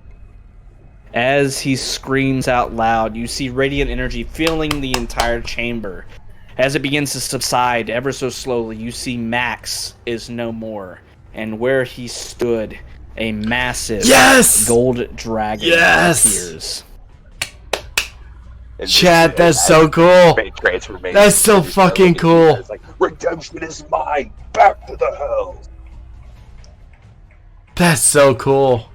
As he screams out loud, you see radiant energy filling the entire chamber. As it begins to subside ever so slowly, you see Max is no more. And where he stood, a massive gold dragon appears. And Chat, that's so cool. Transformation. That's so fucking cool. It's like, redemption is mine! Back to the hells! That's so cool.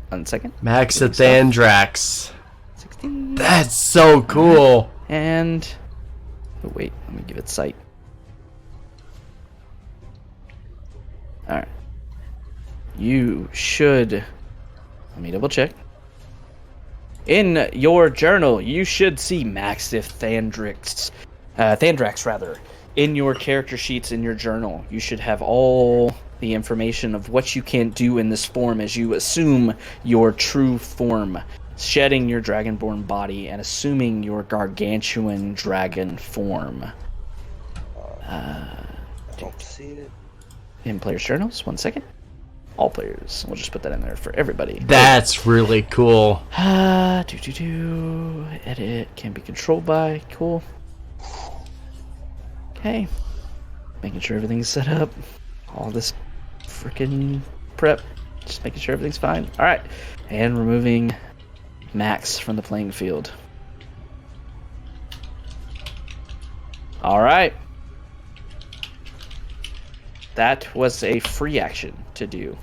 1 second. Max Thandrax. 16. That's so cool. And... oh, wait, let me give it sight. Alright. You should... let me double check. In your journal, you should see Maxif Thandrax, in your character sheets in your journal. You should have all the information of what you can do in this form as you assume your true form, shedding your dragonborn body and assuming your gargantuan dragon form. I don't see it. In players' journals, 1 second. All players. We'll just put that in there for everybody. That's really cool. Edit can be controlled by. Cool. Okay. Making sure everything's set up. All this freaking prep. Just making sure everything's fine. Alright. And removing Max from the playing field. Alright. That was a free action to do.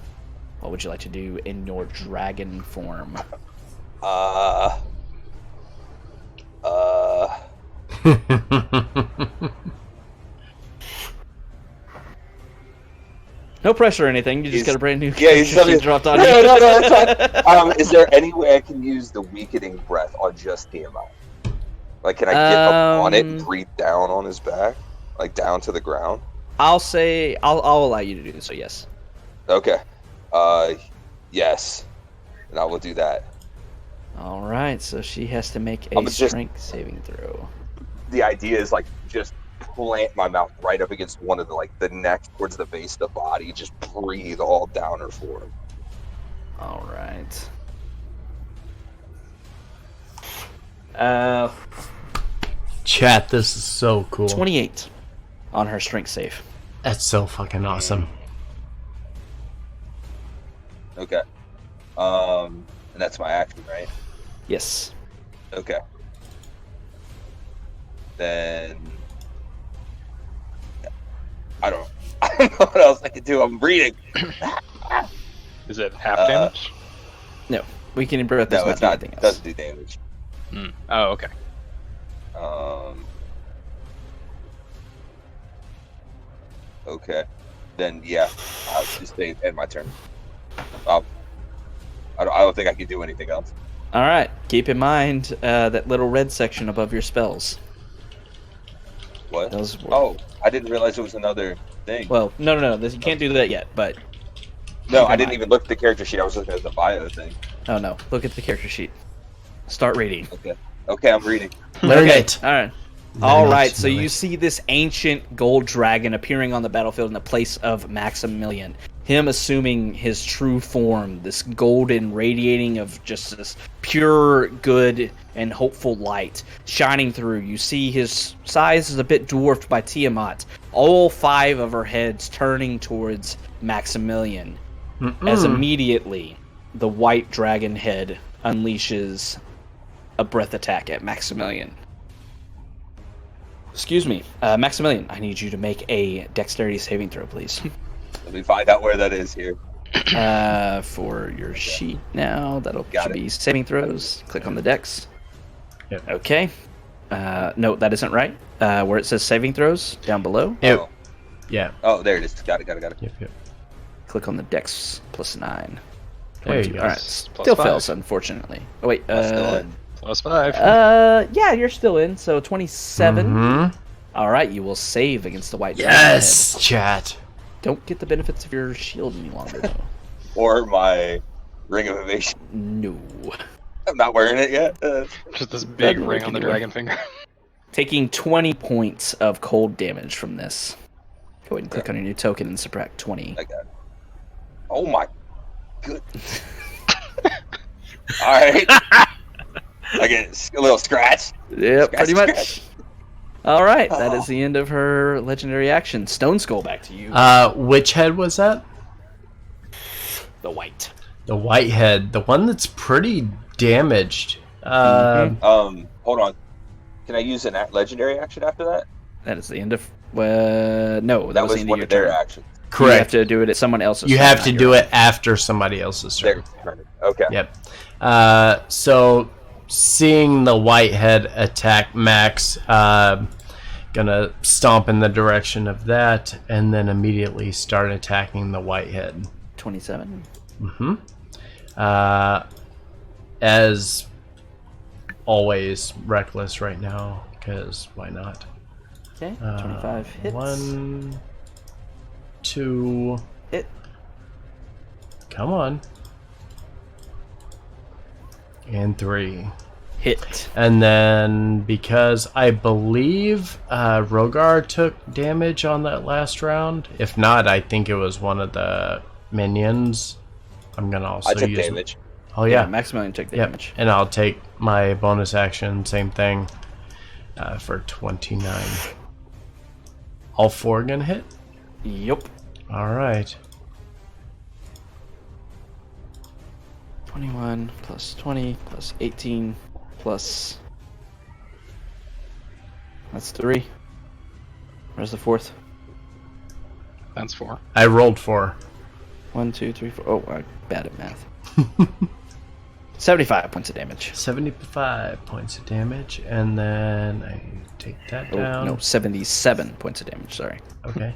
What would you like to do in your dragon form? No pressure or anything. You just got a brand new sheet dropped on you. No, that's fine. Is there any way I can use the weakening breath on just Tiamat? Like, can I get up on it and breathe down on his back? Like, down to the ground? I'll allow you to do this, so yes. Okay. Yes. And I will do that. Alright, so she has to make a strength saving throw. The idea is, like, just plant my mouth right up against one of the neck towards the base of the body. Just breathe all down her form. Alright. Chat, this is so cool. 28 on her strength save. That's so fucking awesome. Okay. And that's my action, right? Yes. Okay. Then I don't know what else I can do. I'm reading. Is it half damage? No. We can breath this No, it's not. anything It else. doesn't do damage. Oh, okay. Okay. Then yeah, I'll just end my turn. I don't think I can do anything else. Alright. Keep in mind that little red section above your spells. What? Those were... Oh, I didn't realize it was another thing. Well, no. You can't do that yet, but... No, I didn't even look at the character sheet. I was looking at the bio thing. Oh, no. Look at the character sheet. Start reading. Okay, I'm reading. Learn it. All right. All right, so you see this ancient gold dragon appearing on the battlefield in the place of Maximilian. Him assuming his true form, this golden radiating of just this pure good and hopeful light shining through. You see his size is a bit dwarfed by Tiamat. All 5 of her heads turning towards Maximilian. As immediately the white dragon head unleashes a breath attack at Maximilian. Excuse me, Maximilian, I need you to make a dexterity saving throw, please. Let me find out where that is here. For your sheet now, that'll Got be saving throws. Click on the dex. Yep. Okay. No, that isn't right. Where it says saving throws, down below. Oh. Yeah. Oh, there it is. Got it. Yep. Click on the dex +9. There you go. Alright, Plus still 5. fails, unfortunately. Oh, wait, Still in. +5. yeah, you're still in, so 27. Mhm. Alright, you will save against the white Yes, chat. dragon. Don't get the benefits of your shield any longer, though. Or my ring of evasion. No. I'm not wearing it yet. Just this big Doesn't ring work on the anyway. dragon finger. Taking 20 points of cold damage from this. Go ahead and click on your new token and subtract 20. I got it. Oh my good. Alright. I get a little scratch. Yep, pretty Scratch. much. Alright, that is the end of her legendary action. Stone Skull, back to you. Which head was that? The white. The white head. The one that's pretty damaged. Mhm. Hold on. Can I use a legendary action after that? That is the end of... no, that was the end one of of your their turn. actions. You have Correct. to do it at someone else's You turn, have not to your do own. it after somebody else's turn. Their turn. Okay. Yep. So seeing the white head attack Max, gonna stomp in the direction of that, and then immediately start attacking the white head. 27. As always, reckless right now, because why not? Okay, 25 hits. 1, 2. Hit. Come on. And 3. Hit. And then, because I believe Rogar took damage on that last round, if not, I think it was one of the minions. I'm gonna also I took use damage. Oh yeah, Maximilian took yep. damage. And I'll take my bonus action, same thing, for 29. All 4 gonna hit. Yup. All right. 21 plus 20 plus 18 plus... That's 3. Where's the 4th? That's 4. I rolled 4. 1, 2, 3, 4. Oh, I'm bad at math. 75 points of damage. 75 points of damage, and then I take that Oh, down. no, 77 points of damage, sorry. Okay.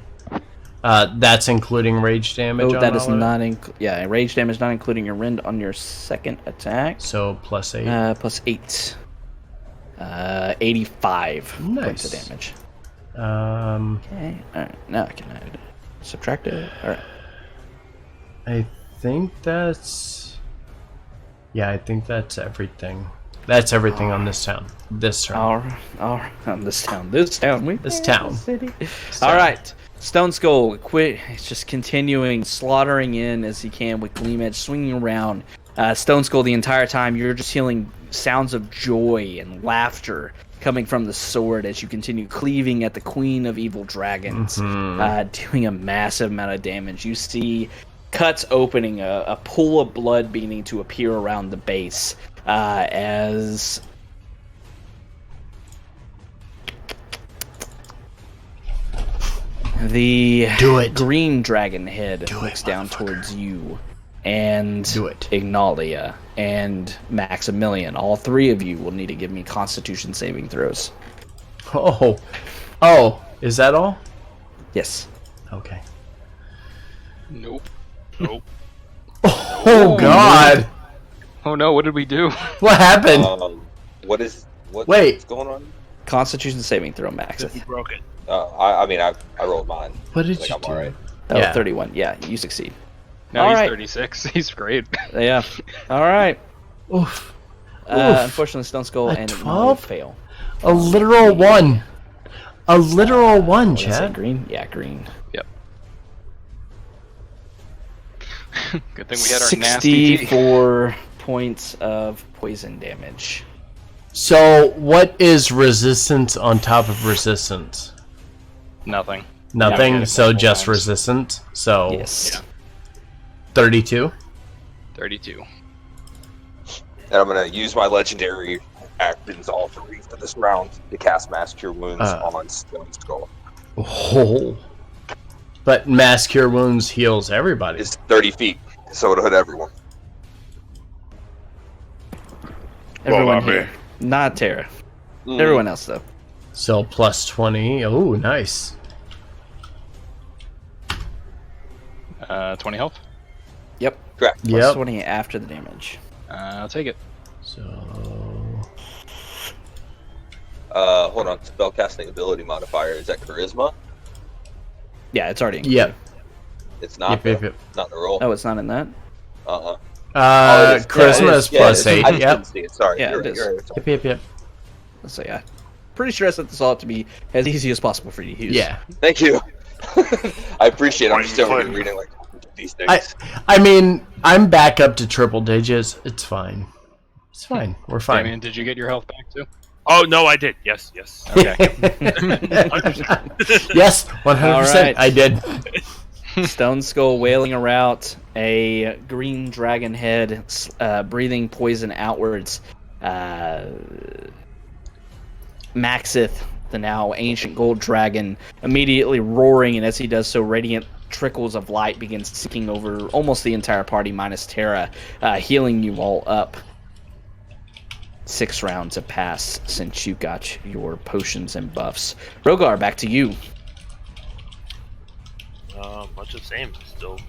That's including rage damage. Oh, on that is all of it? not yeah, rage damage not including your rend on your second attack. So plus 8. Plus 8. 85 points Nice. of damage. Okay. Okay, alright, now I can subtract it. Alright. I think that's. Yeah, I think that's everything. That's everything on this town. This turn. On this town. This town. This town. City. Alright. Stone Skull, quit. He's just continuing slaughtering in as he can with Gleam Edge swinging around. Stone Skull, the entire time, you're just hearing sounds of joy and laughter coming from the sword as you continue cleaving at the Queen of Evil Dragons, doing a massive amount of damage. You see cuts opening, a pool of blood beginning to appear around the base as the Do it. green dragon head Do it, looks down motherfucker. towards you and Do it. Ignalia and Maximilian. All 3 of you will need to give me Constitution saving throws. Oh. Oh. Is that all? Yes. Okay. Nope. Nope. Oh God. Oh no, what did we do? What happened? What's Wait. going on? Constitution saving throw, Max. You broke it. I mean, I rolled mine. What did I think you I'm do? all right. Oh, Yeah. 31. Yeah, you succeed. No, All he's right. 36. He's great. Yeah. All right. Oof. Oof. Unfortunately, Stone Skull A and Ignalia 12? fail. A literal 1. A literal 1, What did I say, Chad. green? Yeah, green. Yep. Good thing we had our nasty tea. 64 points of poison damage. So, what is resistance on top of resistance? Nothing. Nothing, Yeah, so multiple just times. resistant. So, Yes. 32. 32. And I'm gonna use my legendary actions all three for this round to cast Mass Cure Wounds on Stone Skull. Oh. But Mass Cure Wounds heals everybody. It's 30 feet, so it'll hit everyone. Everyone not me. here. Not Terra. Everyone else, though. So, plus 20. Oh, nice. 20 health. Yep. Correct. Plus Yep. 20 after the damage. I'll take it. So, Hold on. Spellcasting ability modifier. Is that charisma? Yeah, it's already included. yep. It's not. Yep, yep, though. yep. Not in the roll. Oh, it's not in that? Oh, it is. Charisma Yeah, it is is. plus Yeah, it is. 8. I just Yep. didn't see it. Sorry. Yeah, You're it right, is. you're right. Yep, yep, yep. Let's say, pretty sure I set this all up to be as easy as possible for you to use. Yeah. Thank you. I appreciate it. I'm Why just you over here playing? reading like these things. I mean, I'm back up to triple digits. It's fine. It's fine. We're fine. Damien, did you get your health back too? Oh no, I did. Yes. Okay. Yes, 100%. All right. I did. Stone Skull wailing around, a green dragon head breathing poison outwards. Maxith, the now ancient gold dragon, immediately roaring, and as he does so, radiant trickles of light begin seeking over almost the entire party, minus Terra, healing you all up. 6 rounds have passed since you got your potions and buffs. Rogar, back to you. Much the same. Still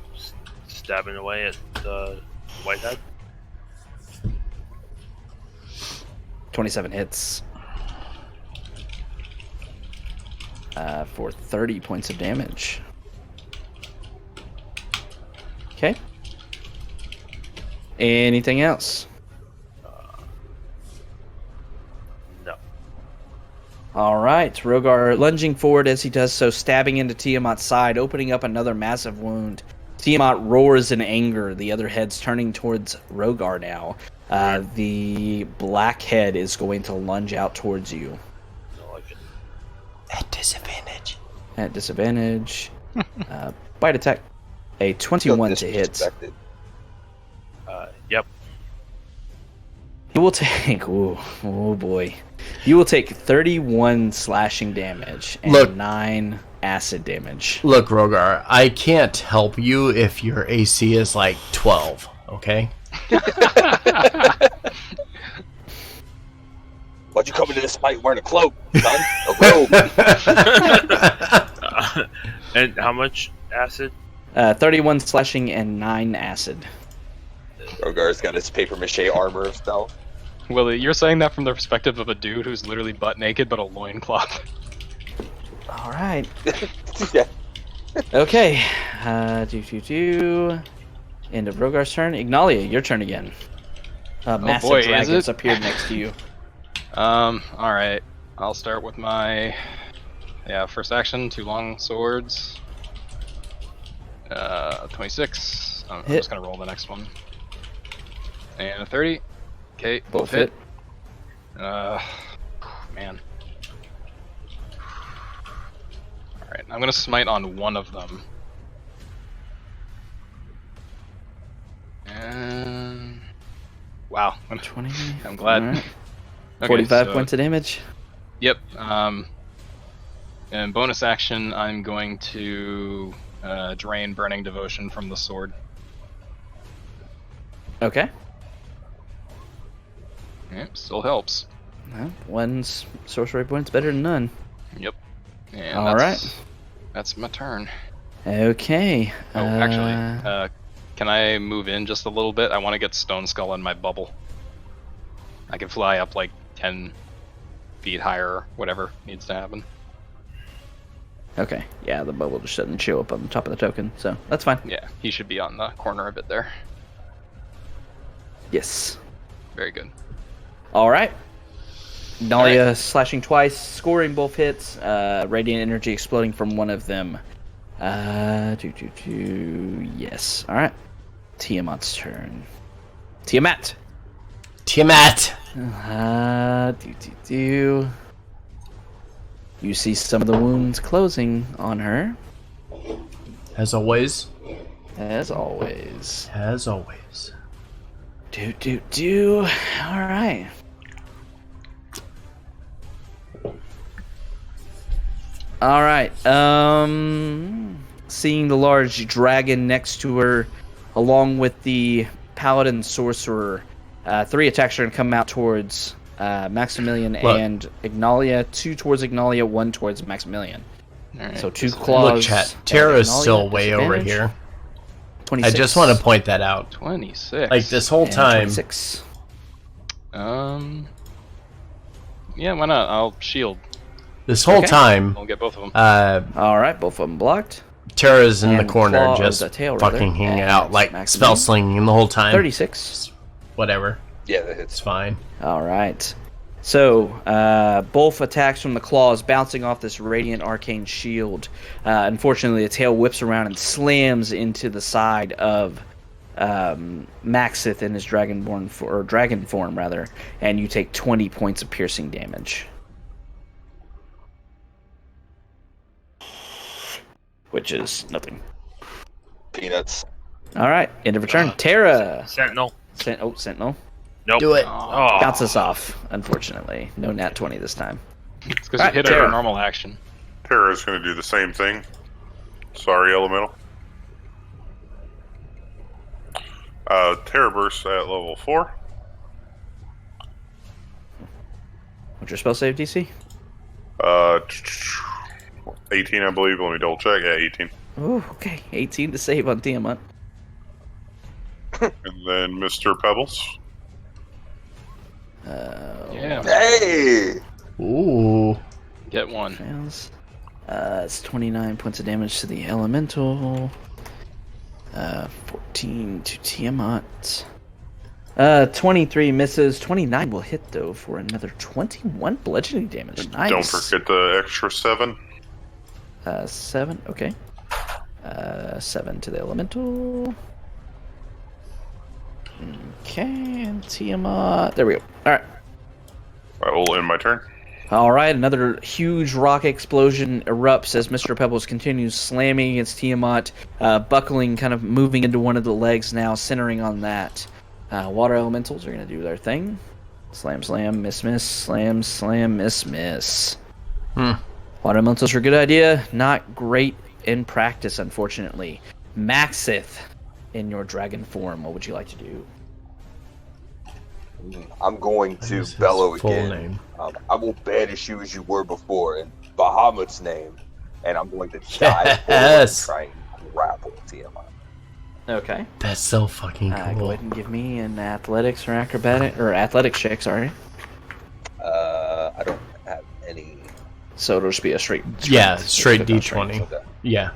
stabbing away at the Whitehead. 27 hits. For 30 points of damage. Okay. Anything else? No. All right. Rogar lunging forward as he does so, stabbing into Tiamat's side, opening up another massive wound. Tiamat roars in anger, the other head's turning towards Rogar now. The black head is going to lunge out towards you. Don't like it. At disadvantage. At disadvantage. Bite attack. A 21 to hit. Disrespected. Yep. You will take... oh boy. You will take 31 slashing damage and Look. 9 acid damage. Look, Rogar, I can't help you if your AC is like 12, okay? Why'd you come into this fight wearing a cloak, son? A robe. And how much acid? 31 slashing and 9 acid. Rogar's got his paper mache armor of stealth. Willie, you're saying that from the perspective of a dude who's literally butt naked but a loincloth. All right. Yeah. Okay. End of Rogar's turn. Ignalia, your turn again. Massive boy, is dragons it? appeared next to you. Alright. I'll start with my first action, 2 long swords. 26. I'm Hit. just gonna roll the next one. And a 30. Okay, Both hit. Man. Alright, I'm gonna smite on one of them. And wow. 20. I'm glad. All right. Okay, 45 so- points of damage. Yep. And bonus action, I'm going to drain Burning Devotion from the sword. Okay. Yep, still helps. Well, one's sorcery point's better than none. Yep. And All that's my turn. Okay. Oh, actually, can I move in just a little bit? I want to get Stone Skull in my bubble. I can fly up like 10 feet higher, whatever needs to happen. Okay, yeah, the bubble just doesn't show up on the top of the token, so that's fine. Yeah, he should be on the corner of it there. Yes. Very good. All right. Nalia slashing twice, scoring both hits. Radiant energy exploding from one of them. Yes. All right. Tiamat's turn. Tiamat. Tiamat. You see some of the wounds closing on her. As always. As always. As always. All right. All right. Seeing the large dragon next to her, along with the paladin sorcerer, 3 attacks are going to come out towards Maximilian and Ignalia. 2 towards Ignalia, 1 towards Maximilian. Right. So 2 claws. Look, chat. Tara's still way over here. 26. I just want to point that out. 26. Like this whole And time. 26. Yeah, why not? I'll shield. This whole Okay. time. I'll get both of them. All right, both of them blocked. Tara's in the And corner, claw- or just the tail, fucking rather. hanging And out, like Maximilian. spell slinging the whole time. 36. Whatever. Yeah, that It's hits. fine. All right. So, both attacks from the claws bouncing off this radiant arcane shield. Unfortunately, the tail whips around and slams into the side of Maxith in his dragon form, rather, and you take 20 points of piercing damage. Which is nothing. Peanuts. All right, end of your turn. Terra. Sentinel. Sentinel. Nope. Do it. Oh. Bounces off, unfortunately. No nat 20 this time. It's because All you right, hit Tara. her normal action. Terra's going to do the same thing. Sorry, Elemental. Terra bursts at level 4. What's your spell save DC? 18, I believe. Let me double check. Yeah, 18. Ooh, okay. 18 to save on Tiamat. And then Mr. Pebbles. Yeah. Hey! Ooh. Get one. Fails. It's 29 points of damage to the elemental. 14 to Tiamat. 23 misses. 29 will hit, though, for another 21 bludgeoning damage. Nice. Don't forget the extra 7. 7, okay. 7 to the elemental. Okay, and Tiamat. There we go. Alright. I will end my turn. Alright, another huge rock explosion erupts as Mr. Pebbles continues slamming against Tiamat, buckling, kind of moving into one of the legs now, centering on that. Water elementals are going to do their thing. Slam, slam, miss, miss, slam, slam, miss, miss. Water elementals are a good idea, not great in practice, unfortunately. Maxith, in your dragon form, what would you like to do? I'm going That to is his bellow full again. name. I will banish you as you were before in Bahamut's name, and I'm going to dive forward and Yes. try and grapple Tiamat. Okay. That's so fucking Go cool. ahead and give me an athletics or acrobatic, or athletics check, sorry. I don't have any. So it'll just be a straight. Yeah, strength. straight Just click on D20. Okay. Yeah.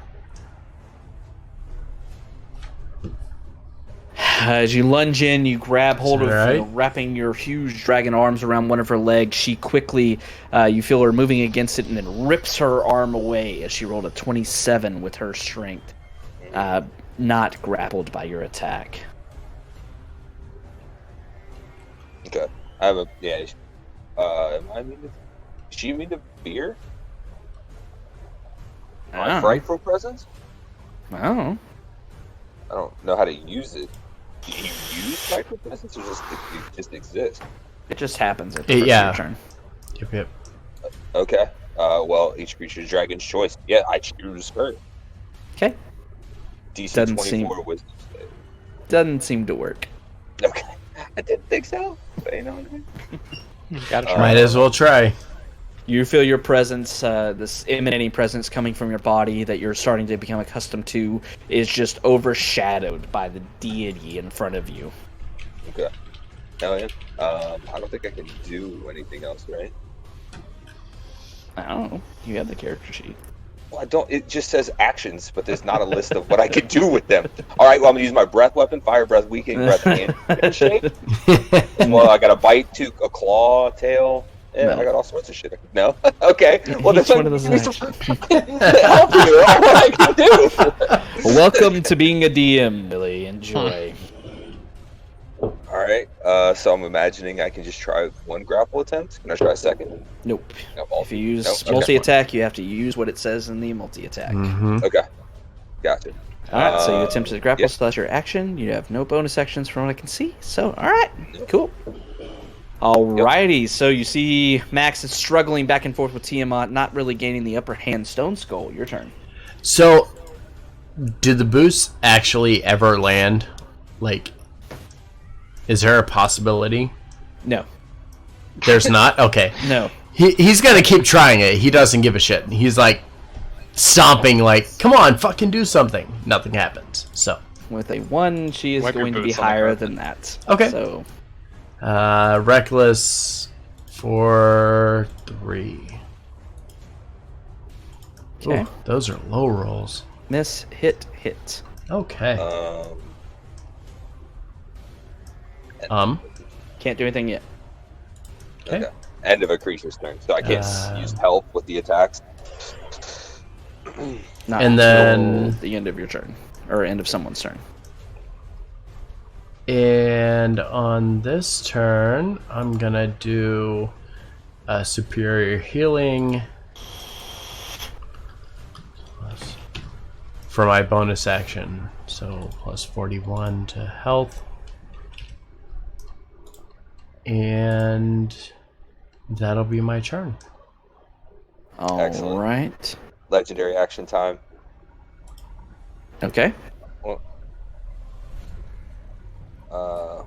As you lunge in, you grab hold of, Alright. wrapping your huge dragon arms around one of her legs. She quickly, you feel her moving against it, and then rips her arm away as she rolled a 27 with her strength. Not grappled by your attack. Okay. I have a am I immune to? Is she immune to fear? My frightful presence? I don't know. I don't know how to use it. Do you use frightful presence, or it just exists? It just happens at the first Yeah. of your turn. Yep, yep. Okay. Well, each creature's dragon's choice. Yeah, I choose her. Okay. DC Doesn't 24 wisdom save. Doesn't seem to work. Okay. I didn't think so. But you know what I mean? Gotta try. Might as well try. You feel your presence, this emanating presence coming from your body that you're starting to become accustomed to, is just overshadowed by the deity in front of you. Okay. Hell yeah. I don't think I can do anything else, right? I don't know. You have the character sheet. Well, I don't. It just says actions, but there's not a list of what I can do with them. All right, well, I'm gonna use my breath weapon, fire breath, weakening breath, and shape. Well, I got a bite, a claw, tail. Yeah, No. I got all sorts of shit. No, okay. Well, Each that's one of those help actions. you. All what I can do. Welcome to being a DM, Billy. Enjoy. All right. So I'm imagining I can just try one grapple attempt. Can I try a second? Nope. No, If you use Nope, okay. multi-attack, you have to use what it says in the multi-attack. Mm-hmm. Okay. Gotcha. Alright, so you attempted to grapple, yep. so that's your action. You have no bonus actions from what I can see. So, alright, cool. Alrighty, so you see Max is struggling back and forth with Tiamat, not really gaining the upper hand. Stone Skull, your turn. So, do the boosts actually ever land? Like, is there a possibility? No. There's not? Okay. No. He's gonna keep trying it. He doesn't give a shit. He's like stomping like, come on, fucking do something. Nothing happens. So With a 1, she is Wipe your going to be boots on the higher carpet. than that. Okay. So, reckless for 3. okay. Ooh, those are low rolls. Miss, hit, hit. Okay. Can't do anything yet. Okay. End of a creature's turn, so I can't use help with the attacks. Not And until then- the end of your turn. Or end of someone's turn. And on this turn, I'm gonna do a superior healing for my bonus action. So plus 41 to health. And that'll be my turn. Excellent. Alright. Legendary action time. Okay. Well, I'm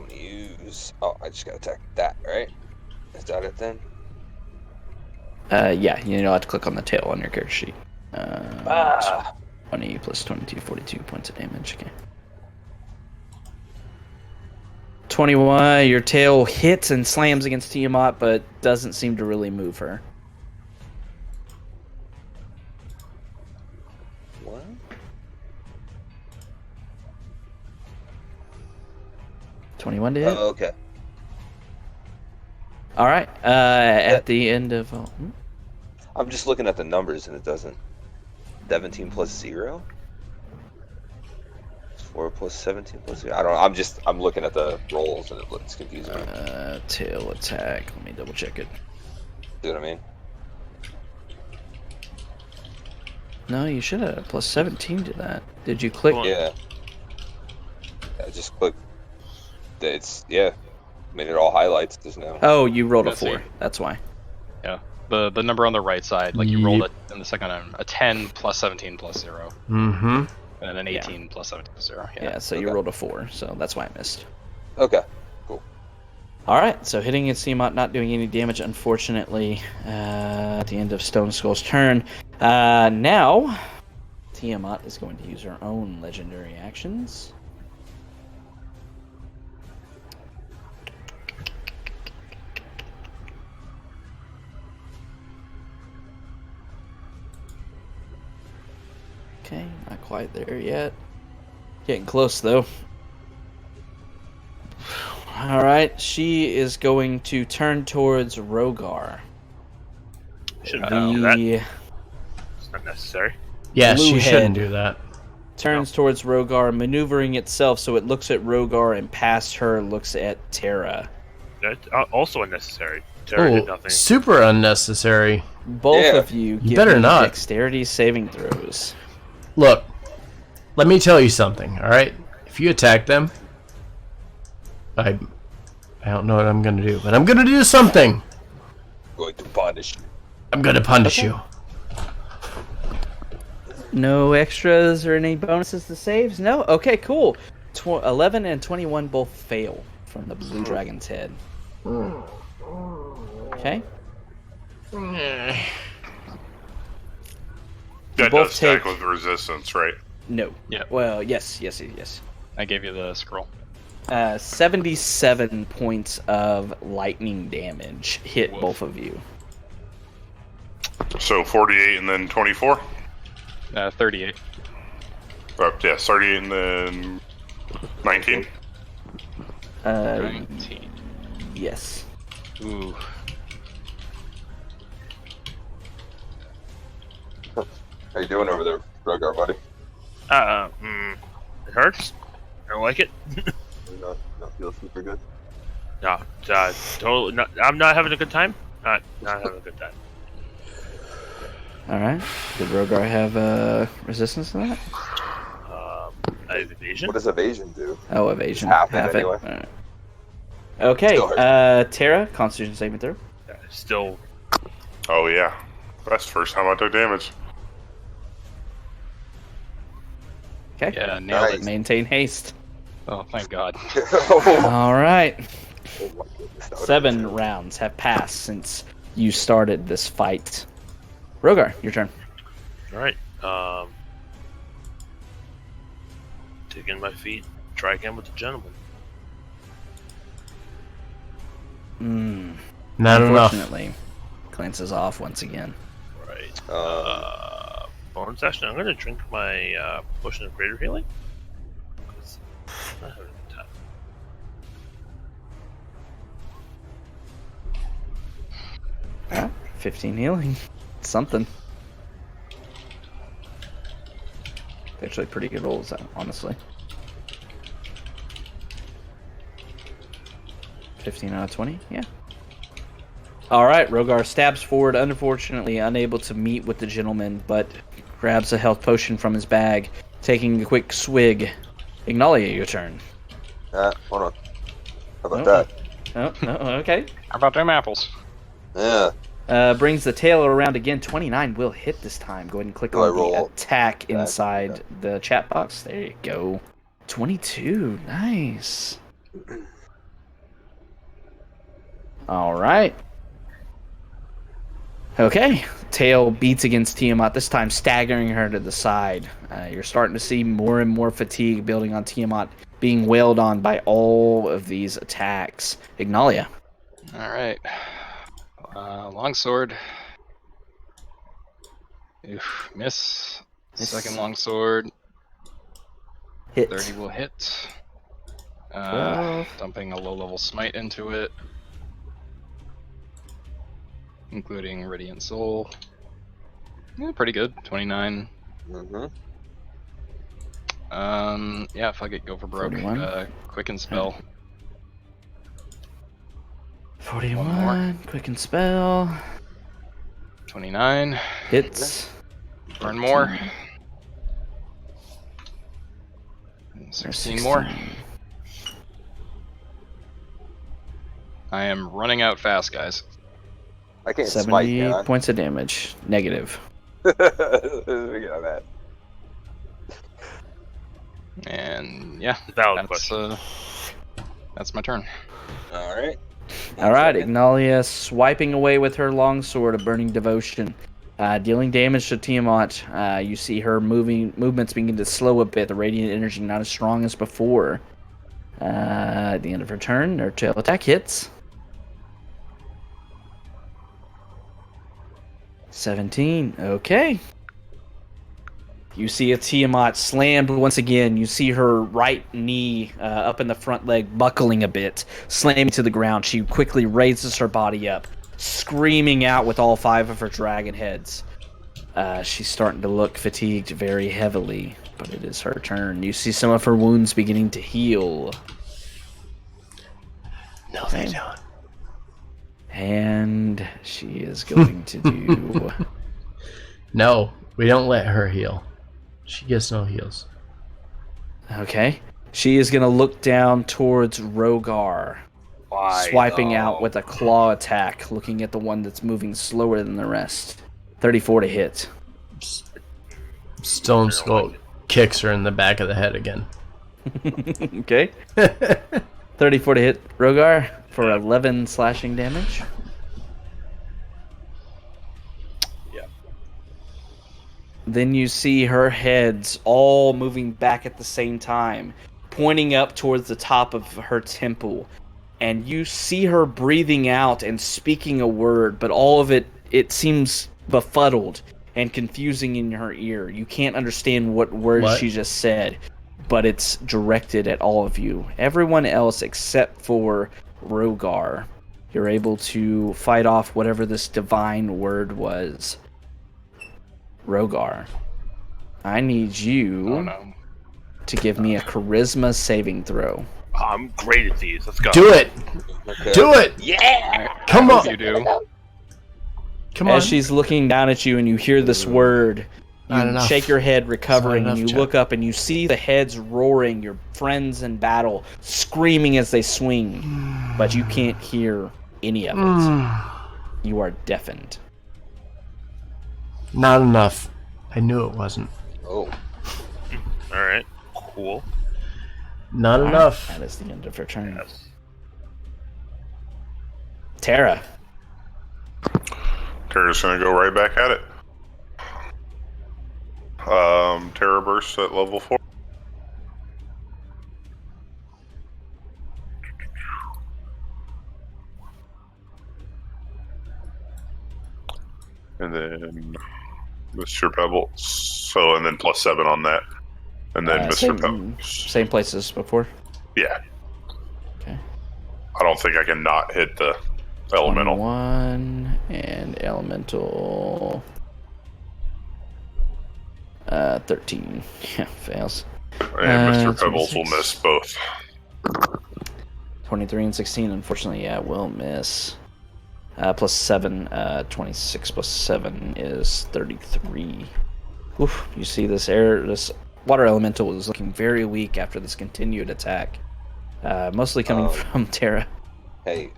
gonna use. Oh, I just gotta attack that, right? Is that it then? Yeah, you know, I have to click on the tail on your character sheet. 20 plus 22, 42 points of damage. Okay. 21, your tail hits and slams against Tiamat, but doesn't seem to really move her. What? $21 to hit. Oh, okay. All right. At the end of... I'm just looking at the numbers and it doesn't. 17 plus 0? 4 plus 17 plus 0? I don't know. I'm looking at the rolls and it's confusing me. Tail attack. Let me double check it. See what I mean? No, you should have plus 17 to that. Did you click? Yeah. I just clicked. It's, yeah. Made it all highlights. There's no. Oh, you rolled a Let's see. 4. That's why. Yeah. The number on the right side, like you rolled in the second one, a 10 plus 17 plus 0. Mm-hmm. And then an 18 plus 17 plus 0. Yeah, so you Okay. rolled a 4, so that's why I missed. Okay. Cool. Alright, so hitting against Tiamat, not doing any damage, unfortunately, at the end of Stone Skull's turn. Now, Tiamat is going to use her own legendary actions. Okay, not quite there yet. Getting close, though. Alright, she is going to turn towards Rogar. Shouldn't do that. The It's not necessary. Yeah, Blue she shouldn't head. do that. turns towards Rogar, maneuvering itself so it looks at Rogar and past her looks at Terra. That's also unnecessary. Terra did Oh, nothing. super unnecessary. Both Yeah. of you give better me not. dexterity saving throws. Look, let me tell you something, alright? If you attack them, I don't know what I'm gonna do, but I'm gonna do something! Going to punish you. I'm gonna punish you. No extras or any bonuses to saves? No? Okay, cool. 11 and 21 both fail from the blue dragon's head. Okay. That both does stack take- with resistance, right? No. Yeah. Well, yes. I gave you the scroll. 77 points of lightning damage hit Woof. both of you. So 48 and then 24? 38. Oh, yeah, 38 and then 19? 19. Yes. Ooh. How you doing over there, Rogar, buddy? It hurts. I don't like it. Not feel super good. No, totally. Not, I'm not having a good time. Not having a good time. All right. Did Rogar have resistance to that? I have evasion. What does evasion do? Oh, evasion. Half it Half anyway. All right. Okay. Still hurts. Tara, Constitution saving throw. Still. Oh, yeah. That's the first time I took damage. Okay. Yeah, nailed Nice. it. Maintain haste. Oh, thank God. All right. Oh my goodness, that would've 7 been rounds have passed since you started this fight. Rogar, your turn. All right. Taking my feet. Try again with the gentleman. Not enough. Unfortunately, glances off once again. Right. terrible. Bonus action. I'm going to drink my potion of greater healing. 'Cause I'm not having a good time. 15 healing. Something. Actually, pretty good rolls, honestly. 15 out of 20, yeah. Alright, Rogar stabs forward, unfortunately unable to meet with the gentleman, but grabs a health potion from his bag, taking a quick swig. Ignalia, your turn. Hold on. How about Oh. that? Oh, no, okay. How about them apples? Yeah. Brings the tail around again. 29 will hit this time. Go ahead and click Do I on the roll attack that? inside the chat box. There you go. 22. Nice. All right. Okay. Tail beats against Tiamat, this time staggering her to the side. You're starting to see more and more fatigue building on Tiamat, being wailed on by all of these attacks. Ignalia. All right. Longsword. Oof, miss. Miss. Second longsword. Hit. 30 will hit. 12. Dumping a low-level smite into it, including Radiant Soul. Yeah, pretty good. 29. Mm-hmm. Yeah, fuck it, go for broke. 41. Quicken spell. 41. Quicken spell. 29. Hits. Burn more. 16 more. I am running out fast, guys. I can't smite, 70 can I? points of damage. Negative. We got that. And yeah, Valid question. That's my turn. All right. Alright, Ignalia swiping away with her longsword of Burning Devotion. Dealing damage to Tiamat. You see her movements begin to slow a bit. The radiant energy not as strong as before. At the end of her turn, her tail attack hits. 17. Okay. You see a Tiamat slammed once again. You see her right knee up in the front leg buckling a bit, slamming to the ground. She quickly raises her body up, screaming out with all 5 of her dragon heads. She's starting to look fatigued very heavily, but it is her turn. You see some of her wounds beginning to heal. No, they don't. And she is going to do... No, we don't let her heal. She gets no heals. Okay. She is going to look down towards Rogar. Why? Swiping out with a claw attack, looking at the one that's moving slower than the rest. 34 to hit. Stone Skull kicks her in the back of the head again. Okay. 34 to hit Rogar for 11 slashing damage. Yeah. Then you see her heads all moving back at the same time, pointing up towards the top of her temple. And you see her breathing out and speaking a word, but all of it seems befuddled and confusing in her ear. You can't understand what words she just said, but it's directed at all of you. Everyone else except for Rogar, you're able to fight off whatever this divine word was. Rogar, I need you to give me a charisma saving throw. I'm great at these. Let's go. Do it! Okay. Do it! Yeah! Come on! You do. Come on. As she's looking down at you and you hear this word, Not you enough. shake your head, recovering, Not and enough, you Chuck. look up and you see the heads roaring, your friends in battle, screaming as they swing, but you can't hear any of it. You are deafened. Not enough. I knew it wasn't. Oh. All right. Cool. Not enough. That is the end of her turn. Yes. Tara. Terra's gonna go right back at it. Terra Burst at level 4. And then Mr. Pebbles. So, and then +7 on that. And then Mr. Pebbles. Same place as before? Yeah. Okay. I don't think I can not hit the elemental. 1 and elemental 13. Yeah, fails. And Mr. Pebbles will 26. miss both. 23 and 16, unfortunately, yeah, will miss. +7, 26 plus 7 is 33. Oof, you see this water elemental is looking very weak after this continued attack. Mostly coming from Terra. Hey,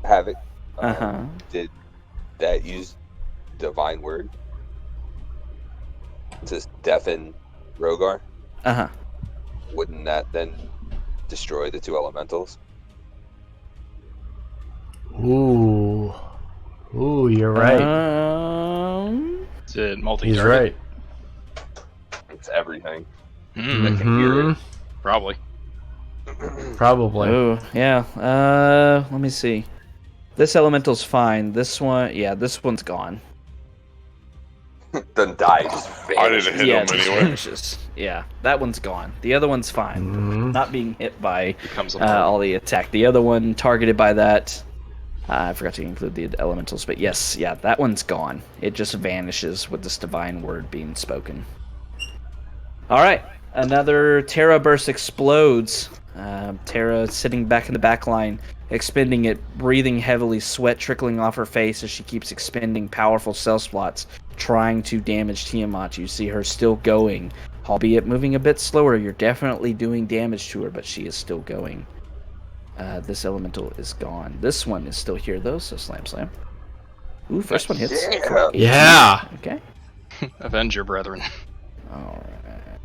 Havoc. Uh-huh. Did that use divine word to deafen Rogar? Uh-huh. Wouldn't that then destroy the 2 elementals? Ooh. Ooh, you're right. Is it multi? He's right. It's everything. Mm, That can hear it. probably. Probably. Oh, yeah. Let me see. This elemental's fine. This one, yeah, this one's gone. Then die just I vanishes. didn't hit Yeah, him it just anyway. vanishes. Yeah, that one's gone. The other one's fine. Not being hit by Becomes a all the attack. The other one targeted by that. I forgot to include the elementals, but yes, yeah, that one's gone. It just vanishes with this divine word being spoken. All right, another Terra burst explodes. Terra sitting back in the back line, expending it, breathing heavily, sweat trickling off her face as she keeps expending powerful cell slots, trying to damage Tiamat. You see her still going, albeit moving a bit slower. You're definitely doing damage to her, but she is still going. This elemental is gone. This one is still here, though, so slam, slam. Ooh, first one hits. Yeah. Yeah. Okay. Avenge your brethren. Alright.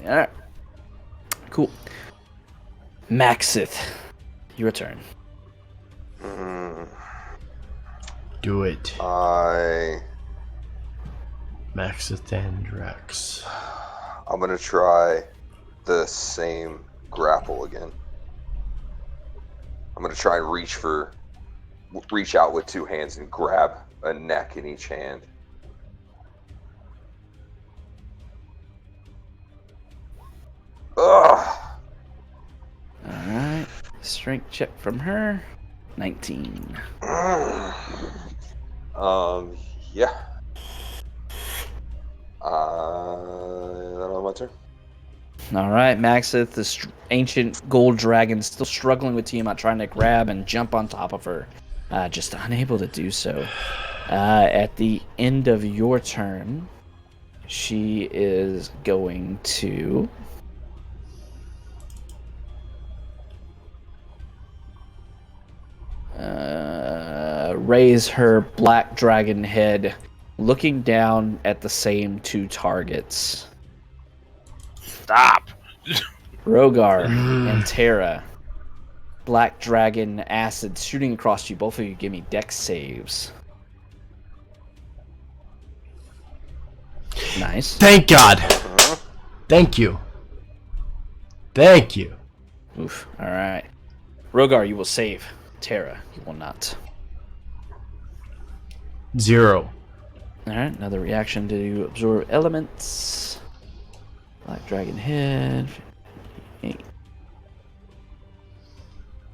Alright. Cool. Maxith, your turn. Do it. I'm Maxithandrex. gonna try the same grapple again. I'm gonna try and reach out with 2 hands and grab a neck in each hand. Ugh. Alright. Strength check from her. 19. Yeah. That's my turn. Alright, Maxith, this ancient gold dragon, still struggling with Tiamat, trying to grab and jump on top of her. Just unable to do so. At the end of your turn, she is going to... raise her black dragon head, looking down at the same 2 targets. Stop. Rogar and Terra. Black dragon acid shooting across you. Both of you give me dex saves. Nice. Thank God. Thank you. Thank you. Oof. Alright. Rogar, you will save. Terra, you will not. 0. Alright, another reaction to absorb elements. Black Dragon Head.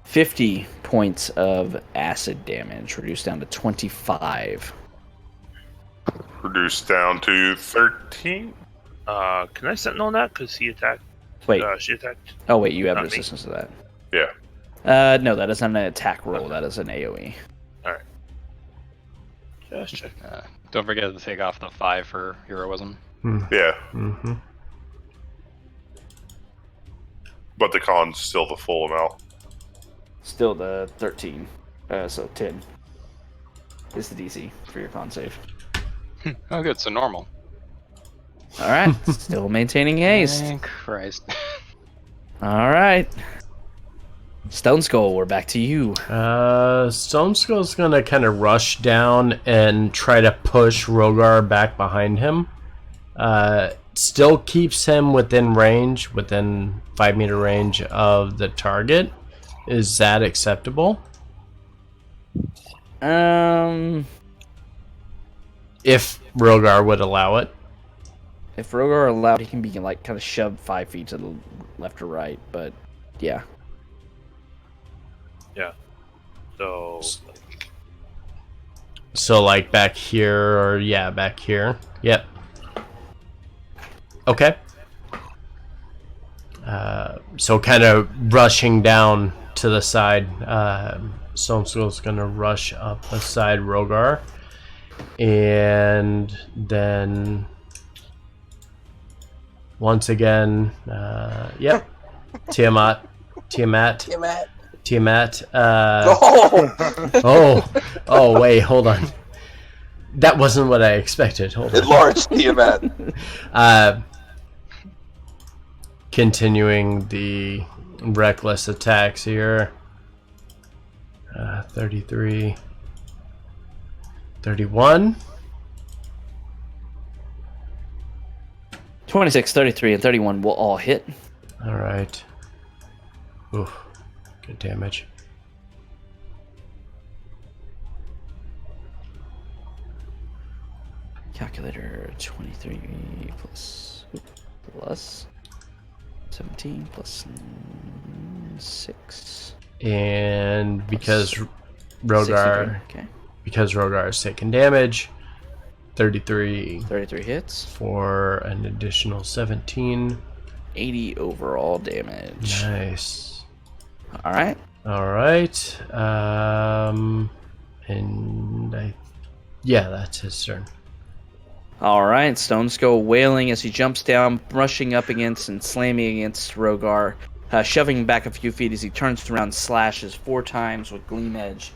50 points of acid damage, reduced down to 25. Reduced down to 13. Can I sentinel on that? Because he attacked. Wait. She attacked. Oh, wait, you have Not me. resistance to that. Yeah. No, that is not an attack roll. That is an AoE. Alright. Just check. Don't forget to take off the 5 for heroism. Yeah. Mm-hmm. But the con's still the full amount. Still the 13. So 10 is the DC for your con save. Oh, good. So normal. Alright, still maintaining haste. Thank Christ. Alright. Stone Skull, we're back to you. Stone Skull's gonna kind of rush down and try to push Rogar back behind him. Still keeps him within range, within 5-meter range of the target. Is that acceptable? If Rogar would allow it. If Rogar allowed, he can be like kind of shoved 5 feet to the left or right, but yeah. Yeah. So like back here, or yeah, back here. Yep. Okay. So kind of rushing down to the side. Stone Skull's gonna rush up beside Rogar, and then once again, yep, Tiamat. Oh, wait, hold on. That wasn't what I expected. Hold on. Enlarged Tiamat. Continuing the reckless attacks here. 33. 31. 26, 33, and 31 will all hit. Alright. Oof. Good damage. Calculator 23 plus 17 plus 6. And because Rogar, because Rogar is taking damage, 33 hits for an additional 17. 80 overall damage. Nice. All right. And yeah, that's his turn. All right. Stone Skull wailing as he jumps down, brushing up against and slamming against Rogar, shoving him back a few feet as he turns around, slashes 4 times with Gleam Edge,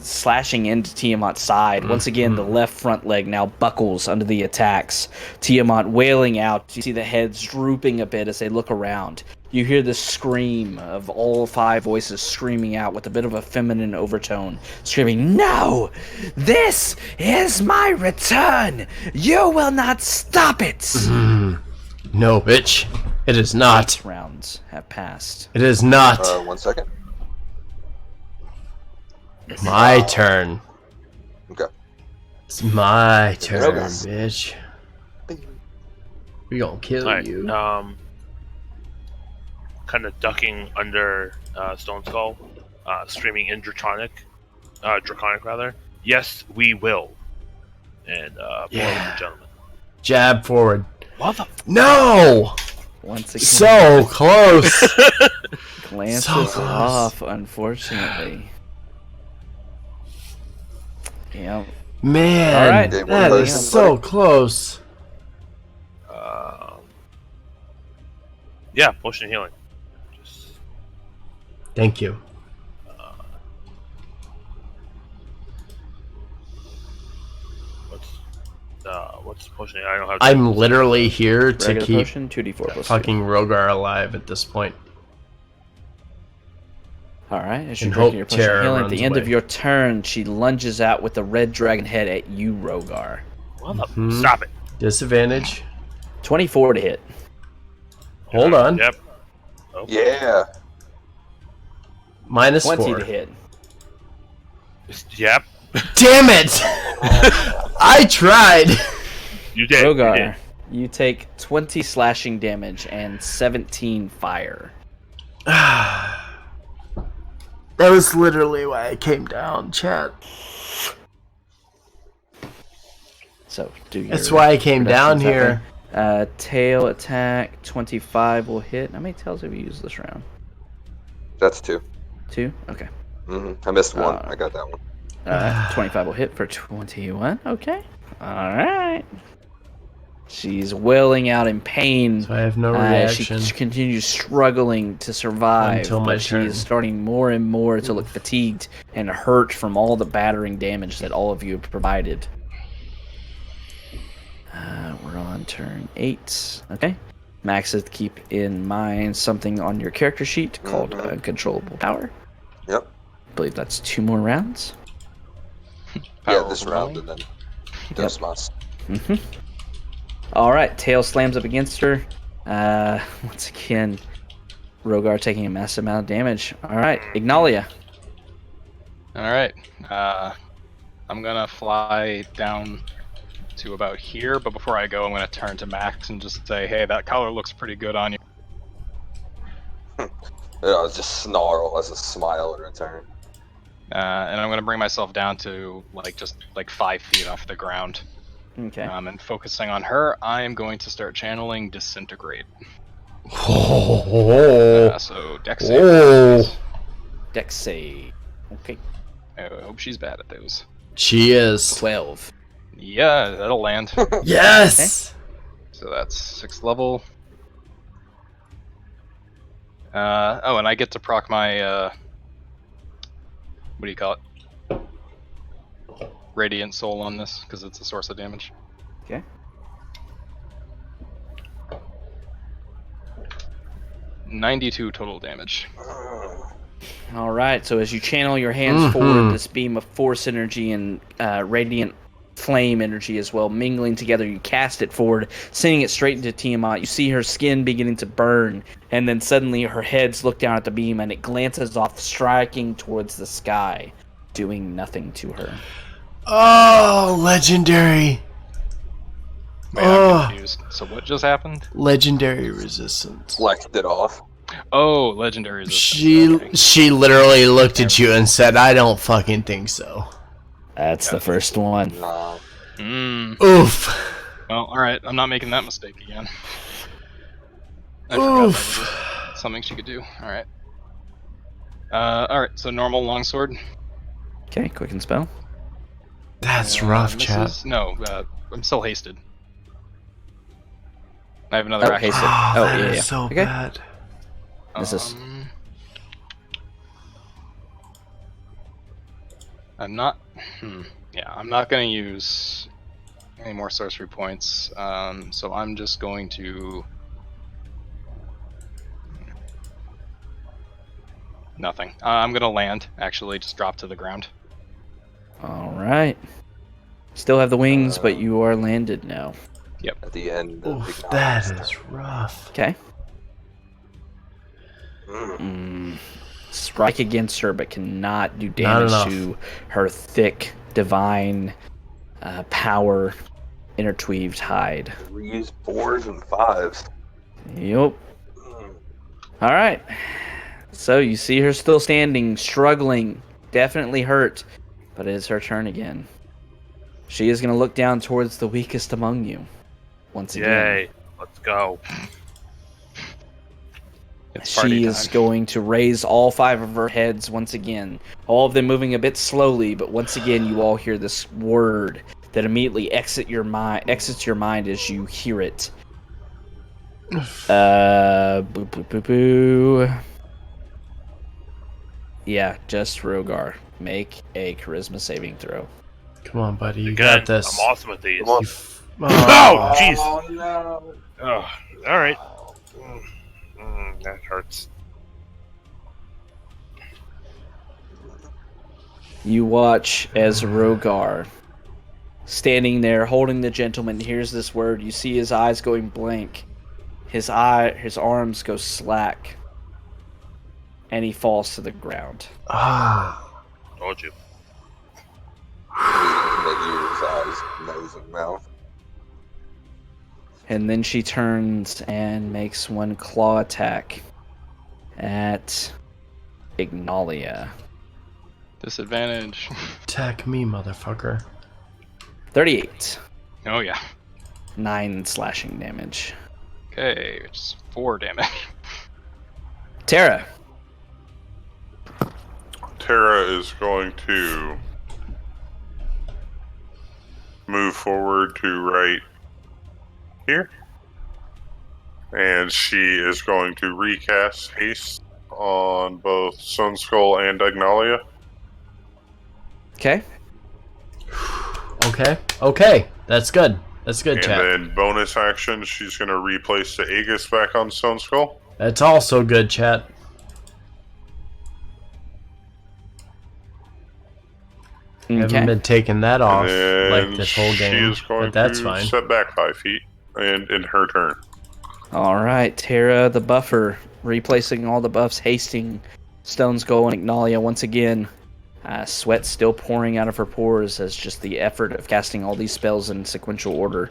slashing into Tiamat's side. Once again, the left front leg now buckles under the attacks. Tiamat wailing out. You see the heads drooping a bit as they look around. You hear the scream of all 5 voices screaming out with a bit of a feminine overtone, screaming, "No! This is my return! You will not stop it!" No, bitch. It is not. 8 rounds have passed. It is not. 1 second. My turn. Okay. It's my turn, Rogas. bitch. We gonna kill Alright, you. kind of ducking under Stone Skull, screaming in Draconic rather. Yes, we will. And more Yeah. of the gentleman. Jab forward. What the? No! Once again, So close. glances so close. off, unfortunately. Yeah. Man, All right. that is so close. Yeah, potion of healing. Just Thank you. what's potion? I don't have. I'm literally here to Regular keep potion, 2d4 plus fucking Rogar alive at this point. 2. All right, as you're And drinking hope your potion of Terra healing, at the runs end of away. your turn, she lunges out with the red dragon head at you, Rogar. What the? Stop it. Disadvantage. 24 to hit. Hold on. Yep. Yeah. Minus 20 4. to hit. Yep. Damn it! I tried. You did. Rogar, you take 20 slashing damage and 17 fire. That was literally why I came down, chat. So do your That's why I came down reductions that here. way. Tail attack 25 will hit. How many tails have you used this round? That's 2. 2? Okay. I missed one. Uh, I got that one. 25 will hit for 21. Okay. Alright. She's wailing out in pain. So I have no She reaction. continues struggling to survive, Until my but she turn. is starting more and more to look fatigued and hurt from all the battering damage that all of you have provided. We're on turn 8. Okay. Max, keep in mind something on your character sheet called Uncontrollable Power. Yep. I believe that's 2 more rounds. Yeah, this round and then dos mas. All right, tail slams up against her. Once again, Rogar taking a massive amount of damage. All right, Ignalia. All right. I'm gonna fly down to about here, but before I go, I'm gonna turn to Max and just say, "Hey, that collar looks pretty good on you." I'll just snarl as a smile in return. And I'm gonna bring myself down to just 5 feet off the ground. Okay. And focusing on her, I am going to start channeling Disintegrate. So Dex save. please. Dex save. Okay. I hope she's bad at those. She is. 12. Yeah, that'll land. Yes! So that's 6th level. Oh, and I get to proc my, what do you call it? Radiant Soul on this, because it's a source of damage. Okay. $92 total damage. All right. So as you channel your hands forward, this beam of force energy and radiant flame energy as well mingling together, you cast it forward, sending it straight into Tiamat. You see her skin beginning to burn, and then suddenly her heads look down at the beam, and it glances off, striking towards the sky, doing nothing to her. Oh, legendary. Wait, I'm confused. So what just happened? Legendary resistance. Flecked it off. Oh, legendary resistance. She literally looked at you and said, "I don't fucking think so." That's the first one. Nah. Oof. Well, alright, I'm not making that mistake again. I forgot that was something she could do. Alright. Alright, so normal longsword. Okay, quick and spell. That's rough, misses. chat. No, I'm still hasted. I have another action. hasted. That yeah. is so Okay. bad. Misses. I'm not. Yeah, I'm not going to use any more sorcery points. So I'm just going to. Nothing. I'm going to land. Actually, just drop to the ground. All right. Still have the wings, but you are landed now. At the end. of Oof, the that contest. is rough. Okay. Strike against her, but cannot do damage enough. to her thick, divine power, interweaved hide. 3s, 4s, and 5s. Yep. All right. So you see her still standing, struggling, definitely hurt, but it is her turn again. She is going to look down towards the weakest among you. Once again. Yay. Let's go. It's party She is time. going to raise all 5 of her heads once again. All of them moving a bit slowly, but once again you all hear this word that immediately exits your mind as you hear it. Boo boo boo boo. Yeah, just Rogar. Make a charisma saving throw. Come on, buddy. You Again, got this. I'm awesome at these. Come on. Oh, jeez. Oh, no. Oh, all right. That hurts. You watch as Rogar, standing there holding the gentleman, hears this word. You see his eyes going blank. His arms go slack. And he falls to the ground. Ah. Told you. in the ears, eyes, nose, and mouth. And then she turns and makes one claw attack at Ignalia. Disadvantage. Attack me, motherfucker. 38. Oh yeah. 9 slashing damage. Okay, it's 4 damage. Tara. Tara is going to move forward to right here. And she is going to recast haste on both Stone Skull and Ignalia. Okay. Okay. That's good. That's good, And chat. then bonus action, she's going to replace the Aegis back on Stone Skull. That's also good, chat. I haven't been taking that off And like this whole she game, is going but that's to fine. step back 5 feet and in her turn. All right, Tara the buffer, replacing all the buffs, hasting Stone Skull and Ignalia once again. Sweat still pouring out of her pores as just the effort of casting all these spells in sequential order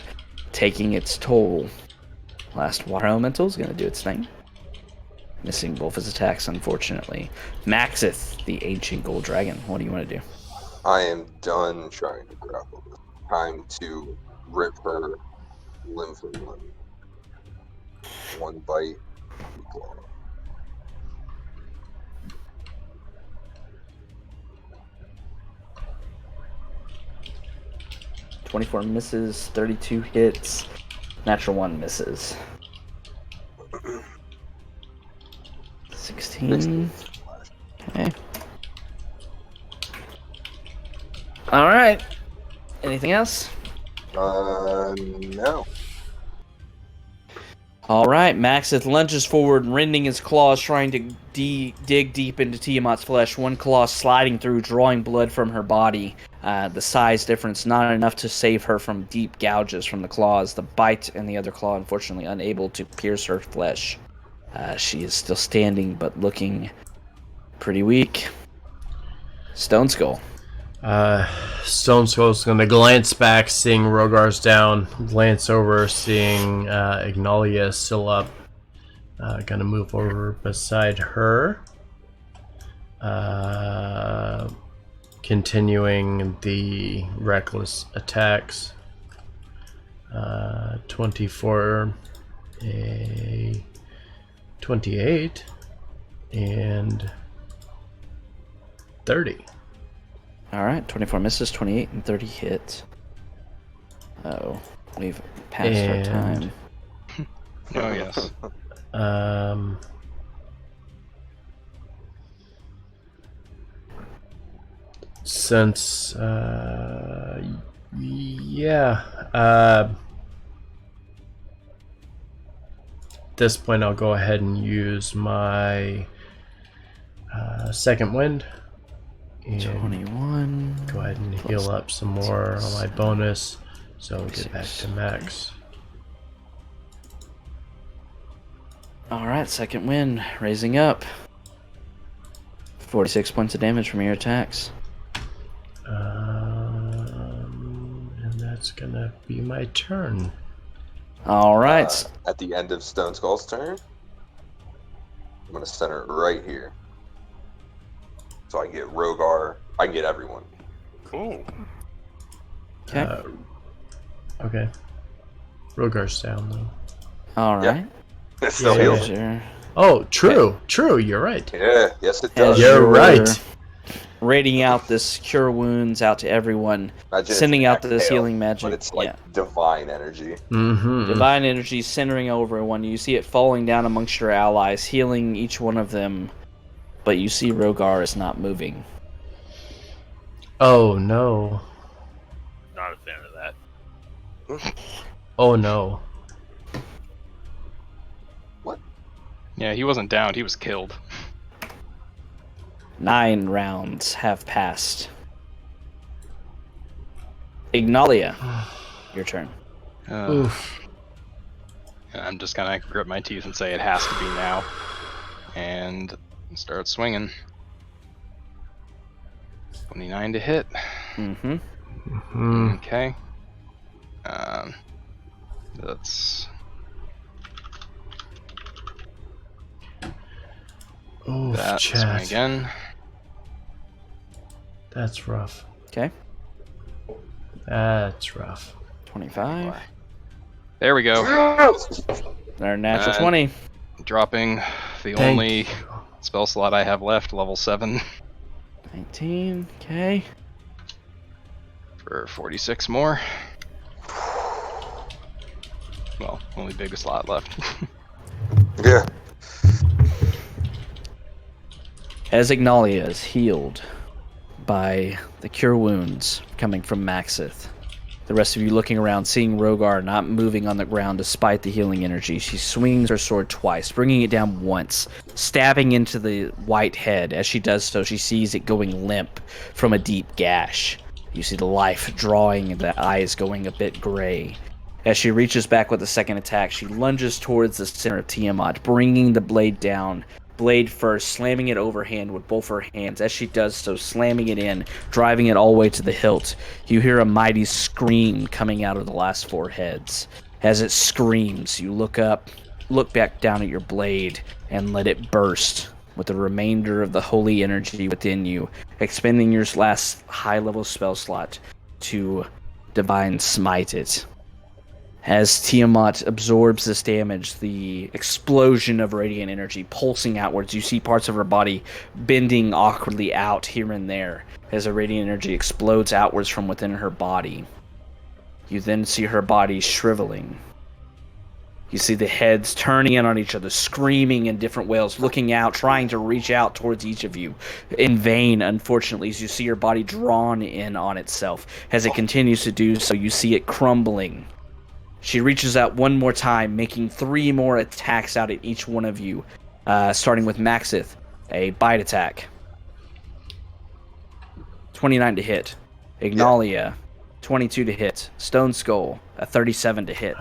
taking its toll. Last water elemental is going to do its thing. Missing both his attacks, unfortunately. Maxith, the ancient gold dragon. What do you want to do? I am done trying to grapple. Time to rip her limb from limb. One bite. Claw. .24 misses, 32 hits, natural 1 misses. 16. Okay. All right. Anything else? No. All right. Maxith lunges forward, rending his claws, trying to dig deep into Tiamat's flesh. One claw sliding through, drawing blood from her body. The size difference not enough to save her from deep gouges from the claws. The bite and the other claw, unfortunately, unable to pierce her flesh. She is still standing, but looking pretty weak. Stone Skull. Stone Skull's gonna glance back, seeing Rogar's down. Glance over, seeing Ignalia still up. Gonna move over beside her. Continuing the reckless attacks. 24, a 28, and 30. All right, 24 misses, 28 and 30 hits. Oh, we've passed our time. Oh yes. Since this point I'll go ahead and use my second wind and 21. go ahead and heal up some more on my bonus, so we'll get back to max. All right, second wind, raising up. 46 points of damage from your attacks. And that's gonna be my turn. All right. At the end of Stone Skull's turn, I'm going to center it right here. So I get Rogar. I can get everyone. Cool. Okay. Okay. Rogar's down though. All right. It still Yeah. heals. Sure. Oh, true. You're right. Yeah, yes it As does. You're you're right. Rating out this cure wounds out to everyone, Imagine it's sending out this exhale, healing magic. But it's like divine energy. Mm-hmm. Divine energy centering over one. You see it falling down amongst your allies, healing each one of them. But you see Rogar is not moving. Oh no. Not a fan of that. Oh no. Yeah, he wasn't downed, he was killed. 9 rounds have passed. Ignalia, your turn. Oof. I'm just gonna grit my teeth and say it has to be now. And start swinging. 29 to hit. Mm-hmm. Okay. That's Oof, that. Swing chat. again. That's rough. Okay. That's rough. 25. There we go. Our natural And 20. Dropping the Thank only you. spell slot I have left, level 7, 19. Okay. for 46 more. Well, only big slot left. Yeah. As Ignalia is healed by the cure wounds coming from Maxith, the rest of you looking around, seeing Rogar not moving on the ground despite the healing energy, she swings her sword twice, bringing it down once, stabbing into the white head. As she does so, she sees it going limp from a deep gash. You see the life drawing and the eyes going a bit gray. As she reaches back with the second attack, she lunges towards the center of Tiamat, bringing the blade down. Blade first, slamming it overhand with both her hands. As she does so, slamming it in, driving it all the way to the hilt. You hear a mighty scream coming out of the last 4 heads. As it screams, you look up, look back down at your blade, and let it burst with the remainder of the holy energy within you, expending your last high-level spell slot to Divine Smite it. As Tiamat absorbs this damage, the explosion of radiant energy pulsing outwards, you see parts of her body bending awkwardly out here and there as the radiant energy explodes outwards from within her body. You then see her body shriveling. You see the heads turning in on each other, screaming in different wails, looking out, trying to reach out towards each of you. In vain, unfortunately, as you see her body drawn in on itself. As it continues to do so, you see it crumbling. She reaches out one more time, making 3 more attacks out at each one of you. Starting with Maxith, a bite attack. 29 to hit. Ignalia, 22 to hit. Stone Skull, a 37 to hit.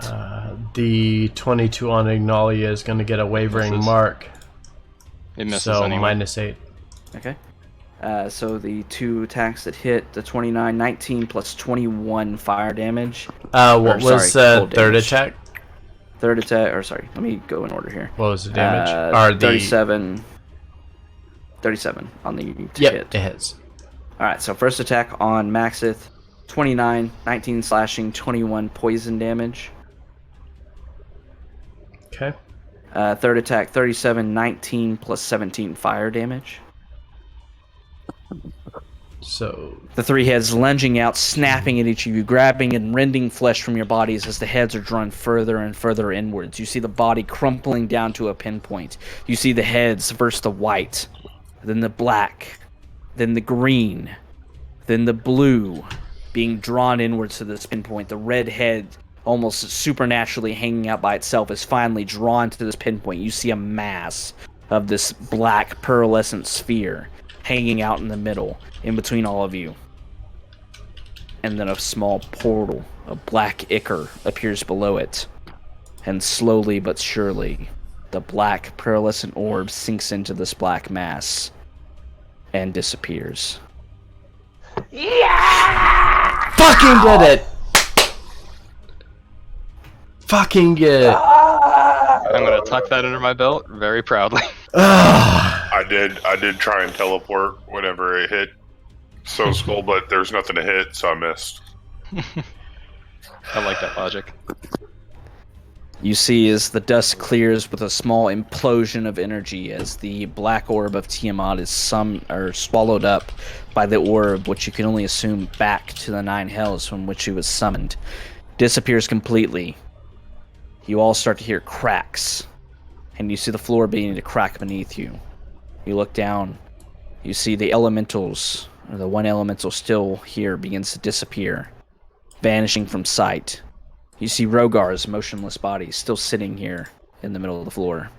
The 22 on Ignalia is going to get a wavering Misses. mark. It misses So anyway. -8. Okay. So the 2 attacks that hit, the 29, 19 plus 21 fire damage. What was cold third damage. attack? Third attack, or sorry, let me go in order here. What was the damage? Or the 37 on the to Yep, hit. it hits. Alright, so first attack on Maxith, 29, 19 slashing, 21 poison damage. Okay. Third attack, 37, 19 plus 17 fire damage. So The 3 heads lunging out, snapping at each of you, grabbing and rending flesh from your bodies as the heads are drawn further and further inwards. You see the body crumpling down to a pinpoint. You see the heads, first the white, then the black, then the green, then the blue, being drawn inwards to this pinpoint. The red head, almost supernaturally hanging out by itself, is finally drawn to this pinpoint. You see a mass of this black pearlescent sphere hanging out in the middle, in between all of you. And then a small portal, a black ichor, appears below it. And slowly but surely, the black pearlescent orb sinks into this black mass and disappears. fucking did it. Fucking get it. I'm gonna tuck that under my belt very proudly. I did try and teleport whenever it hit Stone Skull, but there's nothing to hit, so I missed. I like that logic. You see as the dust clears with a small implosion of energy as the black orb of Tiamat is swallowed up by the orb, which you can only assume back to the 9 hells from which he was summoned. Disappears completely. You all start to hear cracks, and you see the floor beginning to crack beneath you. You look down, you see the elementals, or the one elemental still here, begins to disappear, vanishing from sight. You see Rogar's motionless body still sitting here in the middle of the floor.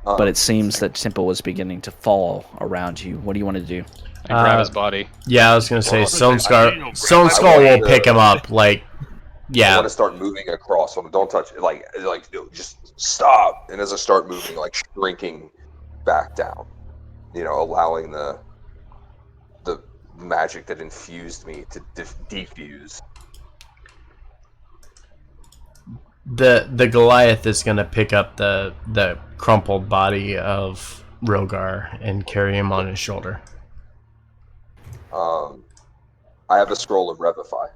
But it seems that Temple is beginning to fall around you. What do you want to do? I grab his body. Yeah, I was gonna say Stone I Skull will pick him up. Like, I yeah, want to start moving across. So don't touch it. Like just stop. And as I start moving, like shrinking back down, allowing the magic that infused me to defuse. The Goliath is gonna pick up the crumpled body of Rogar and carry him on his shoulder. I have a scroll of Revivify.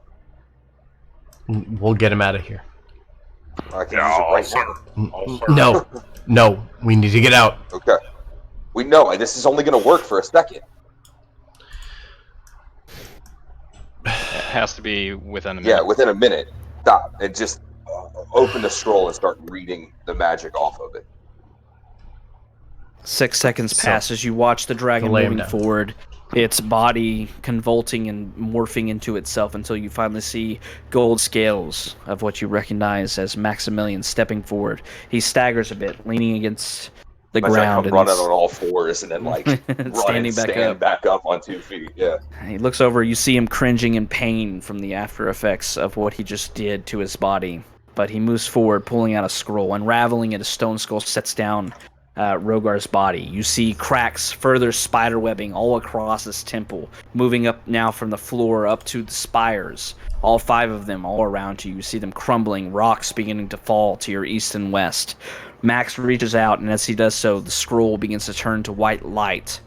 We'll get him out of here. I can use it right No, now. no, we need to get out. Okay. We know this is only going to work for a second. It has to be within a minute. Yeah, within a minute. Stop. And just open the scroll and start reading the magic off of it. 6 seconds pass as you watch the dragon lay him moving down. forward, its body convulsing and morphing into itself until you finally see gold scales of what you recognize as Maximilian stepping forward. He staggers a bit, leaning against the ground. Come running on all fours and then stand back up on 2 feet. Yeah. He looks over, you see him cringing in pain from the after effects of what he just did to his body. But he moves forward, pulling out a scroll. Unraveling it, a stone skull sets down Rogar's body. You see cracks, further spiderwebbing all across this temple, moving up now from the floor up to the spires. All 5 of them all around you. You see them crumbling, rocks beginning to fall to your east and west. Max reaches out, and as he does so, the scroll begins to turn to white light.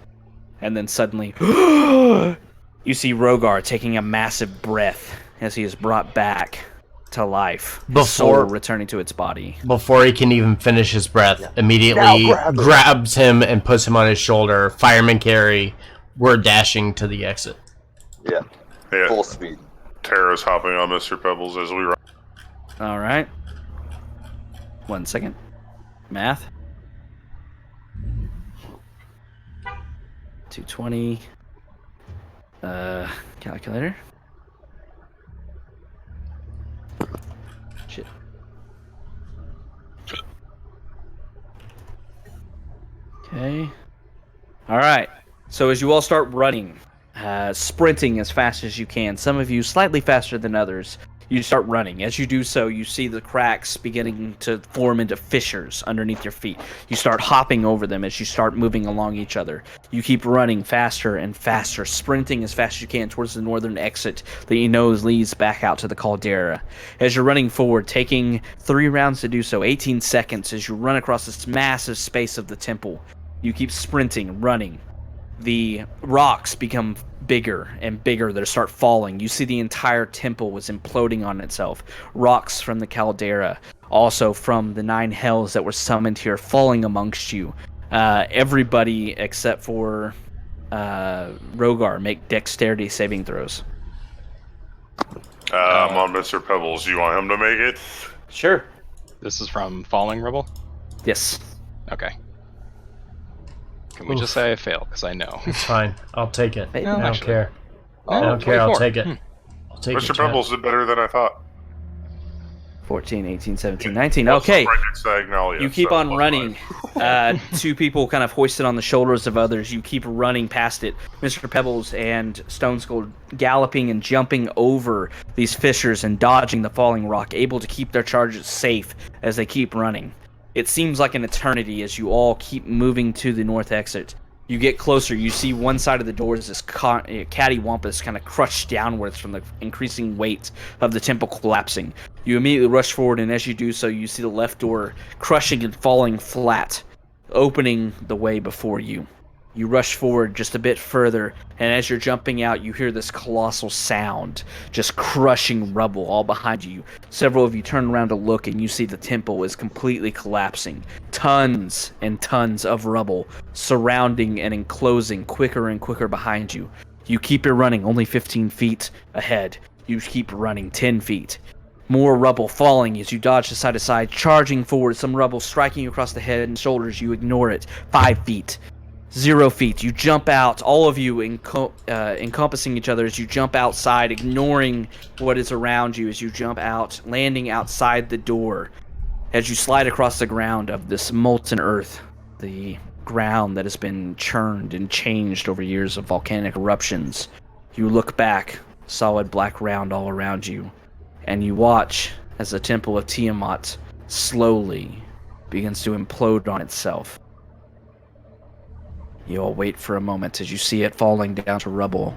And then suddenly, you see Rogar taking a massive breath as he is brought back to life, his soul returning to its body. Before he can even finish his breath, immediately grabs him and puts him on his shoulder. Fireman carry. We're dashing to the exit. Yeah. Full speed. Tara's hopping on Mr. Pebbles as we run. All right. 1 second. Math. 220. Calculator. Shit. Okay. All right. So as you all start running, sprinting as fast as you can, some of you slightly faster than others, you start running. As you do so, you see the cracks beginning to form into fissures underneath your feet. You start hopping over them as you start moving along each other. You keep running faster and faster, sprinting as fast as you can towards the northern exit that you know leads back out to the caldera. As you're running forward, taking 3 rounds to do so, 18 seconds as you run across this massive space of the temple. You keep sprinting, running. The rocks become bigger and bigger that start falling. You see the entire temple was imploding on itself. Rocks from the caldera, also from the 9 hells that were summoned here, falling amongst you. Everybody except for Rogar make dexterity saving throws. I'm on Mr. Pebbles. You want him to make it? Sure. This is from Falling Rebel? Yes. Okay. Can we just say I fail? Because I know. It's fine. I'll take it. I don't actually. care. I don't care. I'll take it. I'll take Mr. it. Pebbles did better than I thought. 14, 18, 17, 19. Okay. Right next to Agnalia, You keep so on running. 2 people kind of hoisted on the shoulders of others. You keep running past it. Mr. Pebbles and Stone Skull galloping and jumping over these fissures and dodging the falling rock, able to keep their charges safe as they keep running. It seems like an eternity as you all keep moving to the north exit. You get closer, you see one side of the door is this cattywampus kind of crushed downwards from the increasing weight of the temple collapsing. You immediately rush forward, and as you do so, you see the left door crushing and falling flat, opening the way before you. You rush forward just a bit further, and as you're jumping out, you hear this colossal sound, just crushing rubble all behind you. Several of you turn around to look, and you see the temple is completely collapsing. Tons and tons of rubble surrounding and enclosing quicker and quicker behind you. You keep your running only 15 feet ahead. You keep running 10 feet. More rubble falling as you dodge to side, charging forward, some rubble striking you across the head and shoulders. You ignore it. 5 feet. 0 feet. You jump out, all of you encompassing each other as you jump outside, ignoring what is around you as you jump out, landing outside the door. As you slide across the ground of this molten earth, the ground that has been churned and changed over years of volcanic eruptions, you look back, solid black round all around you, and you watch as the temple of Tiamat slowly begins to implode on itself. You all wait for a moment as you see it falling down to rubble,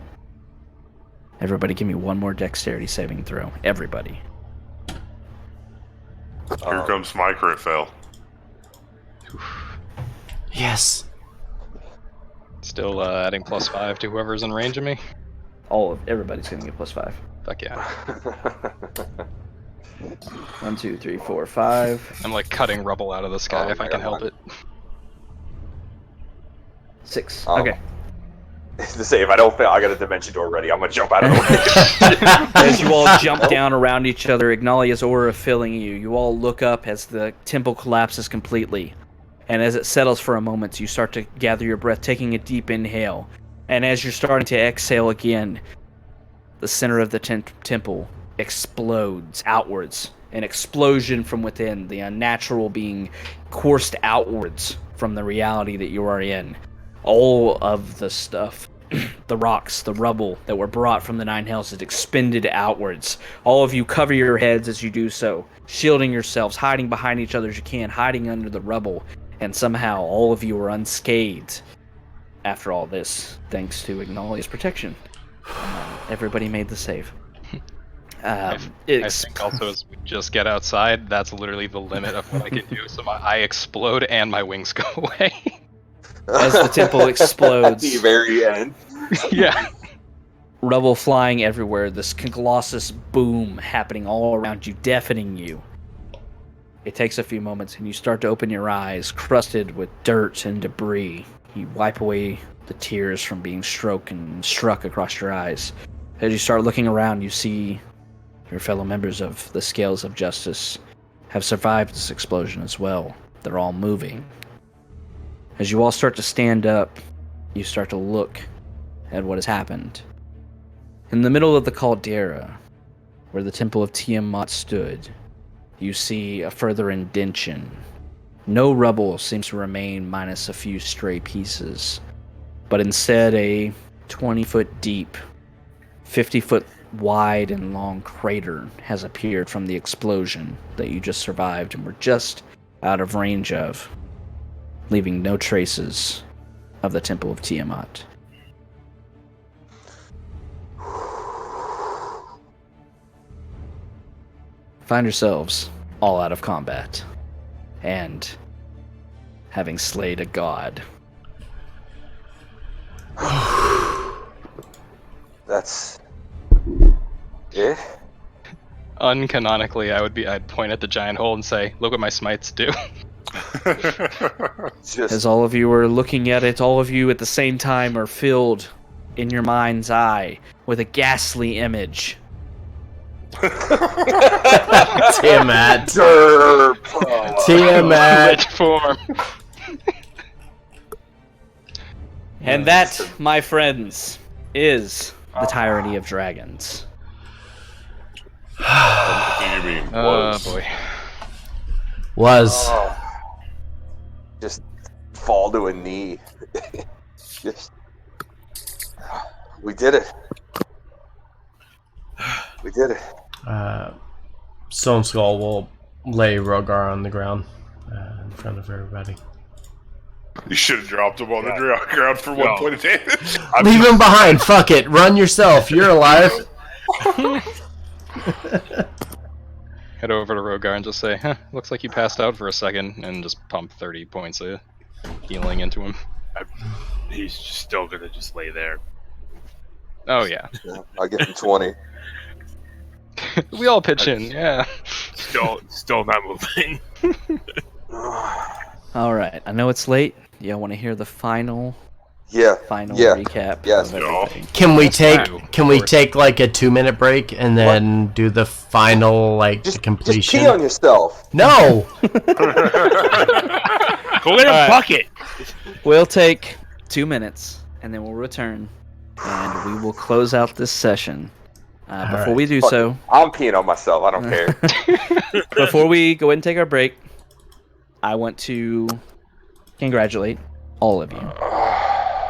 Everybody give me one more dexterity saving throw. Everybody. Here comes my crit fail. Yes. Still adding +5 to whoever's in range of me. Everybody's gonna get +5. Fuck yeah. 1, 2, 3, 4, 5. I'm like cutting rubble out of the sky Oh if I my can God. help it. 6. Oh. Okay. To say, if I don't fail, I got a dimension door ready. I'm gonna jump out of the way. As you all jump down around each other, Ignalia's aura filling you, you all look up as the temple collapses completely. And as it settles for a moment, you start to gather your breath, taking a deep inhale. And as you're starting to exhale again, the center of the temple explodes outwards. An explosion from within, the unnatural being coursed outwards from the reality that you are in. All of the stuff, the rocks, the rubble that were brought from the Nine Hells is expended outwards. All of you cover your heads as you do so, shielding yourselves, hiding behind each other as you can, hiding under the rubble, and somehow all of you are unscathed after all this, thanks to Ignalia's protection. Everybody made the save. I think also as we just get outside, that's literally the limit of what I can do. So I explode and my wings go away. As the temple At explodes, the very end. Yeah. rubble flying everywhere, this colossus boom happening all around you, deafening you. It takes a few moments and you start to open your eyes, crusted with dirt and debris. You wipe away the tears from being struck across your eyes. As you start looking around, you see your fellow members of the Scales of Justice have survived this explosion as well. They're all moving. As you all start to stand up, you start to look at what has happened. In the middle of the caldera, where the Temple of Tiamat stood, you see a further indention. No rubble seems to remain minus a few stray pieces, but instead a 20-foot deep, 50-foot wide and long crater has appeared from the explosion that you just survived and were just out of range of, leaving no traces of the Temple of Tiamat. Find yourselves all out of combat, and having slayed a god. That's it. Uncanonically, I'd point at the giant hole and say, "Look what my smites do." Just As all of you are looking at it, all of you at the same time are filled in your mind's eye with a ghastly image. Tiamat. derp. Oh, Tiamat. Lich form. And that, my friends, is the Tyranny of Dragons. What do you mean? Oh Was? boy. Was. oh. Just fall to a knee. Just we did it. We did it. Stone Skull will lay Rogar on the ground in front of everybody. You should have dropped him on the ground for 1 point of damage. Leave him behind. Fuck it. Run yourself. You're alive. Head over to Rogar and just say, looks like you passed out for a second, and just pump 30 points of healing into him. He's still gonna just lay there. Oh yeah. I'll give him 20. We all pitch in, yeah. Still not moving. All right, I know it's late. Yeah, I want to hear the final Yeah. recap Yes. of everything. Can we take fine. like a 2-minute break and then do the final Just completion? pee on yourself. No. Go get a bucket. We'll take 2 minutes, and then we'll return, and we will close out this session. Before we do Fuck so, it. I'm peeing on myself. I don't care. before we go ahead and take our break, I want to congratulate all of you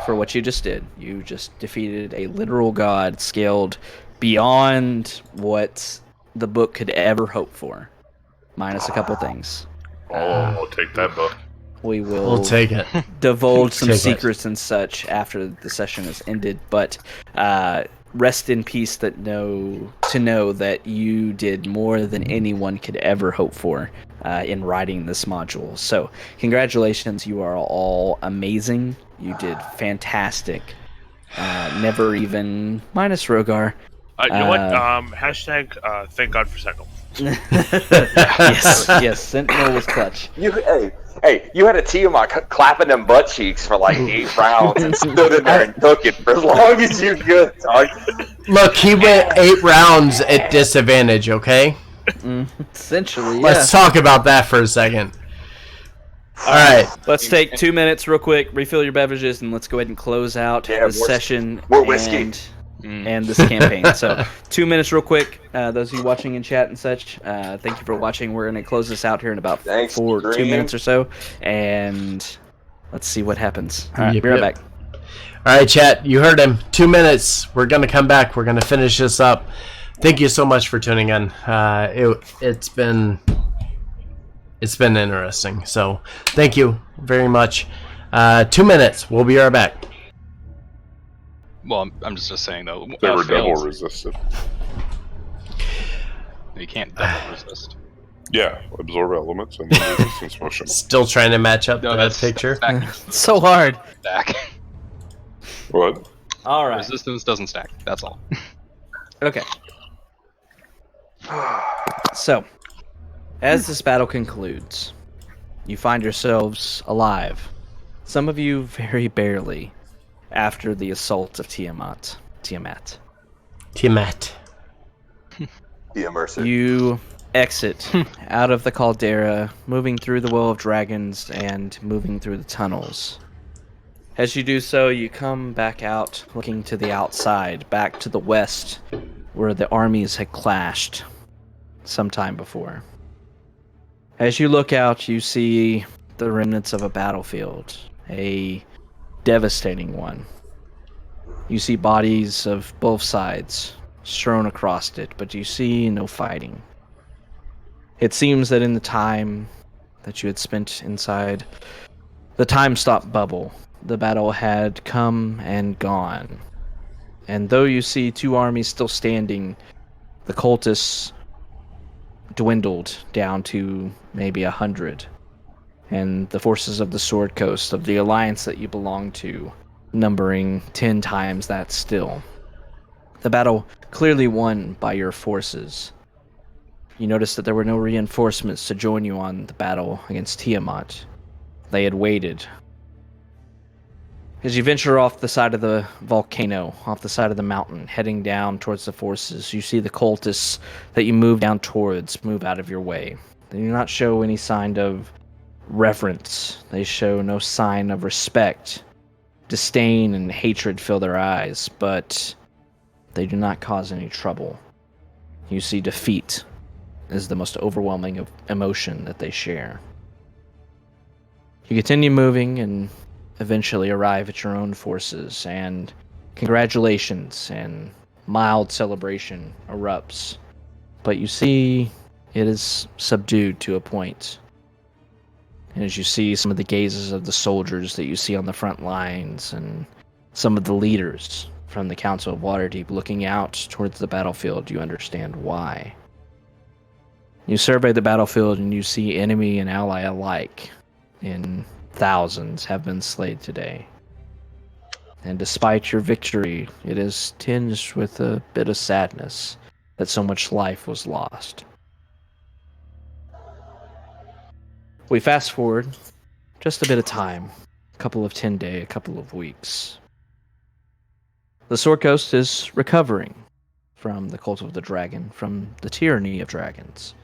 for what you just did. You just defeated a literal god scaled beyond what the book could ever hope for, minus a couple things. I'll take that book. We will We'll take it. divulge some Take it. secrets and such after the session is ended, but rest in peace to know that you did more than anyone could ever hope for in writing this module. So, congratulations, you are all amazing. You did fantastic. Never even minus Rogar. You know what? Hashtag thank God for Sentinel. yes, Sentinel was clutch. Hey, you had a Tiamat clapping them butt cheeks for like 8 rounds and stood in there and took it for as long as you could, dog. Look, he went 8 rounds at disadvantage, okay? Essentially, yeah. Let's talk about that for a second. All right. Let's take 2 minutes real quick, refill your beverages, and let's go ahead and close out this session more whiskey. and this campaign. So 2 minutes real quick. Those of you watching in chat and such, thank you for watching. We're going to close this out here in about 2 minutes or so, and let's see what happens. All right, be right back. All right, chat, you heard him. 2 minutes. We're going to come back. We're going to finish this up. Thank you so much for tuning in. It's been interesting. So thank you very much. 2 minutes. We'll be right back. Well, I'm just saying though. They were double resisted. You can't double resist. Yeah, absorb elements and then resistance motion. Still trying to match up No, to that picture. It's so hard. Stack. What? All right. Resistance doesn't stack. That's all. Okay. So, as this battle concludes, you find yourselves alive. Some of you very barely after the assault of Tiamat. The immersive. You exit out of the caldera, moving through the Well of Dragons and moving through the tunnels. As you do so, you come back out, looking to the outside, back to the west, where the armies had clashed sometime before. As you look out, you see the remnants of a battlefield, a devastating one. You see bodies of both sides strewn across it, but you see no fighting. It seems that in the time that you had spent inside the time-stop bubble, the battle had come and gone. And though you see 2 armies still standing, the cultists dwindled down to maybe 100. And the forces of the Sword Coast, of the alliance that you belong to, numbering 10 times that still. The battle clearly won by your forces. You notice that there were no reinforcements to join you on the battle against Tiamat. They had waited. As you venture off the side of the volcano, off the side of the mountain, heading down towards the forces, you see the cultists that you move down towards move out of your way. They do not show any sign of reverence. They show no sign of respect. Disdain and hatred fill their eyes, but they do not cause any trouble. You see defeat is the most overwhelming emotion that they share. You continue moving and eventually arrive at your own forces, and congratulations and mild celebration erupts. But you see it is subdued to a point. And as you see some of the gazes of the soldiers that you see on the front lines and some of the leaders from the Council of Waterdeep looking out towards the battlefield, you understand why. You survey the battlefield and you see enemy and ally alike in thousands have been slayed today. And despite your victory, it is tinged with a bit of sadness that so much life was lost. We fast forward just a bit of time, a couple of 10 days, a couple of weeks. The Sword Coast is recovering from the Cult of the Dragon, from the tyranny of dragons.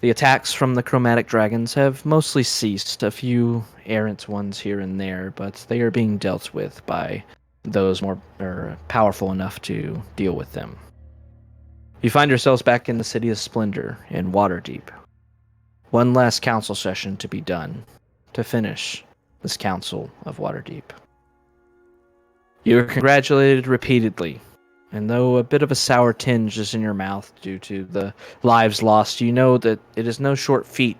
The attacks from the chromatic dragons have mostly ceased, a few errant ones here and there, but they are being dealt with by those more powerful enough to deal with them. You find yourselves back in the City of Splendor in Waterdeep. One last council session to be done to finish this Council of Waterdeep. You are congratulated repeatedly, and though a bit of a sour tinge is in your mouth due to the lives lost, you know that it is no short feat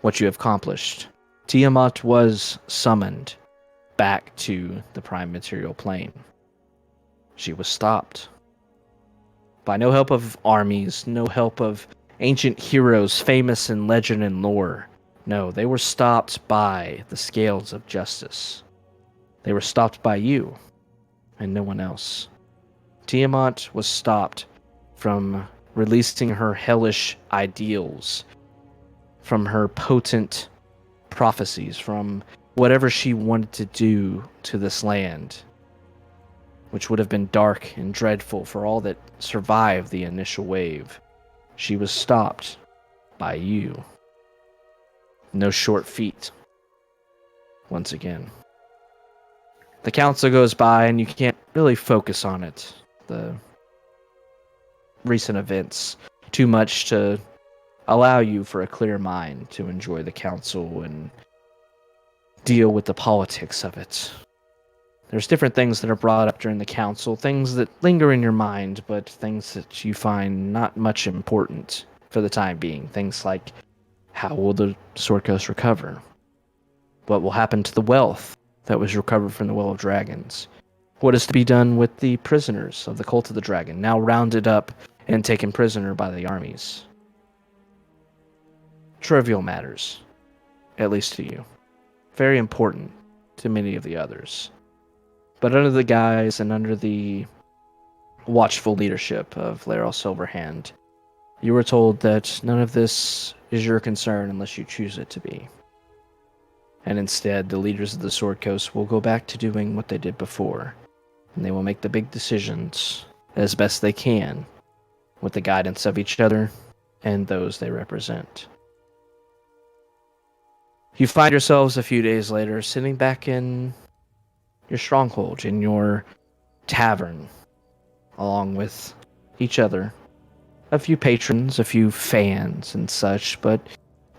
what you have accomplished. Tiamat was summoned back to the Prime Material Plane. she was stopped. By no help of armies, no help of ancient heroes famous in legend and lore. No, they were stopped by the scales of justice. They were stopped by you and no one else. Tiamat was stopped from releasing her hellish ideals, from her potent prophecies, from whatever she wanted to do to this land, which would have been dark and dreadful for all that survived the initial wave. She was stopped by you. No short feat. Once again. The council goes by and you can't really focus on it. The recent events too much to allow you for a clear mind to enjoy the council and deal with the politics of it. There's different things that are brought up during the council, things that linger in your mind, but things that you find not much important for the time being. Things like, how will the Sword Coast recover? What will happen to the wealth that was recovered from the Well of Dragons? What is to be done with the prisoners of the Cult of the Dragon, now rounded up and taken prisoner by the armies? Trivial matters, at least to you. Very important to many of the others. But under the guise and under the watchful leadership of Laeral Silverhand, you were told that none of this is your concern unless you choose it to be. And instead, the leaders of the Sword Coast will go back to doing what they did before, and they will make the big decisions as best they can with the guidance of each other and those they represent. You find yourselves a few days later sitting back in your stronghold, in your tavern, along with each other. A few patrons, a few fans and such, but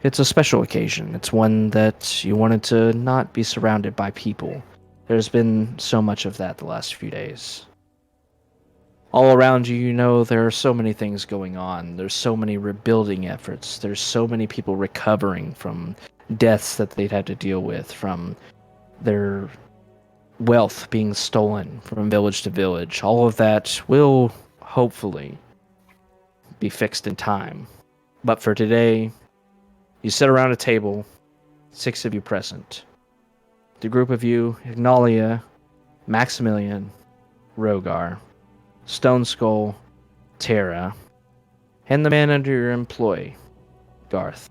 it's a special occasion. It's one that you wanted to not be surrounded by people. There's been so much of that the last few days. All around you, you know there are so many things going on. There's so many rebuilding efforts. There's so many people recovering from deaths that they'd had to deal with, from their wealth being stolen from village to village. All of that will hopefully be fixed in time. But for today, you sit around a table, 6 of you present. The group of you, Ignalia, Maximilian, Rogar, Stone Skull, Terra, and the man under your employ, Garth,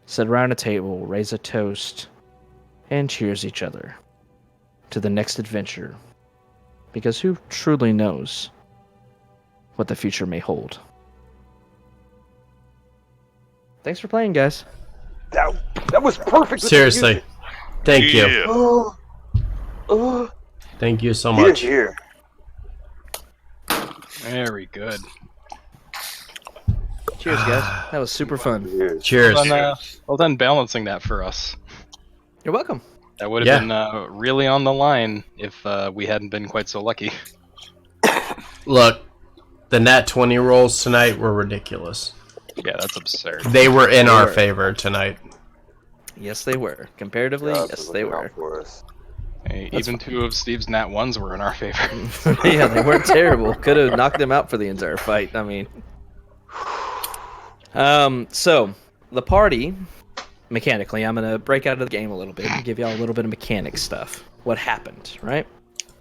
sit around a table, raise a toast, and cheers each other to the next adventure, because who truly knows what the future may hold. Thanks for playing, guys. That was perfect. Seriously. Thank you. Yeah. Thank you so much. Here. Very good. Cheers, guys. That was super fun. Cheers. Well done balancing that for us. You're welcome. That would have been really on the line if we hadn't been quite so lucky. Look, the nat 20 rolls tonight were ridiculous. Yeah, that's absurd. They were in our favor tonight. Yes, they were. Comparatively, yes, they were. Hey, even 2 of Steve's nat 1s were in our favor. Yeah, they weren't terrible. Could have knocked them out for the entire fight. I mean, so the party, mechanically, I'm gonna break out of the game a little bit and give y'all a little bit of mechanic stuff. What happened, right?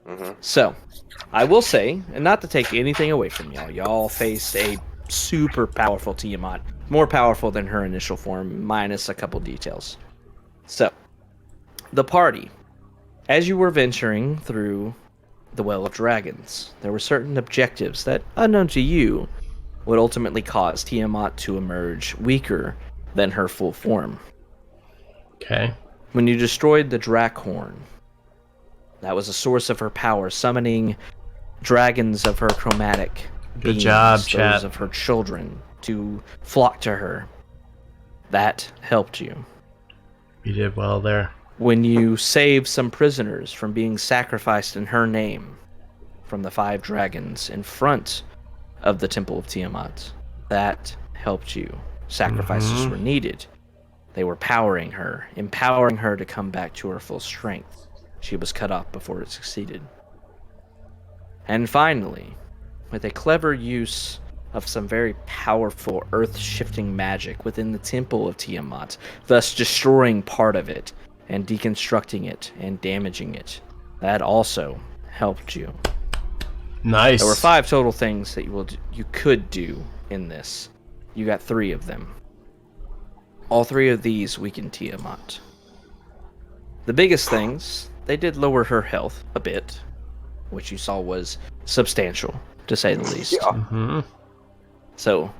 Mm-hmm. So, I will say, and not to take anything away from y'all faced a super powerful Tiamat, more powerful than her initial form, minus a couple details. So, the party, as you were venturing through the Well of Dragons, there were certain objectives that, unknown to you, would ultimately cause Tiamat to emerge weaker than her full form. Okay. When you destroyed the Drakhorn, that was a source of her power, summoning dragons of her chromatic Good beings, job, those chat. of her children, to flock to her. That helped you. You did well there. When you saved some prisoners from being sacrificed in her name from the 5 dragons in front of the Temple of Tiamat, that helped you. Sacrifices were needed. They were empowering her to come back to her full strength. She was cut off before it succeeded. And finally, with a clever use of some very powerful earth-shifting magic within the temple of Tiamat, thus destroying part of it and deconstructing it and damaging it, that also helped you. Nice. There were 5 total things that you could do in this. You got 3 of them. All 3 of these weakened Tiamat. The biggest things, they did lower her health a bit, which you saw was substantial, to say the least. Yeah. So,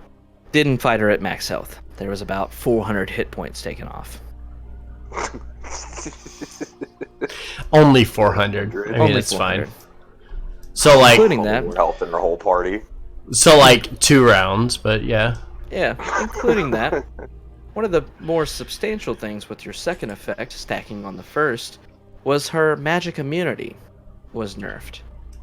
didn't fight her at max health. There was about 400 hit points taken off. Only 400. I mean, Only it's 400. fine. So, like, Including that. Health in her whole party. so like 2 rounds, but yeah. Yeah, including that. One of the more substantial things with your second effect, stacking on the first, was her magic immunity was nerfed.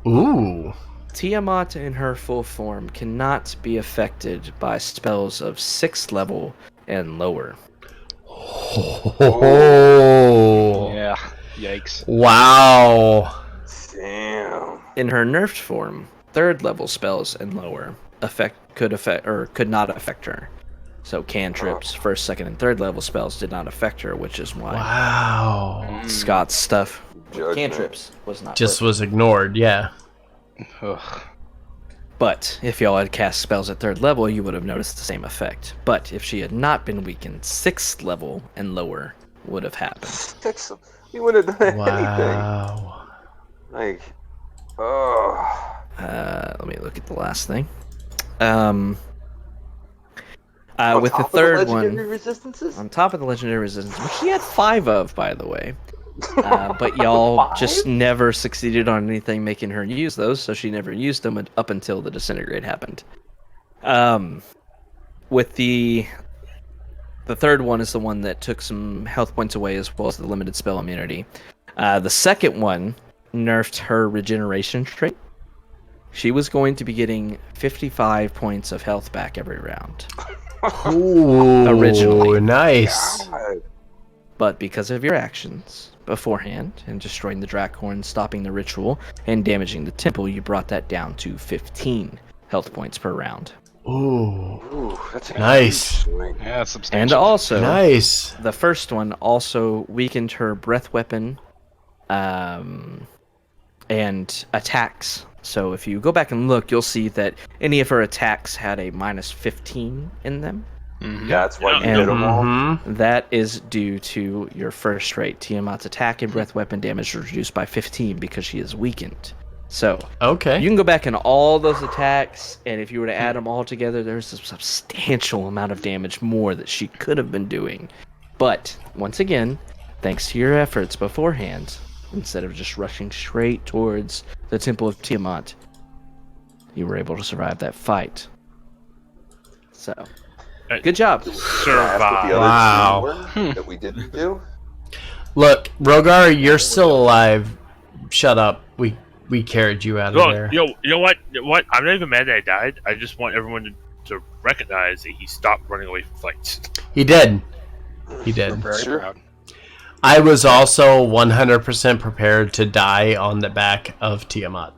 Ooh. Tiamat in her full form cannot be affected by spells of 6th level and lower. Oh. Yeah. Yikes. Wow. Damn. In her nerfed form, 3rd level spells and lower could not affect her. So cantrips, 1st, 2nd, and 3rd level spells did not affect her, which is why Wow. Scott's stuff with Judgment. cantrips was not Just working. was ignored, yeah. Ugh. But if y'all had cast spells at 3rd level, you would have noticed the same effect. But if she had not been weakened, 6th level and lower would have happened. You wouldn't have done anything. Wow. Like, oh. Let me look at the last thing. On With the top of 3rd legendary one, resistances? on top of the legendary resistance, which she had 5 of, by the way. But y'all just never succeeded on anything making her use those, so she never used them up until the disintegrate happened. With the 3rd one is the one that took some health points away, as well as the limited spell immunity. The 2nd one nerfed her regeneration trait. She was going to be getting 55 points of health back every round. Ooh. Originally. Nice. God. But because of your actions beforehand and destroying the Drakhorn, stopping the ritual, and damaging the temple, you brought that down to 15 health points per round. Ooh. Ooh, that's a Nice. huge swing. Yeah, that's And substantial. also, Nice. the first one also weakened her breath weapon and attacks. So if you go back and look, you'll see that any of her attacks had a minus 15 in them. Mhm. Yeah, that's why you And- did them all. Mm-hmm. That is due to your first trait. Tiamat's attack and breath weapon damage is reduced by 15 because she is weakened. So Okay. you can go back in all those attacks, and if you were to add them all together, there's a substantial amount of damage more that she could have been doing. But once again, thanks to your efforts beforehand, instead of just rushing straight towards the Temple of Tiamat, you were able to survive that fight. So, good job. Can I ask what the other Wow. two were that we didn't do? Look, Rogar, you're still alive. Shut up. We carried you out of Look, there. you know what? I'm not even mad that I died. I just want everyone to recognize that he stopped running away from fights. He did. He We're did. very Sure. proud. I was also 100% prepared to die on the back of Tiamat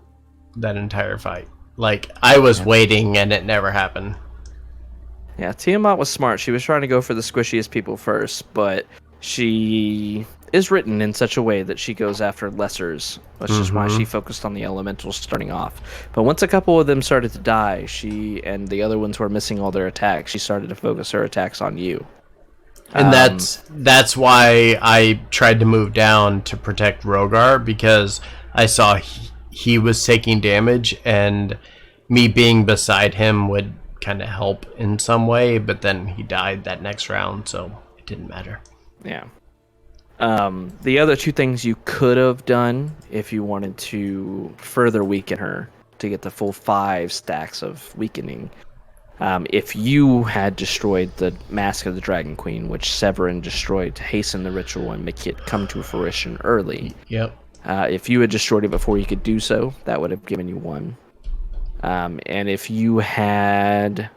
that entire fight. Like, I was waiting and it never happened. Yeah, Tiamat was smart. She was trying to go for the squishiest people first, but she is written in such a way that she goes after lessers, which is why she focused on the elementals starting off. But once a couple of them started to die, she and the other ones were missing all their attacks. She started to focus her attacks on you. And that's why I tried to move down to protect Rogar, because I saw he was taking damage, and me being beside him would kind of help in some way, but then he died that next round, so it didn't matter. Yeah. The other 2 things you could have done if you wanted to further weaken her to get the full 5 stacks of weakening. If you had destroyed the Mask of the Dragon Queen, which Severin destroyed to hasten the ritual and make it come to fruition early, Yep. if you had destroyed it before you could do so, that would have given you 1. And if you had...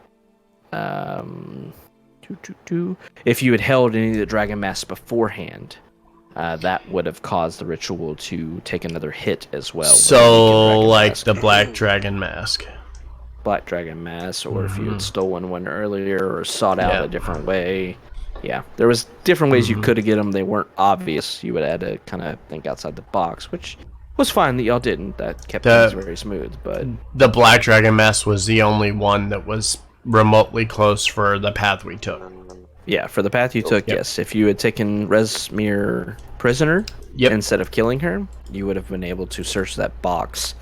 if you had held any of the dragon masks beforehand, that would have caused the ritual to take another hit as well. So, like the Black Dragon Mask. Black Dragon Mask, or if you had stolen one earlier or sought out a different way. Yeah, there was different ways you could have get them. They weren't obvious. You would have had to kind of think outside the box, which was fine that y'all didn't. That kept things very smooth. But the Black Dragon Mask was the only one that was remotely close for the path we took. Yeah, for the path you took, yes. If you had taken Resmir prisoner instead of killing her, you would have been able to search that box.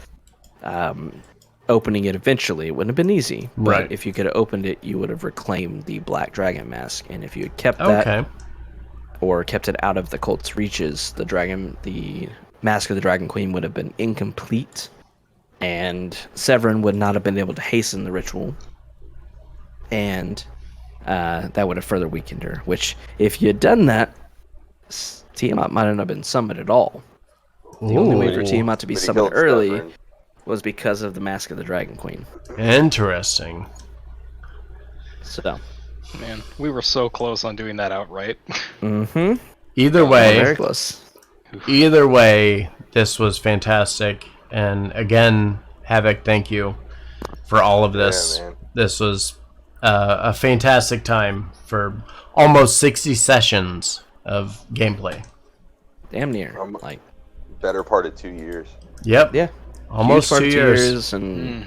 Opening it eventually, it wouldn't have been easy. But if you could have opened it, you would have reclaimed the Black Dragon Mask. And if you had kept that, or kept it out of the cult's reaches, the Mask of the Dragon Queen would have been incomplete. And Severin would not have been able to hasten the ritual. And that would have further weakened her. Which, if you had done that, Tiamat might not have been summoned at all. The only way for Tiamat to be summoned early was because of the Mask of the Dragon Queen. Interesting. So, Man, we were so close on doing that outright. Either way, very close. Either way, this was fantastic. And again, Havoc, thank you for all of this. Yeah, man. This was a fantastic time for almost 60 sessions of gameplay. Damn near. Like, Better part of 2 years. Yep. yeah. Almost Huge part 2 of years. And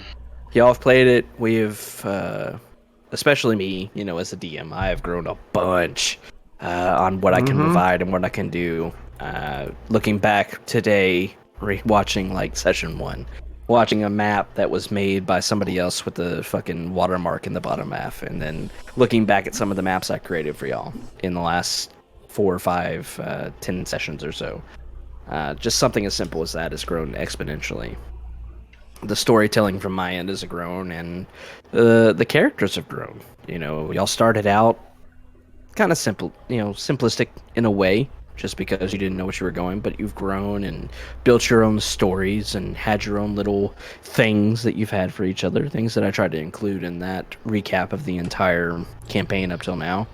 y'all have played it. We've, especially me, as a DM, I have grown a bunch on what I can provide and what I can do. Looking back today, watching like session 1, watching a map that was made by somebody else with the fucking watermark in the bottom half, and then looking back at some of the maps I created for y'all in the last 4 or 5, 10 sessions or so. Just something as simple as that has grown exponentially. The storytelling from my end has grown, and the characters have grown. Y'all started out kind of simple, simplistic in a way, just because you didn't know what you were going, but you've grown and built your own stories and had your own little things that you've had for each other, things that I tried to include in that recap of the entire campaign up till now,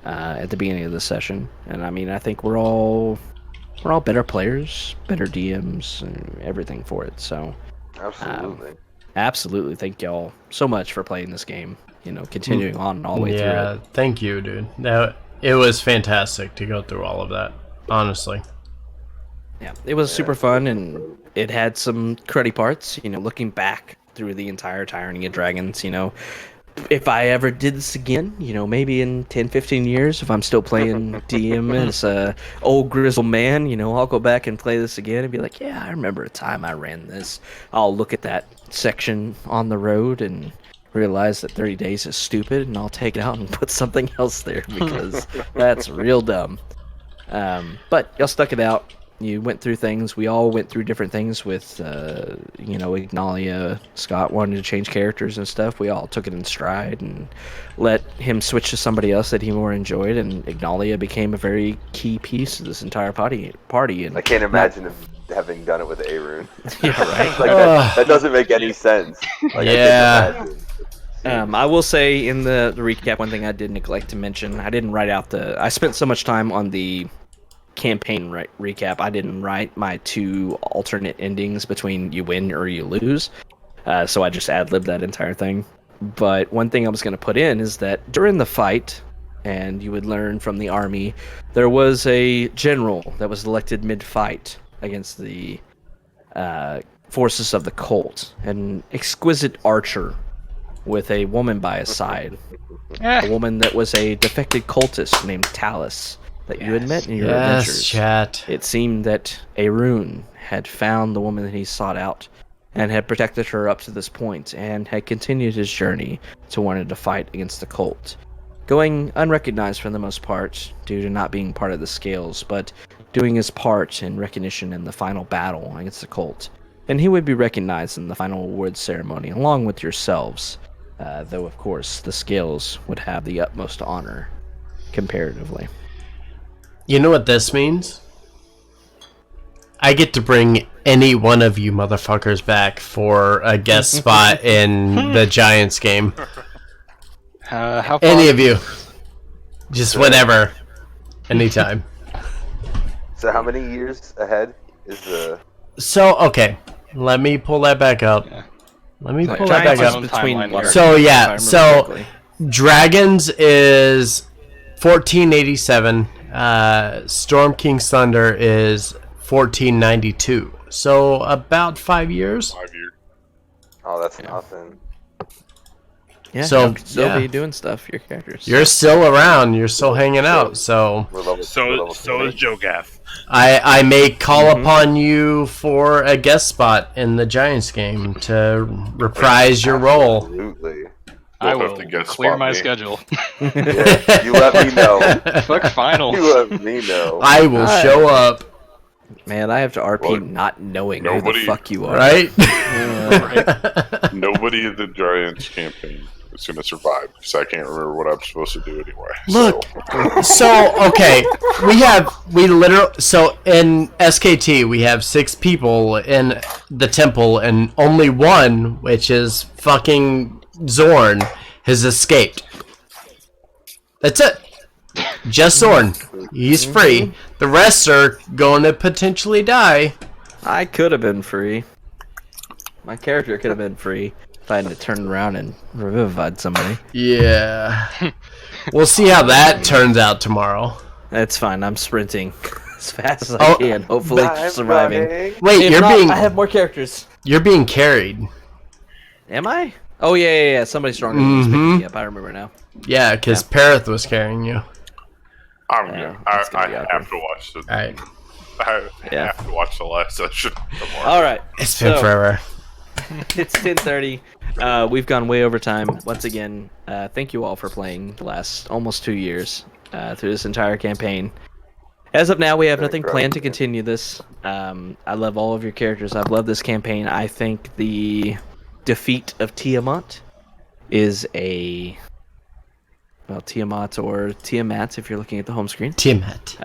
at the beginning of the session. And I mean, I think we're all better players, better DMs, and everything for it. So absolutely thank y'all so much for playing this game, continuing on all the way through it. Yeah, thank you, dude. It was fantastic to go through all of that, honestly. Yeah, it was super fun, and it had some cruddy parts, looking back through the entire Tyranny of Dragons, if I ever did this again, maybe in 10, 15 years, if I'm still playing DM as a old grizzled man, I'll go back and play this again and be like, yeah, I remember a time I ran this. I'll look at that section on the road and realize that 30 days is stupid, and I'll take it out and put something else there because that's real dumb. But y'all stuck it out. You went through things. We all went through different things with, Ignalia. Scott wanted to change characters and stuff. We all took it in stride and let him switch to somebody else that he more enjoyed. And Ignalia became a very key piece of this entire party. And I can't imagine him having done it with Arun. Yeah, right. Like that doesn't make any sense. Like, Yeah. I will say in the recap, one thing I did neglect to mention, I didn't write out I spent so much time on the campaign recap, I didn't write my 2 alternate endings between you win or you lose, so I just ad-libbed that entire thing. But one thing I was going to put in is that during the fight, and you would learn from the army, there was a general that was elected mid-fight against the forces of the cult, an exquisite archer with a woman by his side, a woman that was a defected cultist named Talus, that you had met in your adventures. Chat. It seemed that Arun had found the woman that he sought out and had protected her up to this point and had continued his journey to wanting to fight against the cult, going unrecognized for the most part due to not being part of the scales, but doing his part in recognition in the final battle against the cult. And he would be recognized in the final award ceremony along with yourselves, though of course the scales would have the utmost honor comparatively. You know what this means? I get to bring any one of you motherfuckers back for a guest spot in the Giants game. How Any of you. Just whenever. Anytime. So how many years ahead is the? So okay, let me pull that back up. Yeah. Let me pull Giants that back is up. between Timeline water. here. So if I yeah, remember so correctly. Dragons is 1487. Storm King's Thunder is 1492. So about 5 years. 5 years. Oh, that's nothing. Yeah, So, y'all could still yeah. be doing stuff. Your characters. You're still around. You're still hanging out. So We're level, we're So level so 20. is Joe Gaff. I may call upon you for a guest spot in the Giants game to reprise your role. Absolutely. I You'll have will to guest clear spot my me. schedule. Yeah, you let me know. Fuck finals. You let me know. I will show up. Man, I have to RP Well, not knowing who the nobody- fuck you are. Right? Nobody in the Giants campaign is going to survive because I can't remember what I'm supposed to do anyway. Look. So. So okay, so in SKT we have 6 people in the temple and only one, which is fucking Zorn, has escaped. That's it. Just Zorn. He's free. The rest are going to potentially die. I could have been free. My character could have been free if I hadn't turned around and revivified somebody. Yeah. We'll see how that turns out tomorrow. That's fine. I'm sprinting as fast as I Oh, can. Hopefully I'm surviving. running. Wait, If not, I have more characters. you're being carried. Am I? Oh yeah. Somebody stronger than me is picking me up. I remember now. Yeah, because Parith was carrying you. I'm Yeah, good. that's I gonna be awkward. have to watch the. All right. I Yeah. have to watch the last session. tomorrow. All right. It's been forever. It's 10:30. We've gone way over time. Once again, thank you all for playing the last almost 2 years through this entire campaign. As of now, we have nothing planned to continue this. I love all of your characters. I've loved this campaign. I think the defeat of Tiamat is Tiamat or Tiamat if you're looking at the home screen. Tiamat.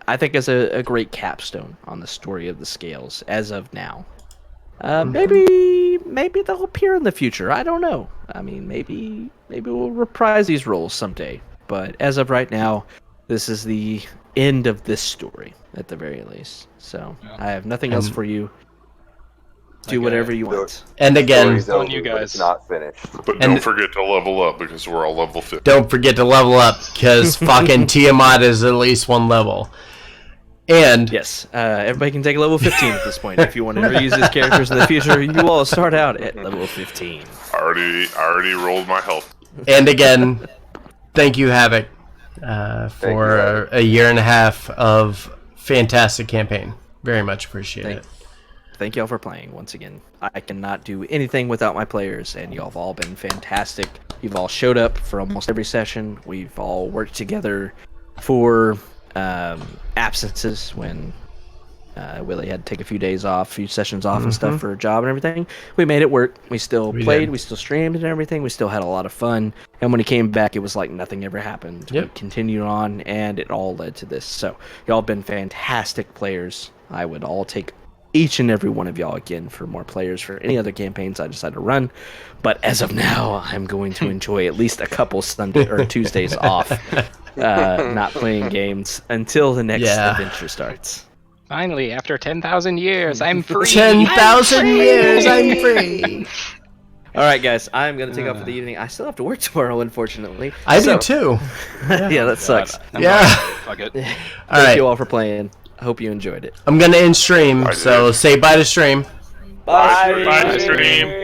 I think is a great capstone on the story of the Scales as of now. Maybe they'll appear in the future. I don't know. I mean, maybe we'll reprise these roles someday. But as of right now, this is the end of this story at the very least. So I have nothing else for you. Do whatever you want. And again, Story's on over, you but guys. it's not finished. But And- don't forget to level up because we're all level 50. don't forget to level up because fucking Tiamat is at least 1 level. And Yes, everybody can take level 15 at this point. If you want to reuse these characters in the future, you all start out at level 15. I already rolled my health. again, thank you, Havoc, for Havoc. a year and a half of fantastic campaign. Very much appreciate it. Thank y'all for playing once again. I cannot do anything without my players, and y'all have all been fantastic. You've all showed up for almost every session. We've all worked together for absences when Willie had to take a few days off, a few sessions off and stuff for a job and everything. We made it work. We still played. did. We still streamed and everything. We still had a lot of fun. And when he came back, it was like nothing ever happened. Yep. We continued on, and it all led to this. So y'all have been fantastic players. I would all take each and every one of y'all again for more players for any other campaigns I decide to run. But as of now, I'm going to enjoy at least a couple Sunday or Tuesdays off, not playing games until the next Yeah. adventure starts. Finally, after 10,000 years, I'm free. 10,000 years, I'm free. All right, guys, I'm going to take off for the evening. I still have to work tomorrow, unfortunately. I So- do too. Yeah, that sucks. Yeah. Fuck it. All Thank right. you all for playing. I hope you enjoyed it. I'm gonna end stream, I so did. say bye to stream. Bye, stream.